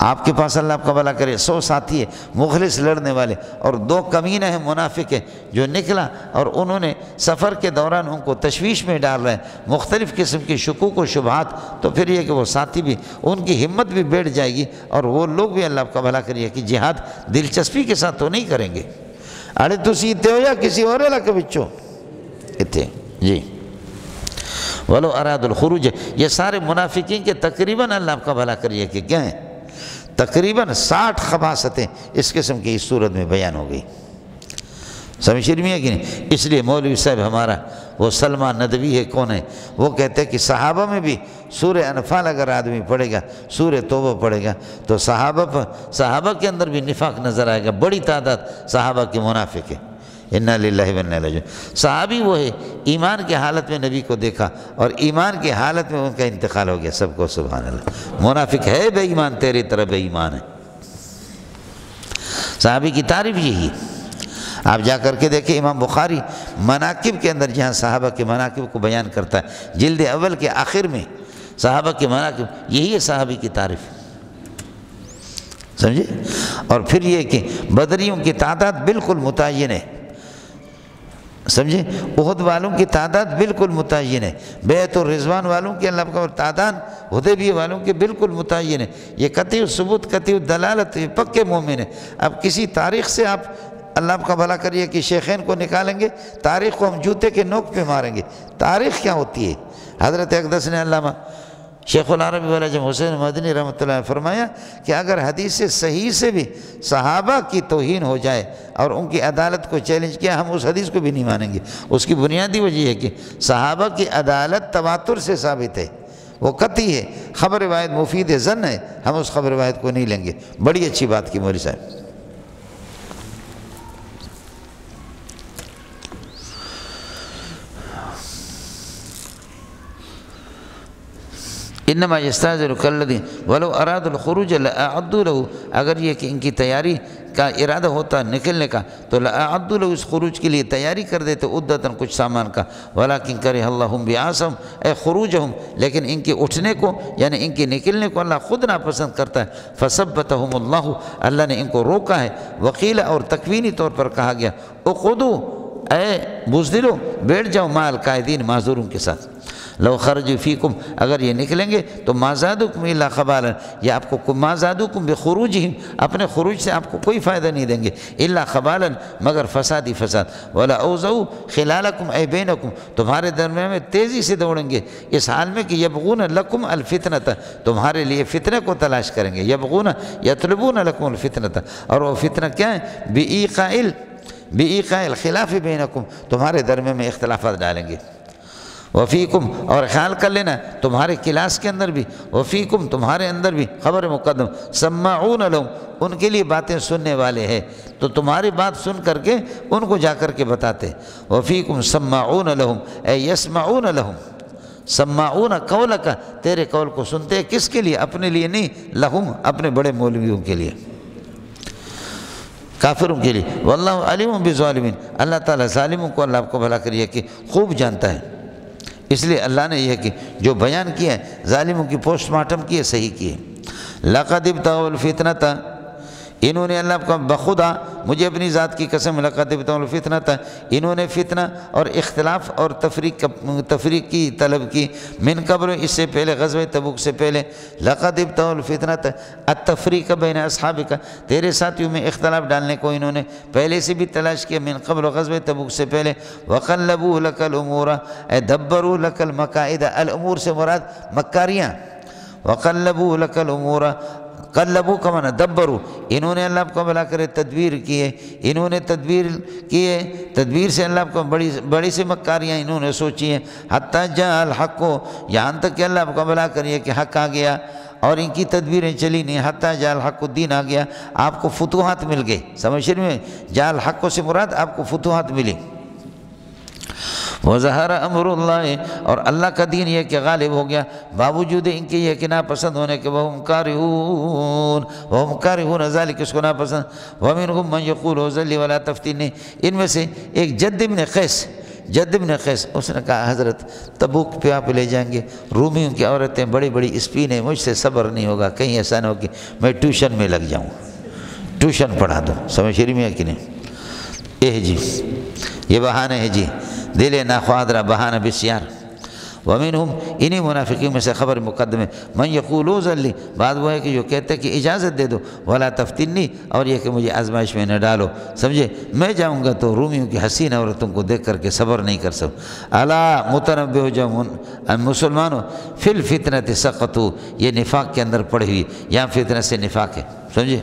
آپ کے پاس، اللہ آپ کا بھلا کرے، 100 ساتھی ہے مخلص لڑنے والے، اور 2 کمینہ ہیں منافق ہیں جو نکلا اور انہوں نے سفر کے دوران ان کو تشویش میں ڈال رہے ہیں، مختلف قسم کی شکوک و شبہات، تو پھر یہ کہ وہ ساتھی بھی، ان کی ہمت بھی بیٹھ جائے گی، اور وہ لوگ بھی اللہ آپ کا بھلا کریے کہ جہاد دلچسپی کے ساتھ تو نہیں کریں گے۔ اڑے تسی تے ہو یا کسی اور علاقے بچوں اتنے جی۔ ولو اراد الخروج، یہ سارے منافقین کے تقریباً اللہ آپ کا بھلا کریے کہ کیا ہیں، تقریباً 60 خباثتیں اس قسم کی اس صورت میں بیان ہو گئی، سمجھ رہی ہے کہ نہیں؟ اس لیے مولوی صاحب ہمارا وہ سلمہ ندوی ہے، کون ہے، وہ کہتے ہیں کہ صحابہ میں بھی سورہ انفال اگر آدمی پڑھے گا، سورہ توبہ پڑھے گا تو صحابہ کے اندر بھی نفاق نظر آئے گا، بڑی تعداد صحابہ کے منافق ہے۔ انا للہ و انا الیہ راجعون، صحابی وہ ہے ایمان کی حالت میں نبی کو دیکھا اور ایمان کی حالت میں ان کا انتقال ہو گیا، سب کو سبحان اللہ، منافق ہے بے ایمان، تیری طرح بے ایمان ہے۔ صحابی کی تعریف یہی ہے، آپ جا کر کے دیکھیں امام بخاری مناقب کے اندر جہاں صحابہ کے مناقب کو بیان کرتا ہے، جلد اول کے آخر میں صحابہ کے مناقب، یہی ہے صحابی کی تعریف، سمجھے؟ اور پھر یہ کہ بدریوں کی تعداد بالکل متعین ہے، سمجھے؟ احد والوں کی تعداد بالکل متعین ہے، بیعت الرضوان والوں کی اللہ کا تعداد حدیبیہ والوں کی بالکل متعین ہے، یہ قطعی ثبوت، قطعی دلالت، یہ پکے مومن ہیں۔ اب کسی تاریخ سے آپ اللہ آپ کا بھلا کریے کہ شیخین کو نکالیں گے، تاریخ کو ہم جوتے کے نوک پہ ماریں گے، تاریخ کیا ہوتی ہے؟ حضرت اقدس نے علامہ شیخ العربی والعجم حسین مدنی رحمۃ اللہ نے فرمایا کہ اگر حدیث صحیح سے بھی صحابہ کی توہین ہو جائے اور ان کی عدالت کو چیلنج کیا، ہم اس حدیث کو بھی نہیں مانیں گے۔ اس کی بنیادی وجہ ہے کہ صحابہ کی عدالت تواتر سے ثابت ہے، وہ قطعی ہے، خبر روایت مفید ظن ہے، ہم اس خبر روایت کو نہیں لیں گے۔ بڑی اچھی بات کی مولوی صاحب۔ انما یستاذنک الذین ولو ارادوا الخروج لاعدوا له، اگر یہ کہ ان کی تیاری کا ارادہ ہوتا نکلنے کا تو لاعدوا له، اس خروج کے لیے تیاری کر دیتے، عدتاً کچھ سامان کا، ولکن کرہ اللہ بعاثہم اے خروجہم، لیکن ان کے اٹھنے کو یعنی ان کے نکلنے کو اللہ خود ناپسند کرتا ہے، فثبتہم اللہ، اللہ نے ان کو روکا ہے۔ وقیل، اور تکوینی طور پر کہا گیا اقعدوا اے بزدلو، بیٹھ جاؤ مع القاعدین، معذوروں کے ساتھ۔ لو خرجوا فیکم، اگر یہ نکلیں گے تو ما زادوکم الا خبالا، یہ آپ کو ما زادوکم بخروجہم، اپنے خروج سے آپ کو کوئی فائدہ نہیں دیں گے، الا خبالا، مگر فساد ہی فساد، ولا اوزعوا خلالکم اے بینکم، تمہارے درمیان میں تیزی سے دوڑیں گے، اس حال میں کہ یبغون لکم الفتنۃ، تمہارے لیے فتنہ کو تلاش کریں گے، یبغون یطلبون لکم الفتنۃ، اور وہ فتنہ کیا ہے؟ بإیقاع الخلاف بینکم، تمہارے درمیان میں اختلافات ڈالیں گے۔ وفیکم، اور خیال کر لینا تمہارے کلاس کے اندر بھی، وفیکم تمہارے اندر بھی، خبر مقدم، سماعون لہم، ان کے لیے باتیں سننے والے ہیں، تو تمہاری بات سن کر کے ان کو جا کر کے بتاتے۔ وفیکم سماعون لہم اے یسمعون لہم، سماعون قولک، تیرے قول کو سنتے ہیں کس کے لیے؟ اپنے لیے نہیں، لہم، اپنے بڑے مولویوں کے لیے، کافروں کے لیے۔ واللہ علیم بالظالمین، اللہ تعالیٰ ظالموں کو اللہ کو بھلا کریے کہ خوب جانتا ہے، اس لیے اللہ نے یہ کہ جو بیان کیا ہے ظالموں کی پوسٹ مارٹم کی ہے، صحیح کی ہے۔ لقد ابتغوا الفتنۃ، انہوں نے اللہ کا بخدا، مجھے اپنی ذات کی قسم، لقد ابتغوا الفتنۃ، انہوں نے فتنہ اور اختلاف اور تفریق کی طلب کی، من قبل، اس سے پہلے، غزوہ تبوک سے پہلے۔ لقد ابتغوا الفتنۃ التفریق بین اصحابک، تیرے ساتھیوں میں اختلاف ڈالنے کو انہوں نے پہلے سے بھی تلاش کیا، من قبل، غزوہ تبوک سے پہلے۔ وقلبوا لک الامور، اے دبروا لک المقاعد، الامور سے مراد مکاریاں۔ وقلبوا لک الامور، قلبو کا معنی دبرو، انہوں نے اللہ کو بھلا کرے تدبیر کیے، انہوں نے تدبیر کیے، تدبیر سے اللہ کو بڑی سی مکاریاں انہوں نے سوچی ہیں۔ حتیٰ جاء الحق، یہاں تک کہ اللہ کو بھلا کریے کہ حق آ گیا اور ان کی تدبیریں چلی نہیں۔ حتیٰ جاء الحق، دین آ گیا، آپ کو فتوحات مل گئے، سمجھ رہے ہیں؟ جاء الحق سے مراد آپ کو فتوحات ملی۔ وظہر امر اللہ، اور اللہ کا دین یہ کہ غالب ہو گیا، باوجود ان کے یہ کہ ناپسند ہونے کے، وہم کارہون ذالک، اس کو ناپسند۔ ومنہم من یقول ذلی ولا تفتنی، ان میں سے ایک جد بن قیس، اس نے کہا حضرت تبوک پہ آپ لے جائیں گے، رومیوں کی عورتیں بڑی بڑی اسپین ہیں، مجھ سے صبر نہیں ہوگا، کہیں ایسا نہ ہو کہ میں ٹیوشن میں لگ جاؤں، ٹیوشن پڑھا دوں، سمجھ رہی میں کہ نہیں؟ جی یہ بہانے ہے جی، دل ناخواہ را بہانہ بسیار۔ ومنہم، انہی منافقین میں سے خبر مقدم ہے، من یقول ذلی، بعد وہ ہے کہ جو کہتے ہیں کہ اجازت دے دو، ولا تفتنی، اور یہ کہ مجھے آزمائش میں نہ ڈالو، سمجھے؟ میں جاؤں گا تو رومیوں کی حسین عورتوں کو دیکھ کر کے صبر نہیں کر سکوں۔ الا متنبہ ہو جاؤ مسلمانوں، فی الفتنۃ سقطوا، یہ نفاق کے اندر پڑی ہوئی، یہاں فتنہ سے نفاق ہے، سمجھے؟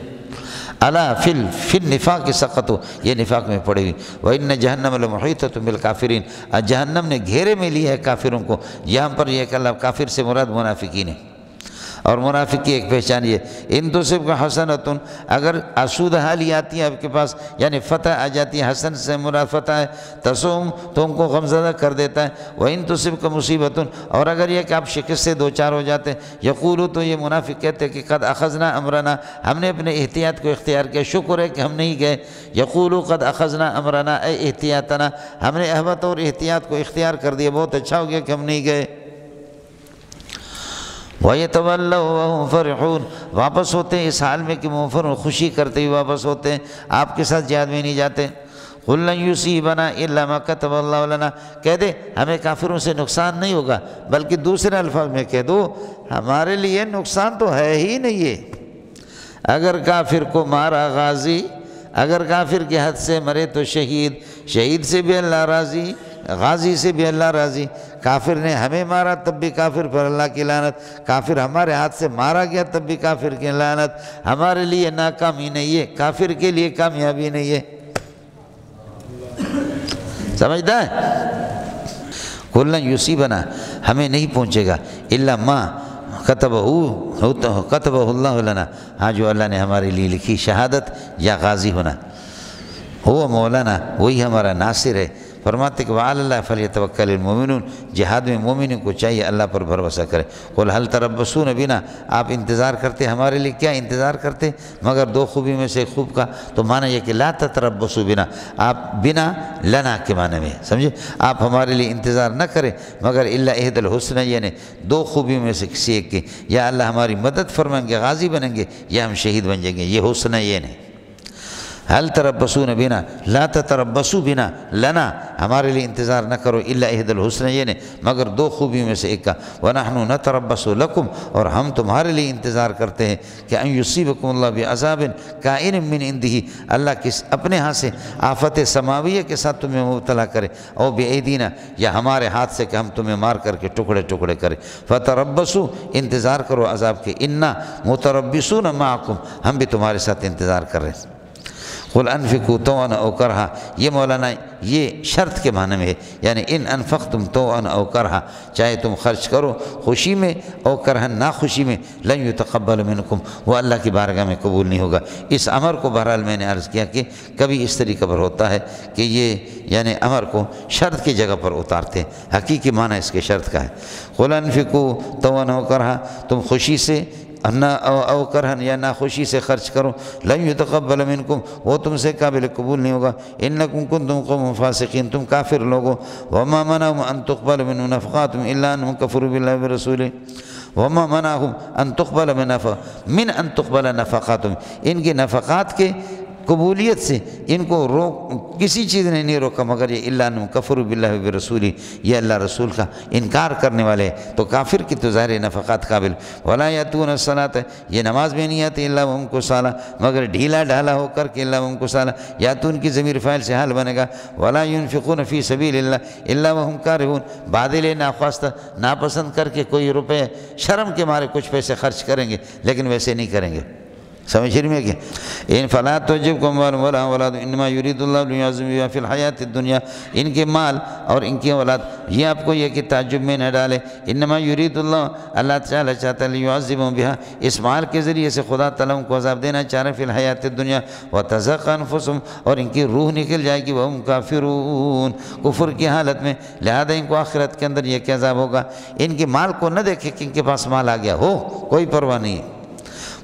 الا فی النفاق سقطوا، یہ نفاق میں پڑی ہوئی۔ وَإِنَّ جَهَنَّمَ لَمُحِيطَةٌ بِالْكَافِرِينَ، جہنم نے گھیرے میں لیا ہے کافروں کو، یہاں پر یہ کہ اللہ کافر سے مراد منافقین ہے۔ اور منافق کی ایک پہچان یہ، ان تصب کا حسنۃ، اگر آسودہ حالی آتی ہے آپ کے پاس، یعنی فتح آ جاتی ہے، حسن سے مراد فتح ہے، تسوم، تو ان کو غمزدہ کر دیتا ہے۔ وَإِن تصب کا مصیبت، اور اگر یہ کہ آپ شکست سے دوچار ہو جاتے ہیں، یقولو، تو یہ منافق کہتے ہیں کہ قد اخذنا امرنا، ہم نے اپنے احتیاط کو اختیار کیا، شکر ہے کہ ہم نہیں گئے۔ یقولو قد اخذنا امرنا، اے احتیاطنا، ہم نے احبت اور احتیاط کو اختیار کر دیا، بہت اچھا ہو گیا کہ ہم نہیں گئے۔ وَيَتَوَلَّوْا وَهُمْ فَرِحُونَ، واپس ہوتے ہیں اس حال میں کہ منفر خوشی کرتے ہوئے واپس ہوتے ہیں، آپ کے ساتھ جہاد میں نہیں جاتے۔ قُلْ لَنْ يُصِيبَنَا إِلَّا مَا كَتَبَ اللَّهُ لَنَا، کہہ دے ہمیں کافروں سے نقصان نہیں ہوگا، بلکہ دوسرے الفاظ میں کہہ دو ہمارے لیے نقصان تو ہے ہی نہیں ہے۔ اگر کافر کو مارا غازی، اگر کافر کے حد سے مرے تو شہید، شہید سے بھی اللہ راضی، غازی سے بھی اللہ راضی۔ کافر نے ہمیں مارا تب بھی کافر پر اللہ کی لعنت، کافر ہمارے ہاتھ سے مارا گیا تب بھی کافر کی لعنت، ہمارے لیے ناکامی نہیں ہے، کافر کے لیے کامیابی نہیں ہے، سمجھتا ہے؟ قُلْ لَنْ يُصِيبَنَا، ہمیں نہیں پہنچے گا، إِلَّا مَا كَتَبَهُ اللَّهُ لَنَا، ہاں جو اللہ نے ہمارے لیے لکھی، شہادت یا غازی ہونا، هو مولانا، وہی ہمارا ناصر ہے۔ فرماتے کہ وعلی اللہ فلیتوکل المؤمنون، جہاد میں مومنوں کو چاہیے اللہ پر بھروسہ کرے۔ قل هل تربصون بنا، آپ انتظار کرتے ہمارے لیے، کیا انتظار کرتے مگر دو خوبی میں سے ایک خوب کا، تو معنی یہ کہ لا تتربصوا بنا، آپ بنا لنا کے معنی میں سمجھے، آپ ہمارے لیے انتظار نہ کریں مگر الا احد الحسنین، دو خوبیوں میں سے کسی ایک کی، یا اللہ ہماری مدد فرمائیں گے غازی بنیں گے، یا ہم شہید بن جائیں گے، یہ حسنین ہے۔ هل تربصون بنا لا تتربصوا بنا لنا، ہمارے لیے انتظار نہ کرو الا احد الحسنین، مگر دو خوبیوں میں سے ایک کا، ونحن نتربص لکم، اور ہم تمہارے لیے انتظار کرتے ہیں کہ ان یصیبکم اللہ بعذاب کائن من عنده، اللہ کس اپنے ہاتھ سے آفت سماویہ کے ساتھ تمہیں مبتلا کرے، او بایدینا، یا ہمارے ہاتھ سے کہ ہم تمہیں مار کر کے ٹکڑے ٹکڑے کرے۔ فتربصوا، انتظار کرو عذاب کے، انا متربصون معکم، ہم بھی تمہارے ساتھ انتظار کر رہے ہیں۔ قل انفقوا طوعا او کرہا، یہ مولانا یہ شرط کے معنی میں ہے، یعنی ان انفقتم طوعا او کرہا، چاہے تم خرچ کرو خوشی میں او کرہا ناخوشی میں، لن یتقبل منکم، وہ اللہ کی بارگاہ میں قبول نہیں ہوگا۔ اس امر کو بہرحال میں نے عرض کیا کہ کبھی اس طریقے پر ہوتا ہے کہ یہ یعنی امر کو شرط کی جگہ پر اتارتے ہیں، حقیقی معنی اس کے شرط کا ہے۔ قل انفقوا طوعا او کرہا، تم خوشی سے او کرہن یا ناخوشی سے خرچ کرو، لن یتقبل منکم، وہ تم سے قابل قبول نہیں ہوگا، انکم کنتم قوم فاسقین، تم کافر لوگو، وما منعهم ان تقبل من نفقاتهم الا انهم كفروا بالله ورسوله، وما منعهم ان تقبل من ان تقبل نفقاتهم، ان کے نفقات کے قبولیت سے ان کو کسی چیز نے نہیں روکا مگر یہ الا انہم کفروا باللہ ورسولہ، یہ اللہ رسول کا انکار کرنے والے ہیں، تو کافر کی تو ظاہر نفقات قابل۔ ولا یاتون الصلاۃ، یہ نماز میں نہیں آتے الا وہم کسالى، مگر ڈھیلا ڈھالا ہو کر کے الا وہم کسالى، یاتون کی ضمیر فاعل سے حال بنے گا، ولا ينفقون فی سبیل اللہ الا وہم کارہون، بادل ناخواستہ ناپسند کر کے کوئی روپے شرم کے مارے کچھ پیسے خرچ کریں گے لیکن ویسے نہیں کریں گے، سمجھ رہی میں کہ ان فلا تعجبکم اموالهم ولا اولادهم انما یرید اللہ لیعذبهم بها فی الحیات الدنیا، ان کے مال اور ان کی اولاد یہ آپ کو یہ کہ تعجب میں نہ ڈالے، انما یرید اللہ تعالی چاہتا ہے لیعذبهم بها، اس مال کے ذریعے سے خدا تعالیٰ ان کو عذاب دینا چاہ رہے فی الحیات الدنیا، وتزق انفسهم، اور ان کی روح نکل جائے گی، وهم کافرون، کفر کی حالت میں، لہذا ان کو آخرت کے اندر یہ کہ عذاب ہوگا۔ ان کے مال کو نہ دیکھے کہ ان کے پاس مال آ گیا ہو، کوئی پرواہ نہیں ہے۔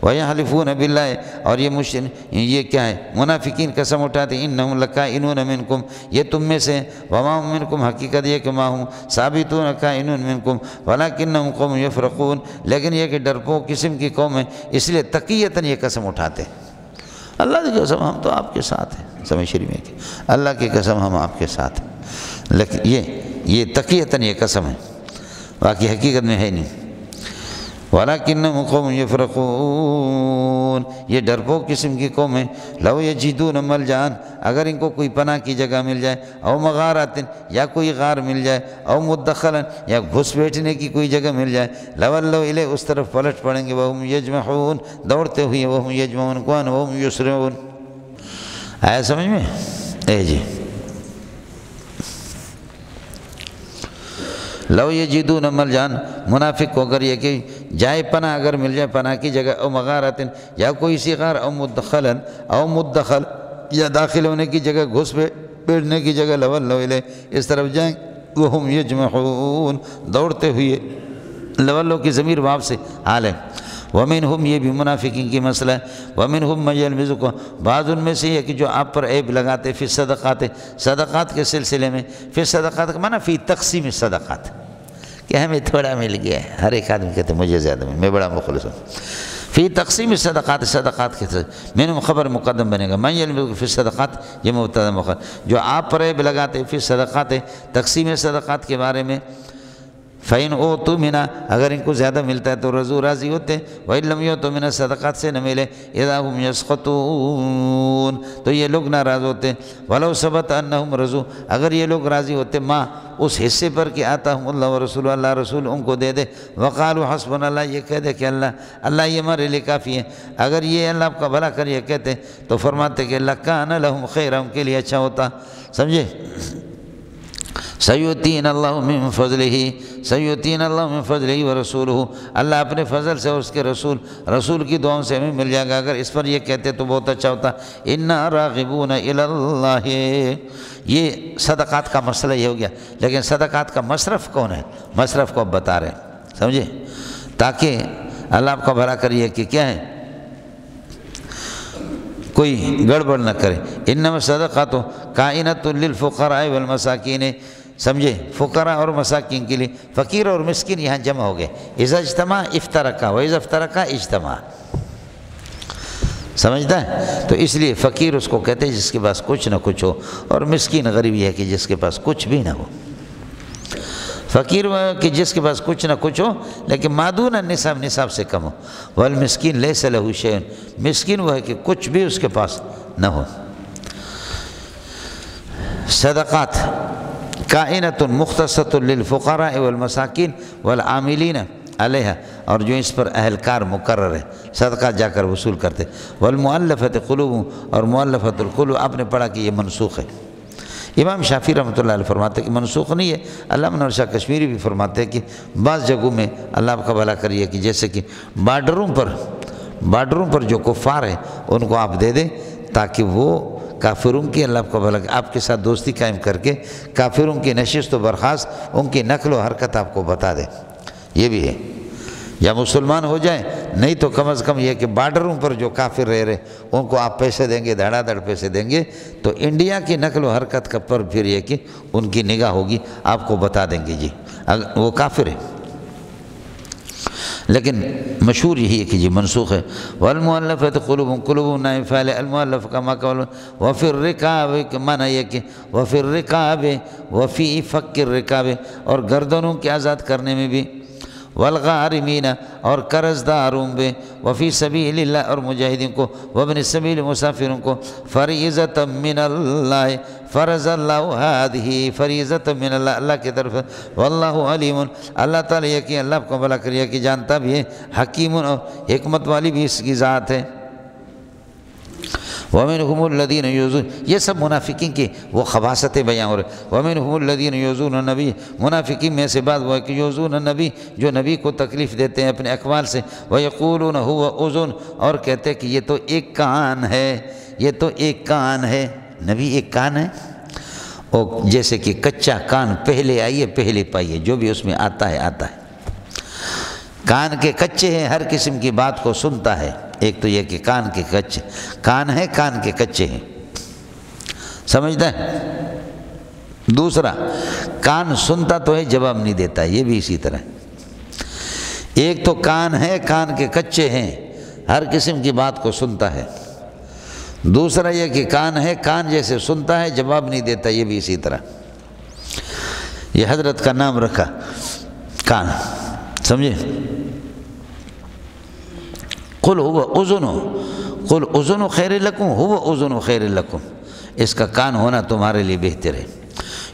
وَيَحْلِفُونَ بِاللَّهِ، اور یہ کیا ہے، منافقین قسم اٹھاتے ہیں، اِنَّهُمْ لَكَائِنُونَ مِنْكُمْ، یہ تم میں سے، وَمَا هُمْ مِنْكُمْ، حقیقت یہ کہ مَا هُمْ ثَابِتُونَ كَائِنُونَ مِنْكُمْ وَلَكِنَّهُمْ قَوْمٌ يَفْرَقُونَ، لیکن یہ کہ ڈرپوک قسم کی قوم ہے، اس لیے تقیتاً یہ قسم اٹھاتے ہیں، اللہ کی قسم ہم تو آپ کے ساتھ ہیں، سمجھ شریف میں کہ اللہ کی قسم ہم آپ کے ساتھ ہیں، لیکن یہ تقیتاً یہ قسم ہے، باقی حقیقت میں ہے نہیں۔ وَلَكِنَّهُمْ قَوْمٌ يَفْرَقُونَ، یہ ڈرپوک قسم کی قوم ہے، لَوْ يَجِدُونَ مَلْجَأً، اگر ان کو کوئی پناہ کی جگہ مل جائے، او مغاراتٍ، یا کوئی غار مل جائے، او مدخلاً، یا گھس بیٹھنے کی کوئی جگہ مل جائے، لَوَلَّوْا إِلَيْهِ، اس طرف پلٹ پڑیں گے، وَهُمْ يَجْمَحُونَ، دوڑتے ہوئے، وَهُمْ يَجْمَعُونَ، وَهُمْ يُسْرِعُونَ، آیا سمجھ میں؟ جی لو یجدون ملجان، منافق کو اگر یہ کہ جائے پناہ اگر مل جائے پناہ کی جگہ، او مغارات، یا کوئی سی غار، او مدخل، یا داخل ہونے کی جگہ، گھس بیٹھنے کی جگہ، لولوا الیہ، اس طرف جائیں، وہم یجمعون، دوڑتے ہوئے، لولو کی ضمیر واو سے حال ہے۔ ومنہم، یہ بھی منافقین کی مسئلہ ہے، ومنہم من یلمزکم، بعض ان میں سے یہ کہ جو آپ پر عیب لگاتے فی صدقات، صدقات کے سلسلے میں، فی صدقات کا معنی فی تقسیم صدقات، کہ ہمیں تھوڑا مل گیا ہے، ہر ایک آدمی کہتے ہیں مجھے زیادہ میں بڑا مخلص ہوں، فی تقسیم صدقات، صدقات کے منہم خبر مقدم بنے گا، من یلمزکم فی صدقات، یہ مبتدا مؤخر، جو آپ پر عیب لگاتے فی صدقات، تقسیم صدقات کے بارے میں، فَإِنْ أُوتُوا مِنْهَا، اگر ان کو زیادہ ملتا ہے تو رضو راضی ہوتے ہیں، وَإِنْ لَمْ يُؤْتُوا مِنْهَا، صدقات سے نہ ملے، إِذَا هُمْ يَسْخَطُونَ، تو یہ لوگ ناراض ہوتے ہیں، وَلَوْ ثَبَتَ أَنَّهُمْ رَضُوا، اگر یہ لوگ راضی ہوتے ماں اس حصے پر کہ آتاہم اللہ ورسول، اللہ رسول ان کو دے دے، وَقَالُوا حَسْبُنَا اللَّهُ، یہ کہہ دے کہ اللہ یہ ہمارے لیے کافی ہے، اگر یہ اللہ آپ کا بھلا کر یہ کہتے تو فرماتے کہ لَكَانَ لَهُمْ خَيْرًا، ان کے لیے اچھا ہوتا، سمجھے؟ سیؤتین اللہ من فضلہ، سیؤتین اللہ من فضلہ ورسولہ، اللہ اپنے فضل سے اور اس کے رسول کی دعاؤں سے ہمیں مل جائے گا، اگر اس پر یہ کہتے تو بہت اچھا ہوتا۔ انا راغبون الی اللہ، یہ صدقات کا مسئلہ یہ ہو گیا، لیکن صدقات کا مصرف کون ہے، مصرف کو اب بتا رہے ہیں، سمجھے، تاکہ اللہ آپ کا بھلا کریے کہ کیا ہے کوئی گڑبڑ نہ کرے۔ انما الصدقات کائنۃ للفقراء والمساکین، سمجھے، فقراء اور مساکین کے لیے، فقیر اور مسکین یہاں جمع ہو گئے، اذا اجتمع افترقا و اذا افترقا اجتمع، سمجھتا ہے؟ تو اس لیے فقیر اس کو کہتے ہیں جس کے پاس کچھ نہ کچھ ہو، اور مسکین غریب یہ ہے کہ جس کے پاس کچھ بھی نہ ہو۔ فقیر وہ کہ جس کے پاس کچھ نہ کچھ ہو لیکن مادون النصاب، نصاب سے کم ہو، والمسکین لیس لہ شیء، مسکین وہ ہے کہ کچھ بھی اس کے پاس نہ ہو۔ صدقات کائنۃ مختصۃ للفقراء والمساکین والعاملین علیہا، اور جو اس پر اہلکار مقرر ہے صدقہ جا کر وصول کرتے۔ والمؤلفۃ قلوبہم، اور مؤلفۃ القلوب آپ نے پڑھا کہ یہ منسوخ ہے۔ امام شافعی رحمۃ اللہ علیہ فرماتے ہیں کہ منسوخ نہیں ہے۔ علامہ نور شاہ کشمیری بھی فرماتے ہیں کہ بعض جگہوں میں اللہ آپ کا بھلا کریے کہ جیسے کہ بارڈروں پر جو کفار ہیں ان کو آپ دے دیں تاکہ وہ کافروں کی اللہ آپ کا بھلا آپ کے ساتھ دوستی قائم کر کے کافروں کی نشست و برخاست ان کی نقل و حرکت آپ کو بتا دیں، یہ بھی ہے۔ یا مسلمان ہو جائیں، نہیں تو کم از کم یہ کہ بارڈروں پر جو کافر رہ رہے ان کو آپ پیسے دیں گے، دھڑا دھڑ پیسے دیں گے تو انڈیا کی نقل و حرکت کا پر پھر یہ کہ ان کی نگاہ ہوگی، آپ کو بتا دیں گے جی وہ کافر ہے۔ لیکن مشہور یہی ہے کہ جی منسوخ ہے۔ والمؤلفۃ قلوبہم نائب فاعل المؤلف کما قال وفی الرقاب، معنی یہ کہ وفی الرقاب وفی فک الرقاب، اور گردنوں کے آزاد کرنے میں بھی، والغارمین اور قرض داروں میں، وفی سبیل اللہ اور مجاہدین کو، وابن السبیل مسافروں کو، فریضۃ من اللہ، فرض اللہ ہذہ فریضۃ من اللہ، اللہ کی طرف، واللہ علیم، اللہ تعالیٰ یہ کہ اللہ کو بھلا کریے کہ جانتا بھی ہے، حکیم اور حکمت والی بھی اس کی ذات ہے۔ وَمِنْهُمُ الَّذِينَ يُؤْذُونَ، یہ سب منافقین کی وہ خباثتیں بیان ہو رہے۔ وَمِنْهُمُ الَّذِينَ يُؤْذُونَ النَّبِيَّ، منافقین میں سے بعض وہ ہے کہ یؤذون النبی، جو نبی کو تکلیف دیتے ہیں اپنے اقوال سے، وَيَقُولُونَ هُوَ أُذُنٌ، اور کہتے ہیں کہ یہ تو ایک کان ہے، یہ تو ایک کان ہے، نبی ایک کان ہے، اور جیسے کہ کچا کان پہلے آئیے پہلے پائیے، جو بھی اس میں آتا ہے آتا ہے۔ کان کے کچے ہیں، ہر قسم کی بات کو سنتا ہے۔ ایک تو یہ کہ کان کے کچے، کان ہے کان کے کچے ہیں، سمجھتا ہے۔ دوسرا، کان سنتا تو ہے جواب نہیں دیتا، یہ بھی اسی طرح ہے۔ ایک تو کان ہے کان کے کچے ہیں، ہر قسم کی بات کو سنتا ہے۔ دوسرا یہ کہ کان ہے کان جیسے سنتا ہے جواب نہیں دیتا، یہ بھی اسی طرح۔ یہ حضرت کا نام رکھا کان، سمجھے۔ قل هو اذن، قل اذن خیر لکم، هو اذن خیر لکم، اس کا کان ہونا تمہارے لیے بہتر ہے۔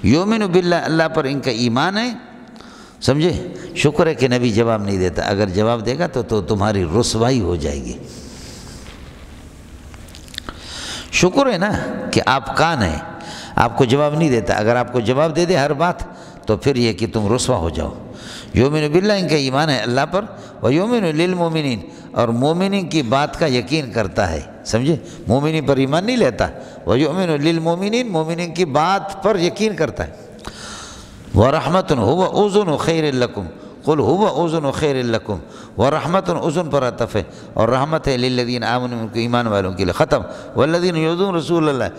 یؤمن باللہ، اللہ پر ان کا ایمان ہے، سمجھے۔ شکر ہے کہ نبی جواب نہیں دیتا، اگر جواب دے گا تو تمہاری رسوائی ہو جائے گی۔ شکر ہے نا کہ آپ کان ہیں، آپ کو جواب نہیں دیتا، اگر آپ کو جواب دے دے ہر بات تو پھر یہ کہ تم رسوا ہو جاؤ۔ یؤمن باللہ، ان کا ایمان ہے اللہ پر، ویؤمن للمؤمنین، اور مومنین کی بات کا یقین کرتا ہے، سمجھے۔ مومنین پر ایمان نہیں لیتا، ویؤمن للمؤمنین، مومنین کی بات پر یقین کرتا ہے۔ ورحمۃ هو اذن خیر لکم، قل هو اذن خیر لکم، ورحمۃ اذن پر عطف ہے، اور رحمت ہے للذین آمنوا، ان کے ایمان والوں کے لیے، ختم۔ والذین یؤذون رسول اللہ،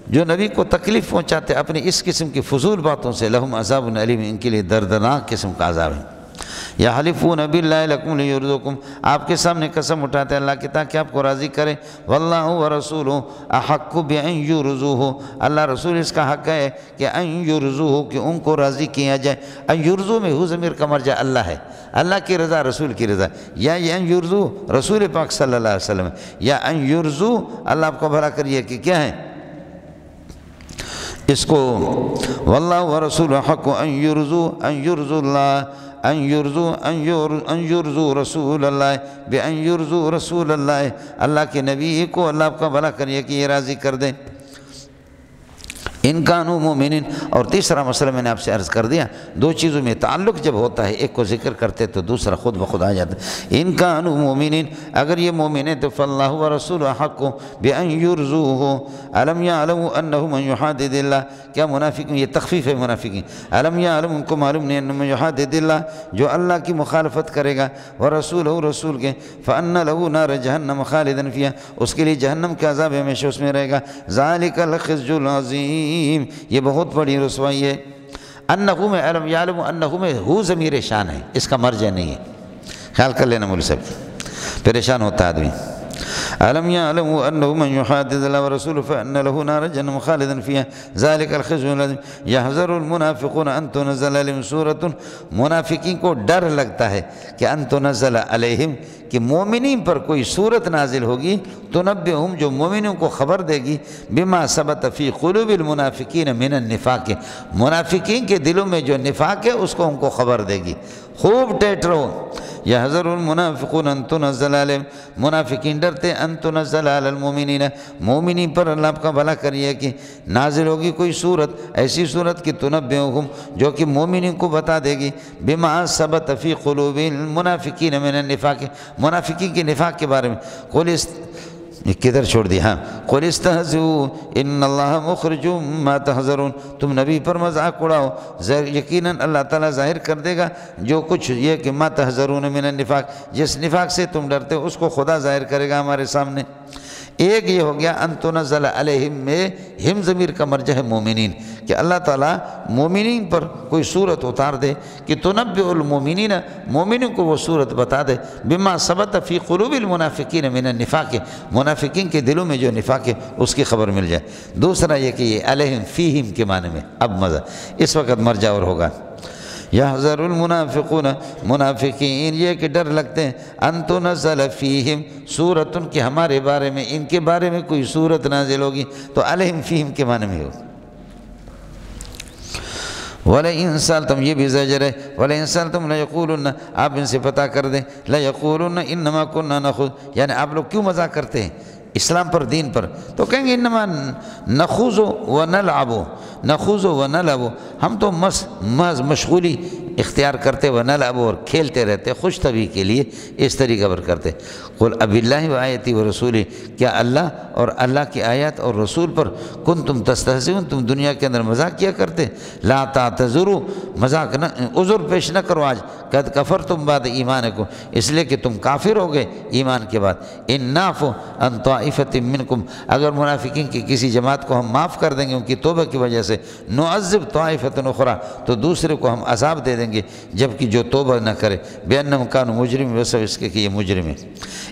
جو نبی کو تکلیف پہنچاتے اپنی اس قسم کی فضول باتوں سے، لہم عذاب علیم، ان کے لیے دردناک قسم کا عذاب ہے۔ یحلفون باللہ لکم لیرضوکم، آپ کے سامنے قسم اٹھاتے اللہ کی تاکہ آپ کو راضی کرے۔ واللہ ورسولہ احق بان یرضوہ، اللہ رسول اس کا حق ہے کہ ان یرضوہ، کہ ان کو راضی کیا جائے۔ ان یرضو میں ہو ضمیر کا مرجع اللہ ہے، اللہ کی رضا رسول کی رضا، یا یہ ان یرضو رسول پاک صلی اللہ علیہ وسلم، یا ان یرضو اللہ آپ کو بھلا کریے کہ کیا ہے اس کو۔ واللہ ورسولہ حق ان یرضو اللہ، ان یرضو رسول اللہ، بان یرضو رسول اللہ، اللہ کے نبی کو اللہ آپ کا بھلا کریے کہ یہ راضی کر دیں۔ ان کانوا مومنین، اور تیسرا مسئلہ میں نے آپ سے عرض کر دیا، دو چیزوں میں تعلق جب ہوتا ہے ایک کو ذکر کرتے تو دوسرا خود بخود آ جاتا ہے۔ ان کانوا مومنین، اگر یہ مومن ہیں تو فاللہ ورسولہ حق بان یرضوہ، الم یعلموا انہ من یحادد اللہ، کیا منافقین، یہ تخفیف ہے منافقین، الم یعلموا، ان کو معلوم نہیں، انہ من یحادد اللہ، جو اللہ کی مخالفت کرے گا، ورسولہ، رسول کے، فان لہ نار جہنم خالدا فیہا، اس کے لیے جہنم کا عذاب ہمیشہ اس میں رہے گا۔ ذالک الخزي العظیم، یہ بہت بڑی رسوائی ہے۔ انہو میں علم یعلم، انہو میں ہو ضمیر شان ہے، اس کا مرجع نہیں ہے، خیال کر لینا مول صاحب، پریشان ہوتا ہے آدمی۔ علم یعلم انہ من یحادد اللہ ورسولہ فان لہ نار جہنم خالدا فیہا ذالک الخزي العظیم۔ یحذر المنافقون ان تنزل علیہم سورۃ، منافقین کو ڈر لگتا ہے کہ ان تنزل علیہم، کہ مومنین پر کوئی صورت نازل ہوگی، تنبئہم، جو مومنوں کو خبر دے گی، بما ثبت فی قلوب المنافقین من النفاق، منافقین کے دلوں میں جو نفاق ہے اس کو ان کو خبر دے گی۔ خوب ٹیٹ رہو۔ یحذر المنافقون ان تنزل علیہم، منافقین ڈرتے ان تنزل علی المؤمنین، مومنین پر اللہ آپ کا بھلا کریے کہ نازل ہوگی کوئی صورت، ایسی صورت کہ تنبئہم جو کہ مومنین کو بتا دے گی، بما ثبت فی قلوب المنافقین من النفاق، منافقین کے نفاق کے بارے میں۔ قل کدھر چھوڑ دیا؟ ہاں، قل استہزئوا ان اللہ مخرج ما تحذرون، تم نبی پر مذاق اڑاؤ، یقیناً اللہ تعالیٰ ظاہر کر دے گا جو کچھ یہ کہ ما تحذرون من النفاق، جس نفاق سے تم ڈرتے ہو اس کو خدا ظاہر کرے گا ہمارے سامنے۔ ایک یہ ہو گیا ان تنزل علیہم میں ہم ضمیر کا مرجع ہے مومنین، کہ اللہ تعالیٰ مومنین پر کوئی صورت اتار دے کہ تنبئ المومنین، مومنین کو وہ صورت بتا دے بما ثبت فی قلوب المنافقین من النفاق، منافقین کے دلوں میں جو نفاق ہے اس کی خبر مل جائے۔ دوسرا یہ کہ یہ علیہم فیہم کے معنی میں، اب مزہ اس وقت مرجع اور ہوگا۔ یحذر المنافقون، منافقین یہ کہ ڈر لگتے ہیں ان تنزل فیہم سورۃ، کہ ہمارے بارے میں، ان کے بارے میں کوئی سورت نازل ہوگی، تو علیہم فیہم کے معنی میں ہو۔ وَلَئِن سَأَلْتُمْ، یہ بھی زجر ہے، وَلَئِن سَأَلْتُمْ لَيَقُولُنَّ، آپ ان سے پتہ کر دیں، لَيَقُولُنَّ إِنَّمَا كُنَّا نَخُوضُ، یعنی آپ لوگ کیوں مزاق کرتے ہیں اسلام پر، دین پر؟ تو کہیں گے انما نخوض ونلعب، نخوض ونلعب، ہم تو مشغولی اختیار کرتے ونلعب، اور کھیلتے رہتے، خوش طبعی کے لیے اس طریقہ پر کرتے۔ قل اب اللہ و آیتی و رسولی، کیا اللہ اور اللہ کی آیات اور رسول پر کنتم تستہزئون، تم دنیا کے اندر مذاق کیا کرتے؟ لا تعتذروا، مذاق نہ، عذر پیش نہ کرو آج، قد کفرتم بعد ایمانکم، اس لیے کہ تم کافر ہو گئے ایمان کے بعد۔ ان نعفو عن طائفۃ منکم، اگر منافقین کی کسی جماعت کو ہم معاف کر دیں گے ان کی توبہ کی وجہ سے، نعذب طائفۃ اخری، تو دوسرے کو ہم عذاب دے دیں گے جبکہ جو توبہ نہ کرے، بأنہم کانوا مجرمین، ویسے اس کے کہ یہ مجرم ہے۔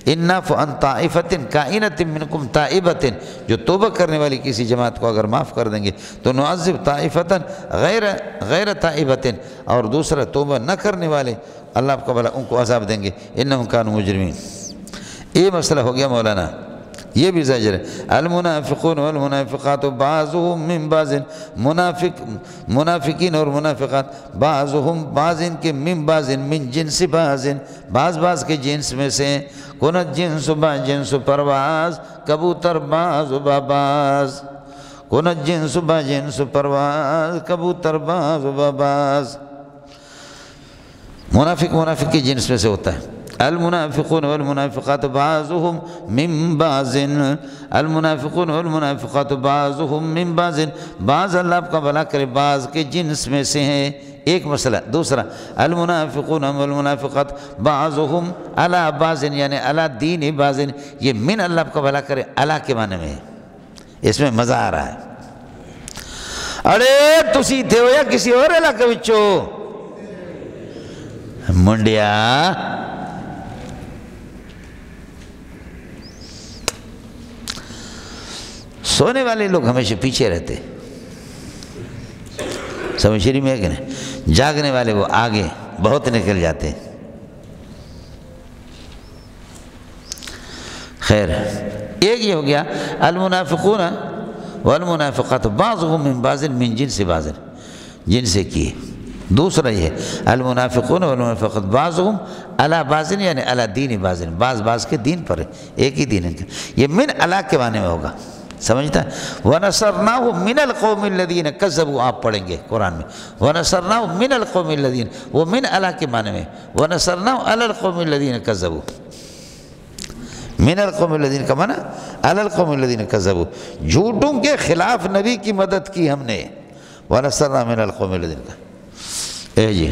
ان نعفو عن طائفۃ کائنۃ منکم تائبۃ، جو توبہ کرنے والی کسی جماعت کو اگر معاف کر دیں گے تو نعذب طائفۃ غیر تائبۃ، اور دوسرا توبہ نہ کرنے والے اللہ آپ کو بھلا ان کو عذاب دیں گے، انہم کانوا مجرمین۔ یہ مسئلہ ہو گیا مولانا، یہ بھی زجر ہے۔ المنافقون والمنافقات بعضهم من بعض، منافقین اور منافقات بعضهم بعض کے من بعض، من جنس بعض، بعض کے جنس میں سے، کنت جنس با جنس پرواز، کبوتر باز با باز، کنت جنس با جنس پرواز، کبوتر باز با باز۔ منافق کے جنس میں سے ہوتا ہے۔ المنافقون والمنافقات بعضهم من بعض، المنافقون والمنافقات بعضهم من بعض، بعض اللہ آپ کا بھلا کرے بعض کے جنس میں سے ہیں، ایک مسئلہ۔ دوسرا المنافقون والمنافقات بعضهم علی بعض، یعنی علی دین بعض، یہ من اللہ آپ کا بھلا کرے علی کے معنی میں ہے، اس میں مزہ آ رہا ہے۔ ارے تسی تھے ہو یا کسی اور علاقے وچو منڈیا؟ سونے والے لوگ ہمیشہ پیچھے رہتے، سمجھ رہی میں ہے کہ نہیں؟ جاگنے والے وہ آگے بہت نکل جاتے۔ خیر، ایک یہ ہو گیا المنافقون والمنافقات بعضهم من بعض من جنس بعض، جن سے کیے۔ دوسرا یہ المنافقون والمنافقات بعضهم علی بعض، یعنی علی دین بعض، بعض کے دین پر ہے، ایک ہی دین ہے، یہ من علی کے معنی میں ہوگا، سمجھتا ہے؟ وَنَصَرْنَاهُ مِنَ الْقَوْمِ الَّذِينَ كَذَّبُوا، آپ پڑھیں گے قرآن میں وَنَصَرْنَاهُ مِنَ الْقَوْمِ الَّذِينَ، وہ من علی کے معنی میں، وَنَصَرْنَاهُ عَلَى الْقَوْمِ الَّذِينَ كَذَّبُوا، من القوم الذین کا معنی علی القوم الذین کذبوا، جھوٹوں کے خلاف نبی کی مدد کی ہم نے، وَنَصَرْنَاهُ مِنَ الْقَوْمِ الَّذِينَ کا۔ اے جی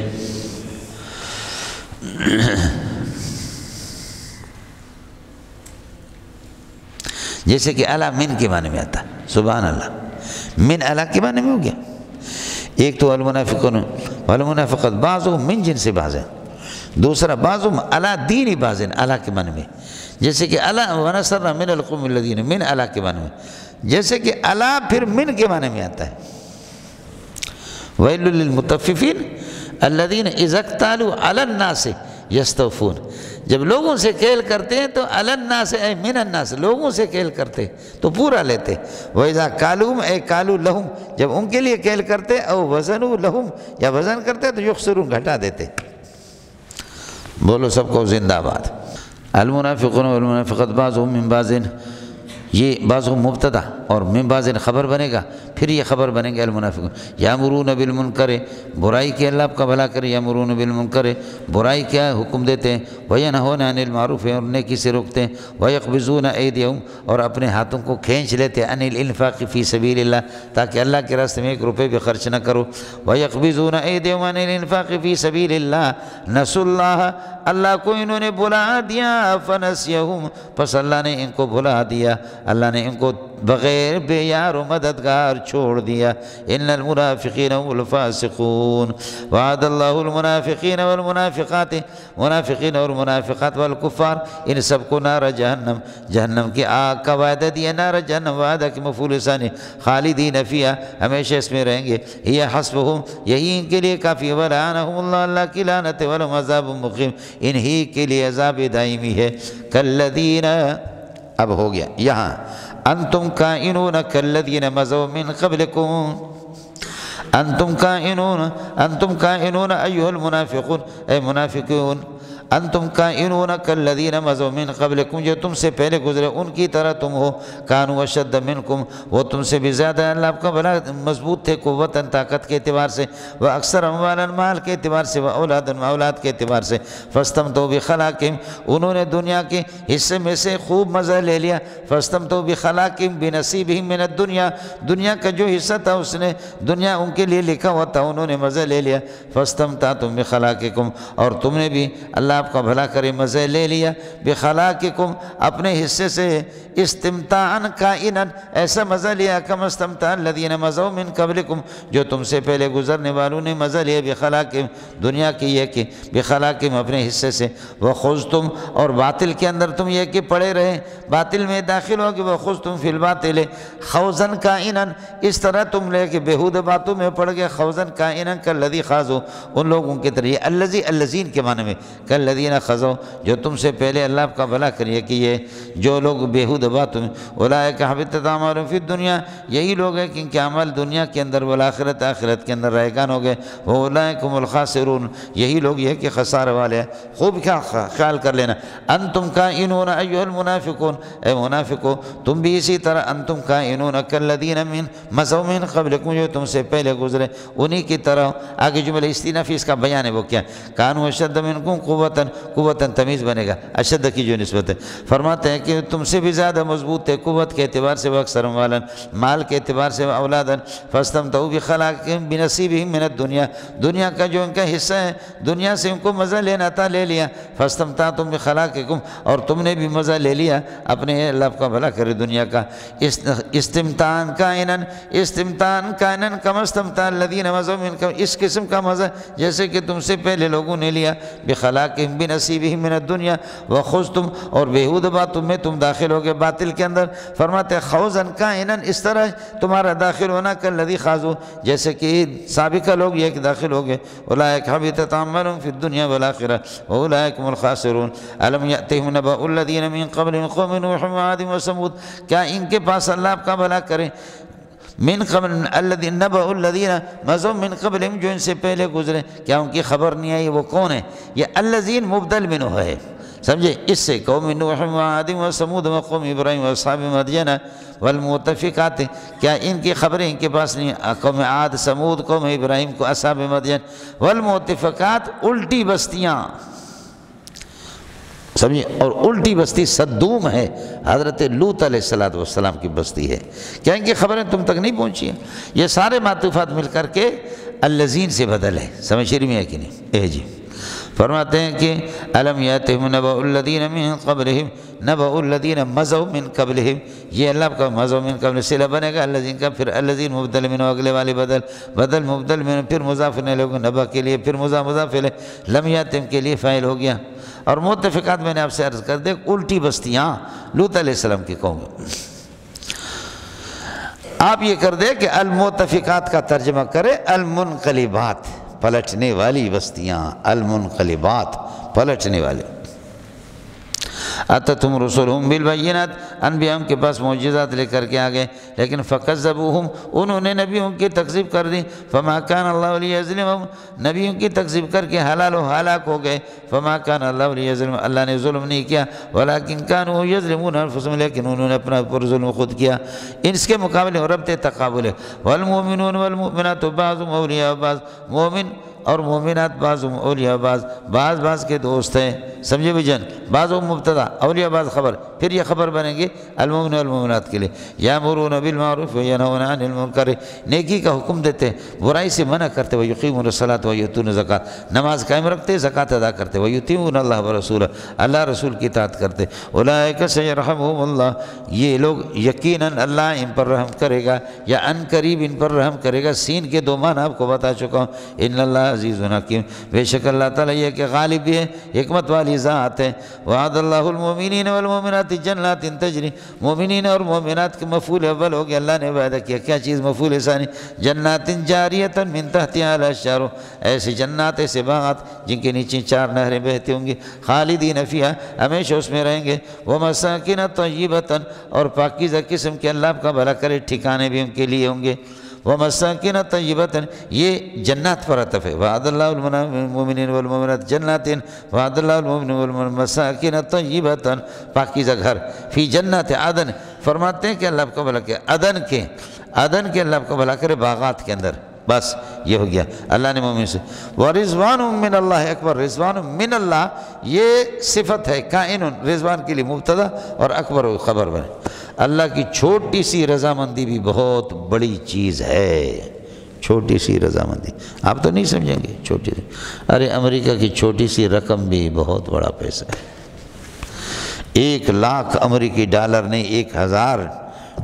جیسے کہ علی من کے معنی میں آتا، سبحان اللہ، من علی کے معنی میں ہو گیا۔ ایک تو المنافقون والمنافقات بعضهم من جنس بعض، دوسرا بعضهم علی دین بعض، علی کے معنی میں، جیسے کہ علی ونصرنا من القوم الذین، من علی کے معنی میں، جیسے کہ علی پھر من کے معنی میں آتا ہے۔ ویل للمطففین الذین اذا اکتالوا علی الناس یستوفون، جب لوگوں سے کیل کرتے ہیں تو علی الناس اے من الناس، لوگوں سے کیل کرتے تو پورا لیتے، وَإِذَا كَالُوهُمْ اے کالو لہم، جب ان کے لیے کیل کرتے او وزنوا لہم یا وزن کرتے تو یخسرون، گھٹا دیتے۔ بولو سب کو زندہ باد۔ المنافقون والمنافقات بعضهم من بعض، یہ بعضهم مبتدا اور من بعض خبر بنے گا، پھر یہ خبر بنیں گے المنافقون۔ یامرون بالمنکر، برائی کے اللہ آپ کا بھلا کرے، یامرون بالمنکر، برائی کیا حکم دیتے ہیں، وینہون عن المعروف، اور نیکی سے روکتے ہیں، ویقبضون ایدیہم، اور اپنے ہاتھوں کو کھینچ لیتے ہیں، عن الانفاق فی سبیل اللہ، تاکہ اللہ کے راستے میں ایک روپے بھی خرچ نہ کرو۔ ویقبضون ایدیہم عن الانفاق فی سبیل اللہ، نسوا اللہ، اللہ کو انہوں نے بھلا دیا، فنسیہم، پس اللہ نے ان کو بھلا دیا، اللہ نے ان کو بغیر بے یار و مددگار چھوڑ دیا۔ ان المنافقین هم الفاسقون، وعد اللہ المنافقین والمنافقات، منافقین اور منافقات والکفار، ان سب کو نار جہنم، جہنم کی آگ کا وعدہ دیا، نار جہنم وعدہ کی مفعول ثانی، خالدین فیہا، ہمیشہ اس میں رہیں گے، یہ حسبہم، یہی ان کے لیے کافی، ولعنہم اللہ، اللہ کی لعنت، ولہم عذاب مقیم، انہی کے لیے عذاب دائمی ہے۔ کالذین، اب ہو گیا یہاں، انتم کائنون کالذین مضوا من قبلکم، انتم کائنون ایھا المنافقون، اے منافقون، انتم کائنون کالذین مضوا من قبلکم، جو تم سے پہلے گزرے ان کی طرح تم ہو، کانوا اشد منکم، وہ تم سے بھی زیادہ اللہ آپ کا بھلا مضبوط تھے، قوتاً طاقت کے اعتبار سے، و اکثر اموالاً مال کے اعتبار سے، و اولاداً اولاد کے اعتبار سے، فاستمتعوا بخلاقہم، انہوں نے دنیا کے حصے میں سے خوب مزہ لے لیا، فاستمتعوا بخلاقہم بنصیبہم من الدنیا، دنیا کا جو حصہ تھا اس نے دنیا ان کے لیے لکھا ہوا تھا، انہوں نے مزہ لے لیا، فاستمتعتم بخلاقکم، اور تم نے بھی اللہ آپ کا بھلا کرے مزے لے لیا، بخلاقکم، اپنے حصے سے، استمتاعاً کائناً، ایسا مزہ لیا، کم استمتاع الذین مضوا من قبلکم، جو تم سے پہلے گزرنے والوں نے مزہ لیا، بخلاقہم، دنیا کی یہ کہ بخلاقہم، اپنے حصے سے، وخذتم، اور باطل کے اندر تم یہ کہ پڑے رہے، باطل میں داخل ہو کہ وخذتم فی الباطل خوضاً کائناً، اس طرح تم لے کہ بےہودہ باتوں میں پڑ گئے، خوضاً کائناً کالذی خاضوا، ان لوگوں کی طرح، یہ الذین کے معنی میں، الذین خضوا، جو تم سے پہلے اللہ آپ کا بھلا کریے کہ یہ جو لوگ بےہودہ باتوں میں، اولئک حبطت اعمالہم فی الدنیا، یہی لوگ ہیں کہ ان کے عمل دنیا کے اندر والآخرت، آخرت کے اندر رائگان ہو گئے، واولئک هم الخاسرون، یہی لوگ یہ کہ خسارہ والے ہیں۔ خوب خیال کر لینا، انتم کائنون ایھا المنافقون، اے منافقو تم بھی اسی طرح، انتم کائنون کالذین مضوا من قبلکم، جو تم سے پہلے گزرے انہی کی طرح۔ آگے جملہ استئنافی اس کا بیان ہے، وہ کیا، کانوا اشد منکم قوتاً تمیز بنے گا، اشد کی جو نسبت ہے، فرماتے ہیں کہ تم سے بھی زیادہ مضبوط تھے، قوت کے اعتبار سے، واکثر اموالاً، مال کے اعتبار سے، اولاداً، فاستمتعوا بخلاقہم بنصیبہم من الدنیا، دنیا کا جو ان کا حصہ ہے، دنیا سے ان کو مزہ لینا تھا، لے لیا، فاستمتعتم بخلاقکم، اور تم نے بھی مزہ لے لیا اپنے، اللہ آپ کا بھلا کرے، دنیا کا، استمتاعاً کائناً کما استمتع الذین مضوا من قبلکم، اس قسم کا مزہ جیسے کہ تم سے پہلے لوگوں نے لیا، بخلاقہم بنصیبہم من الدنیا، وخذتم، اور بےہودہ باتوں میں تم داخل ہو گئے، باطل کے اندر، فرماتے خوضاً کائناً، اس طرح تمہارا داخل ہونا کالذی خاضوا، جیسے کہ سابقہ لوگ یہ کہ داخل ہو گئے، اولئک حبطت اعمالہم فی الدنیا والآخرہ واولئک هم الخاسرون۔ الم یأتہم نبأ الذین من قبلہم قوم نوح وعاد وثمود، کیا ان کے پاس اللہ آپ کا بھلا کرے، من قبل نبأ الذین مضوا من قبلہم، جو ان سے پہلے گزرے، کیا ان کی خبر نہیں آئی، وہ کون ہے، یہ الذین مبدل منہ ہے، سمجھے، اس سے قوم نوح وعاد وثمود وقوم ابراہیم واصحاب مدین والمؤتفقات، کیا ان کی خبریں ان کے پاس نہیں، قوم عاد، ثمود، قوم ابراہیم کو، اصحاب مدین، والمؤتفقات، الٹی بستیاں، سمجھے، اور الٹی بستی صدوم ہے، حضرت لوط علیہ السلام کی بستی ہے، کیا ان کی خبریں تم تک نہیں پہنچی ہیں؟ یہ سارے معطوفات مل کر کے الذین سے بدل ہے، سمجھ میں ہے کہ نہیں؟ جی فرماتے ہیں کہ الم یاتہم نبأ الذین من قبلہم، نبأ الذین مضوا من قبلہم، یہ اللہ کا مضوا من قبل صلہ بنے گا الذین کا، پھر الذین مبدل منہ، اگلے والی بدل مبدل منہ، پھر مضاف الیہ، نبأ کے لیے، پھر مضاف الیہ، لم یاتہم کے لیے فاعل ہو گیا، اور مؤتفقات میں نے آپ سے عرض کر دے الٹی بستیاں لوط علیہ السلام کی قوم، آپ یہ کر دے کہ المؤتفقات کا ترجمہ کرے المنقلبات، پلٹنے والی بستیاں، المنقلبات، پلٹنے والے، اتتہم رسلہم بالبینات، انبیاء کے پاس معجزات لے کر کے آ گئے، لیکن فکذبوہم، انہوں نے نبیوں کی تکذیب کر دی، فما کان اللہ لیظلمہم، نبیوں کی تکذیب کر کے حلال و ہلاک ہو گئے، فما کان اللہ لیظلمہم، اللہ نے ظلم نہیں کیا، ولکن کانوا یظلمون انفسہم، لیکن انہوں نے اپنا پر ظلم خود کیا۔ اس کے مقابلے میں ربط تقابل ہے، والمؤمنون والمؤمنات بعضهم اولیاء بعض، مومن اور مومنات بعض اولیاء بعض کے دوست ہیں، سمجھے بھی جن، بعض مبتدا اولیاء بعض خبر، پھر یہ خبر بنیں گے المؤمن والمؤمنات کے لیے، یامرون بالمعروف وینہون عن المنکر، نیکی کا حکم دیتے، برائی سے منع کرتے، ویقیمون الصلاۃ ویؤتون الزکوٰۃ، نماز قائم رکھتے، زکوٰۃ ادا کرتے، ویطیعون اللہ ورسولہ، اللہ رسول کی اطاعت کرتے، اولئک سیرحمہم اللہ، یہ لوگ یقیناً اللہ ان پر رحم کرے گا، یا ان قریب ان پر رحم کرے گا۔ سین کے 2 معنی آپ کو بتا چکا ہوں، ان اللہ عزیز حکیم، بے شک اللہ تعالیٰ یہ کہ غالب بھی ہے، حکمت والی ذات ہے۔ وعد اللہ المؤمنین والمؤمنات جنات تجری، مومنین اور مومنات کے مفعول اول ہو گیا، اللہ نے وعدہ کیا، کیا چیز مفعول ثانی، جنات جاریۃ من تحتہا الانہار، ایسے جنات، ایسے باغات جن کے نیچے 4 نہریں بہتی ہوں گی، خالدین فیہا، ہمیشہ اس میں رہیں گے، ومساکن طیبۃ، اور پاکیزہ قسم کے، اللہ آپ کا بھلا کرے، ٹھکانے بھی ان کے لیے ہوں گے، ومساکن طیبۃ، یہ جنات پر عطف ہے، وعد اللہ المؤمنین والمؤمنات جنات، وعد اللہ المؤمنین والمؤمنات مساکن طیبۃ، پاکیزہ گھر، فی جنات عدن، فرماتے ہیں کہ اللہ آپ کا بھلا کرے، عدن کے اللہ آپ کا بھلا کرے باغات کے اندر، بس یہ ہو گیا، اللہ نے مومن سے۔ ورضوان من اللہ اکبر، رضوان من اللہ یہ صفت ہے، کائن، رضوان کے لیے مبتدا اور اکبر خبر بنے، اللہ کی چھوٹی سی رضامندی بھی بہت بڑی چیز ہے، چھوٹی سی رضامندی، آپ تو نہیں سمجھیں گے چھوٹی سی، ارے امریکہ کی چھوٹی سی رقم بھی بہت بڑا پیسہ ہے، 1,00,000 امریکی ڈالر نہیں، 1,000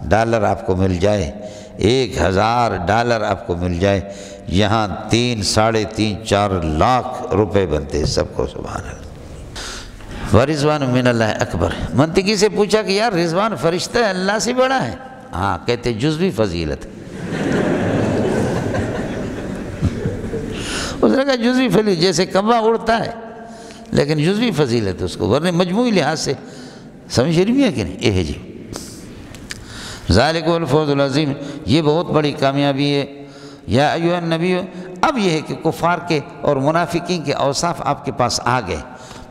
ڈالر آپ کو مل جائے، 1,000 ڈالر آپ کو مل جائے، یہاں 3 ساڑھے 3 4 لاکھ روپے بنتے ہیں سب کو، سبحان اللہ۔ ورضوان من اللہ اکبر، منطقی سے پوچھا کہ یار رضوان فرشتہ ہے اللہ سے بڑا ہے؟ ہاں، کہتے جزوی فضیلت، اس نے کہا جزوی فضیلت، جیسے کبا اڑتا ہے لیکن جزوی فضیلت اس کو، ورنہ مجموعی لحاظ سے سمجھ رہی ہے کہ نہیں، یہ جی ذالک الفوز العظیم، یہ بہت بڑی کامیابی ہے۔ یا ایھا النبی، اب یہ ہے کہ کفار کے اور منافقین کے اوصاف آپ کے پاس آ گئے،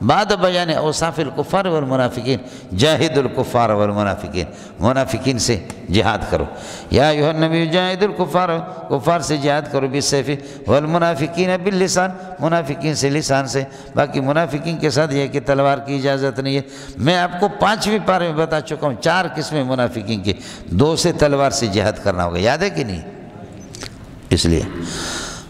بعد بیان اوصاف الکفار والمنافقین، جاہد الکفار والمنافقین، منافقین سے جہاد کرو، یا ایھا النبی جاہد الکفار، کفار سے جہاد کرو بالسیف، والمنافقین باللسان، منافقین سے لسان سے، باقی منافقین کے ساتھ یہ کہ تلوار کی اجازت نہیں ہے۔ میں آپ کو 5ویں پارے میں بتا چکا ہوں 4 قسمیں منافقین کی، 2 سے تلوار سے جہاد کرنا ہوگا، یاد ہے کہ نہیں؟ اس لیے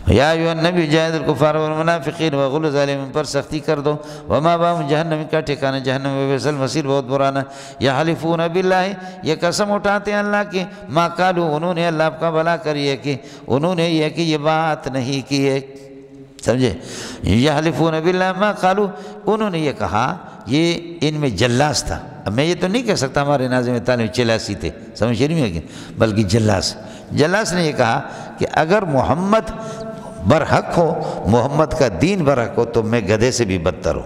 یا ایھا النبی جاہد الکفار والمنافقین وغلظ علیہم، پر سختی کر دو، وما باہم جہنم، کا ٹھکانہ جہنم، وبئس المصیر، بہت برانا۔ یحلفون باللہ، یہ قسم اٹھاتے ہیں اللہ کی، ما قالوا، انہوں نے اللہ آپ کا بھلا کریے کہ انہوں نے یہ کہ یہ بات نہیں کی ہے، سمجھے؟ یحلفون باللہ ما قالوا، انہوں نے یہ کہا، یہ ان میں جلاس تھا، اب میں یہ تو نہیں کہہ سکتا ہمارے ناظم تعلیم چلاسی تھے، سمجھ نہیں ہے، بلکہ جلاس نے یہ کہا کہ اگر محمد برحق ہو، محمد کا دین برحق ہو، تو میں گدھے سے بھی بدتر ہوں۔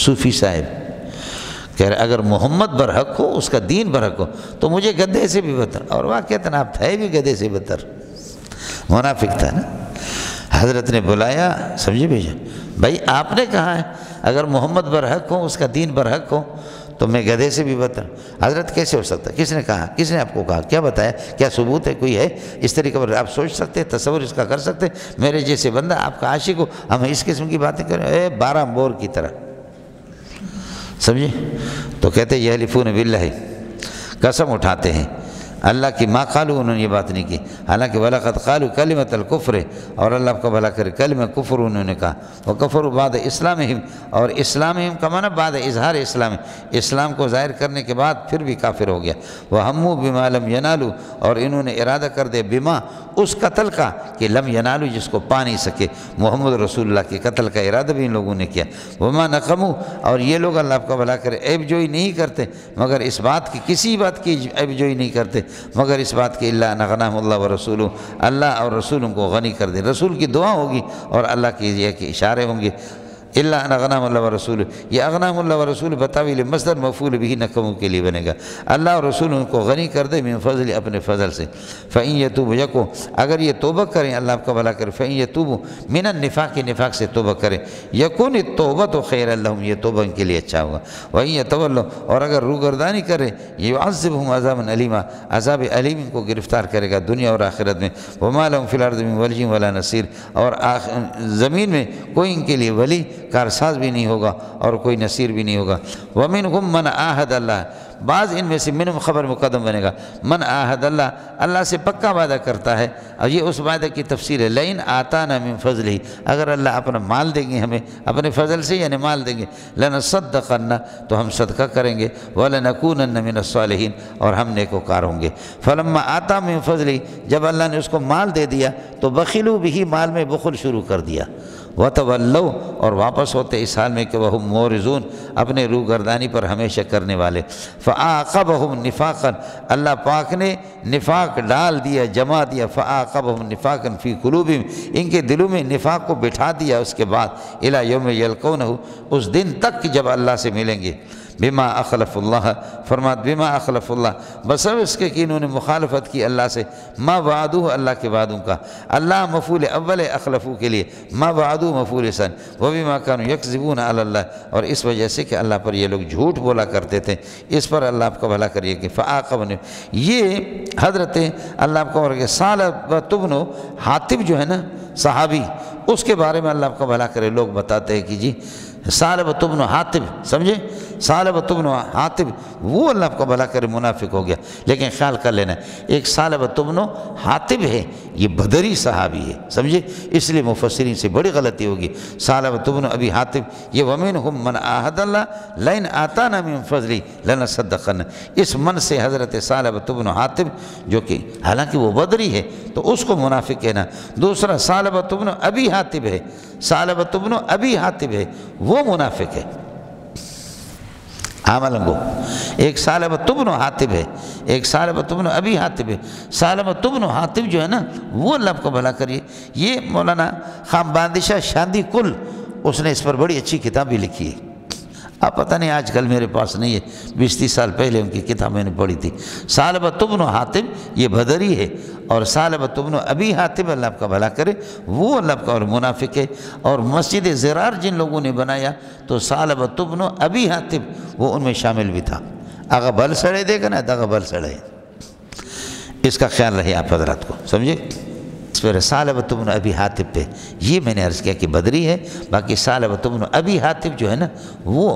صوفی صاحب کہہ رہے اگر محمد برحق ہو، اس کا دین برحق ہو، تو مجھے گدھے سے بھی بدتر، اور واقعتاً آپ تھے بھی گدھے سے بدتر، منافق تھا نا۔ حضرت نے بلایا، سمجھے بھیجا، بھائی آپ نے کہا ہے اگر محمد برحق ہو، اس کا دین برحق ہو، تو میں گدھے سے بھی بدتر۔ حضرت کیسے ہو سکتا ہے؟ کس نے کہا؟ کس نے آپ کو کہا؟ کیا بتایا؟ کیا ثبوت ہے؟ کوئی ہے اس طریقے پر آپ سوچ سکتے ہیں، تصور اس کا کر سکتے ہیں؟ میرے جیسے بندہ آپ کا عاشق ہو، ہم اس قسم کی باتیں کریں، 12 مور کی طرح، سمجھے؟ تو کہتے ہیں یحلفون باللہ، قسم اٹھاتے ہیں اللہ کی، ما قالوا، انہوں نے یہ بات نہیں کی، حالانکہ وَلَقَدْ قَالُوا كَلِمَةَ الْكُفْرِ، اور اللہ کا بھلا کرے، کلمہ کفر انہوں نے کہا، وَكَفَرُوا بَعْدَ إِسْلَامِهِمْ، اور اسلامہم کا معنی بعد اظہار اسلام، اسلام کو ظاہر کرنے کے بعد پھر بھی کافر ہو گیا۔ وَهَمُّوا بِمَا لَمْ يَنَالُوا، اور انہوں نے ارادہ کر دے بما، اس قتل کا کہ لم ینالو، جس کو پا نہیں سکے، محمد رسول اللہ کے قتل کا ارادہ بھی ان لوگوں نے کیا۔ وَمَا نَقَمُوا، اور یہ لوگ اللہ آپ کا بھلا کرے عیب جوئی نہیں کرتے، مگر اس بات کی، کسی بات کی عیب جوئی نہیں کرتے مگر اس بات کہ اللہ نغناہم اللہ ورسولہ، اللہ اور رسولوں کو غنی کر دے، رسول کی دعا ہوگی اور اللہ کی یہ کہ اشارے ہوں گے۔ الا ان اغناہم اللہ و رسول، یہ اغناہم اللہ و رسول بتاویل مصدر مفعول بھی نکموں کے لیے بنے گا، اللہ اور رسول ان کو غنی کر دے من فضل اپنے فضل سے۔ فإن یتوبوا یکو، اگر یہ توبہ کریں اللہ آپ کا بھلا کرے، فإن یتوبوا من النفاق، نفاق سے توبہ کریں، یکون التوبۃ خیرا لہم، یہ توبہ ان کے لیے اچھا ہوگا۔ وإن یتولوا، اور اگر روگردانی کرے، یعذبہم عذابا علیما، عذاب علیم ان کو گرفتار کرے گا دنیا اور آخرت میں۔ وما لہم فی الارض من ولی ولا نصیر، اور زمین میں کوئی ان کے لیے ولی کارساز بھی نہیں ہوگا اور کوئی نصیر بھی نہیں ہوگا۔ ومنہم من عاہد اللہ، بعض ان میں سے منہم خبر مقدم بنے گا، من عاہد اللہ، اللہ سے پکا وعدہ کرتا ہے، اور یہ اس وعدہ کی تفسیر ہے، لئن آتانا من فضلہ، اگر اللہ اپنا مال دیں گے ہمیں اپنے فضل سے، یعنی مال دیں گے، لنصدقن، تو ہم صدقہ کریں گے، ولنکونن من الصالحین، اور ہم نیکوکار ہوں گے۔ فلما آتا من فضلہ، جب اللہ نے اس کو مال دے دیا تو بخلوا بہ، مال میں بخل شروع کر دیا، وتولوا، اور واپس ہوتے اس حال میں کہ وہ مورزون، اپنے روگردانی پر ہمیشہ کرنے والے۔ فعاقبہم نفاقا، اللہ پاک نے نفاق ڈال دیا، جما دیا، فعاقبہم نفاقا فی قلوبہم، ان کے دلوں میں نفاق کو بٹھا دیا اس کے بعد، الی یوم یلقونہ، اس دن تک جب اللہ سے ملیں گے۔ بما اخلف اللہ، فرمات بما اخلف اللہ، بسبب اس کے کہ انہوں نے مخالفت کی اللہ سے، ما وعدوہ، اللہ کے وعدوں کا، اللہ مفعول اول اخلفو کے لیے، ما وعدوہ مفعول ثانی، وبما کانوا یکذبون علی اللہ، اور اس وجہ سے کہ اللہ پر یہ لوگ جھوٹ بولا کرتے تھے، اس پر اللہ آپ کا بھلا کریے کہ فعاقبہ، یہ حضرت اللہ آپ کا کہ ثعلبۃ بن حاطب جو ہے نا صحابی، اس کے بارے میں اللہ آپ کا بھلا کرے، لوگ بتاتے ہیں کہ جی ثعلبۃ بن حاطب، سمجھے، ثعلبۃ بن حاطب وہ اللہ آپ کو بھلا کرے منافق ہو گیا، لیکن خیال کر لینا ایک ثعلبۃ بن حاطب ہے، یہ بدری صحابی ہے، سمجھے، اس لیے مفسرین سے بڑی غلطی ہوگی۔ ثعلبۃ بن ابی حاطب، یہ ومنہم من عاہد اللہ لئن آتانا من فضلہ لنصدقن، اس من سے حضرت ثعلبۃ بن حاطب، جو کہ حالانکہ وہ بدری ہے تو اس کو منافق کہنا۔ دوسرا ثعلبۃ بن ابی حاطب ہے، ثعلبۃ بن ابی حاطب ہے، وہ منافق ہے، عاملنگو، ایک ثعلبۃ بن حاطب ہے، ایک ثعلبۃ بن ابی حاطب ہے۔ ثعلبۃ بن حاطب جو ہے نا وہ اللہ آپ کو بھلا کریے، یہ مولانا خام باندشاہ شاندی کل، اس نے اس پر بڑی اچھی کتاب بھی لکھی ہے، اب پتہ نہیں آج کل میرے پاس نہیں ہے، 20-30 سال پہلے ان کی کتاب میں نے پڑھی تھی۔ ثعلبۃ بن حاطب یہ بدری ہے، اور ثعلبۃ بن ابی حاطب اللہ آپ کا بھلا کرے وہ اللہ آپ کا اور منافق ہے۔ اور مسجد زرار جن لوگوں نے بنایا تو ثعلبۃ بن ابی حاطب وہ ان میں شامل بھی تھا، اگر بل سڑے دے گا نا دغا بل سڑے، اس کا خیال رہے آپ حضرات کو، سمجھے۔ اس پر ثعلبۃ بن ابی حاطب پہ یہ میں نے عرض کیا کہ بدری ہے، باقی ثعلبۃ بن ابی حاطب جو ہے نا وہ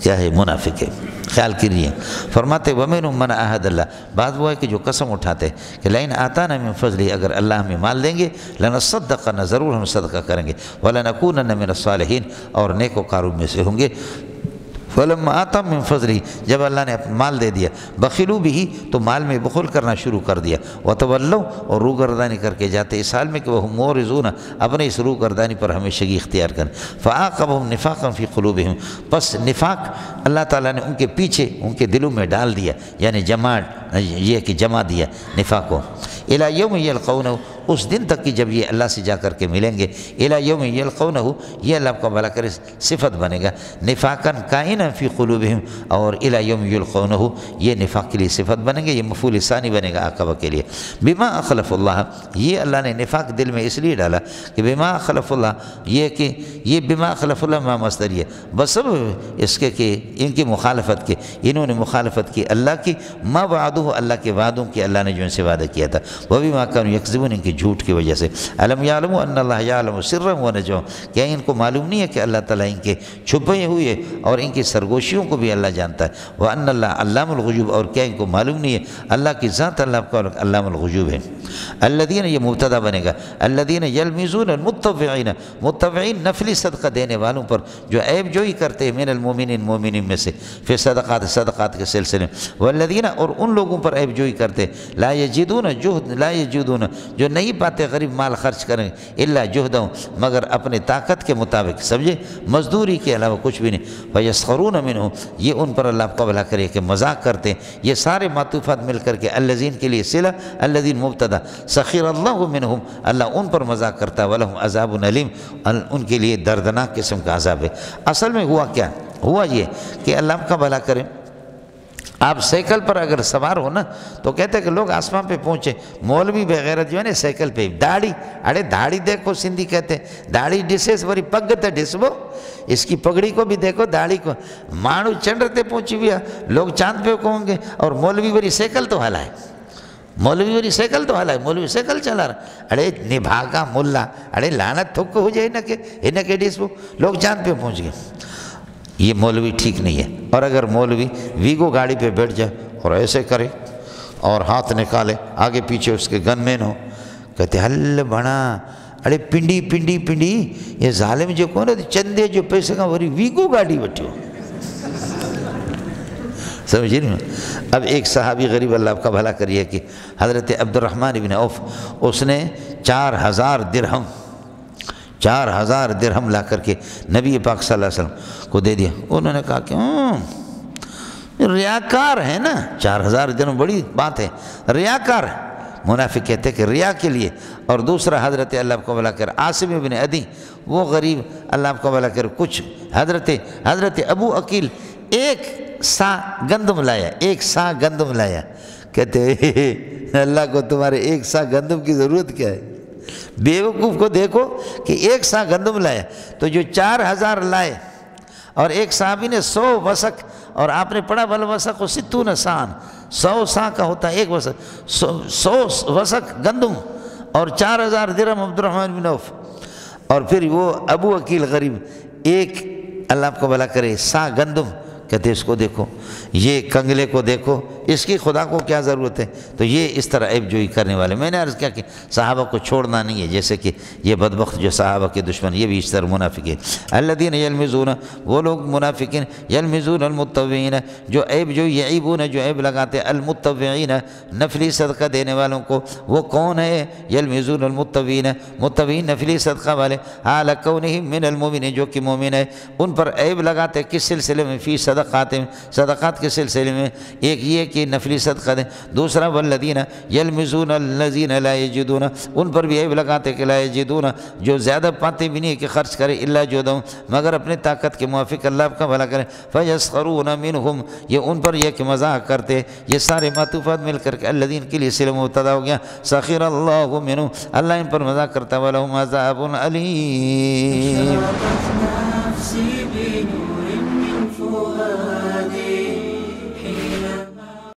کیا ہے، منافق ہے، خیال کیجیے۔ فرماتے ومنہم من عاہد اللہ، بعض وہ ہے کہ جو قسم اٹھاتے کہ لئن آتانا من فضلہ، اگر اللہ ہمیں مال دیں گے، لنصدقن، ضرور ہم صدقہ کریں گے، ولنکونن من الصالحین، اور نیکوکاروں میں سے ہوں گے۔ فلما آتا من فضلہ، جب اللہ نے اپنا مال دے دیا، بخلوا بہ، تو مال میں بخل کرنا شروع کر دیا، وتولوا، اور روگردانی کر کے جاتے اس حال میں کہ وہ مورزون، اپنے اس روگردانی پر ہمیشگی اختیار کریں۔ فعاقبہم نفاقا فی قلوبہم، پس نفاق اللہ تعالیٰ نے ان کے پیچھے ان کے دلوں میں ڈال دیا، یعنی یہ کہ جما دیا نفاق کو، الی یوم یلقونہ، اس دن تک کہ جب یہ اللہ سے جا کر کے ملیں گے، الی یوم یلقونہ، یہ اللہ کا بھلا کرے صفت بنے گا، نفاقاً کائنا فی قلوبہم، اور الی یوم یلقونہ یہ نفاق کے لیے صفت بنیں گے، یہ مفعول ثانی بنے گا عاقبہ کے لیے۔ بما اخلف اللہ، یہ اللہ نے نفاق دل میں اس لیے ڈالا کہ بما اخلف اللہ، یہ کہ یہ بما اخلف اللہ ما مصدری ہے، بسبب اس کے کہ ان کی مخالفت کے، انہوں نے مخالفت کی اللہ کی، ما وعدوہ، اللہ کے وعدوں کی، اللہ نے جو ان سے وعدہ کیا تھا، وبما کانوا یکذبون، ان کے جھوٹ کی وجہ سے۔ علم یعلموا ان اللہ یعلم سرهم ونجواهم، کیا ان کو معلوم نہیں ہے کہ اللہ تعالیٰ ان کے چھپے ہوئے اور ان کی سرگوشیوں کو بھی اللہ جانتا ہے، وان اللہ علام الغیوب، اور کیا ان کو معلوم نہیں ہے اللہ کی ذات اللہ کا علام الغیوب ہے۔ الذین، یہ مبتدا بنے گا، الذین یلمزون المتطوعین، متطوعین نفلی صدقہ دینے والوں پر جو عیب جوئی کرتے ہیں، من المؤمنین، مومنین میں سے، فی صدقات کے سلسلے میں، والذین، اور ان لوگوں پر عیب جوئی کرتے، لا یجدون جو نہیں نہیں پاتے غریب مال خرچ کریں الا جہدہم مگر اپنے طاقت کے مطابق، سمجھے، مزدوری کے علاوہ کچھ بھی نہیں۔ فیسخرون منہم یہ ان پر اللہ کو بھلا کرے کہ مذاق کرتے ہیں۔ یہ سارے معطوفات مل کر کے الذین کے لیے صلہ، الذین مبتدا، سخر اللہ منہم اللہ ان پر مذاق کرتا ہے، ولہم عذاب علیم ان کے لیے دردناک قسم کا عذاب ہے۔ اصل میں ہوا کیا؟ ہوا یہ کہ اللہ آپ کا بھلا کرے، آپ سائیکل پر اگر سوار ہو نا تو کہتے ہیں کہ لوگ آسمان پہ پہنچے، مولوی بغیرت جو ہے نا سائیکل پہ داڑھی، ارے داڑھی دیکھو سندھی کہتے ہیں داڑھی ڈسیس وری پگت ڈسبو، اس کی پگڑی کو بھی دیکھو داڑھی کو، مانو چنڈ تے پہنچی ہوئی ہے، لوگ چاند پہ کہوں گے، اور مولوی وری سائیکل تو ہلائے، مولوی وری سائیکل تو ہلائے، مولوی سائیکل چلا رہا، ارے نبھاگا ملا، ارے لعنت تھک ہو جائے ان کے ڈسبو، لوگ چاند پہ پہنچ گئے۔ یہ مولوی ٹھیک نہیں ہے۔ اور اگر مولوی ویگو گاڑی پہ بیٹھ جائے اور ایسے کرے اور ہاتھ نکالے، آگے پیچھے اس کے گن مین ہو، کہتے حل بنا، ارے پنڈی پنڈی پنڈی، یہ ظالم جو کون ہے چندے جو پیسے کا وری ویگو گاڑی بیٹھے ہو، سمجھے نہیں؟ اب ایک صحابی غریب اللہ کا بھلا کریے کہ حضرت عبد الرحمن بن عوف، اس نے 4000 درہم لا کر کے نبی پاک صلی اللہ علیہ وسلم کو دے دیا۔ انہوں نے کہا کہ ریاکار ہے نا، 4000 درہم بڑی بات ہے، ریاکار ہے۔ منافق کہتے کہ ریا کے لیے۔ اور دوسرا حضرت اللہ کو بھلا کر عاصم بن عدی، وہ غریب اللہ کو بھلا کر کچھ حضرت ابو عقیل 1 سا گندم لایا، 1 سا گندم لایا، کہتے اللہ کو تمہارے 1 سا گندم کی ضرورت کیا ہے؟ بیوقوف کو دیکھو کہ 1 سا گندم لایا، تو جو 4000 لائے اور ایک صحابی نے 100 وسق، اور آپ نے پڑھا والوسق 60 سان، 100 سا کا ہوتا ہے ایک وسق، 100 وسق گندم اور 4000 درہم عبد الرحمن بن عوف۔ اور پھر وہ ابو عقیل غریب 1 اللہ آپ کو بھلا کرے سا گندم، کہتے اس کو دیکھو، یہ کنگلے کو دیکھو، اس کی خدا کو کیا ضرورت ہے؟ تو یہ اس طرح عیب جوئی کرنے والے۔ میں نے عرض کیا کہ صحابہ کو چھوڑنا نہیں ہے، جیسے کہ یہ بدبخت جو صحابہ کے دشمن، یہ بھی اس طرح منافق ہیں۔ الذین یلمزون، وہ لوگ منافقین، یلمزون المتطوعین، جو عیب جو یعیبون، جو عیب لگاتے المتطوعین، نفلی صدقہ دینے والوں کو۔ وہ کون ہے؟ یلمزون المتطوعین، متطوعین نفلی صدقہ والے، حال کونہم من المؤمنین، جو کہ مومن ہے، ان پر عیب لگاتے کس سلسلے میں؟ فی صدقات کے سلسلے میں۔ ایک یہ کہ نفلی صدقہ دیں، دوسرا والذین یلمزون الذین لا یجدون، ان پر بھی عیب لگاتے کہ لا یجدون، جو زیادہ پاتے بھی نہیں کہ خرچ کرے الا جہدہم، مگر اپنے طاقت کے موافق اللہ آپ کا بھلا کرے۔ فیسخرون منہم، یہ ان پر یہ کہ مذاق کرتے۔ یہ سارے معطوفات مل کر کے الذین کے لیے صلہ مبتدا ہو گیا، سخر اللہ منہم اللہ ان پر مذاق کرتا، ولہم عذاب علیم۔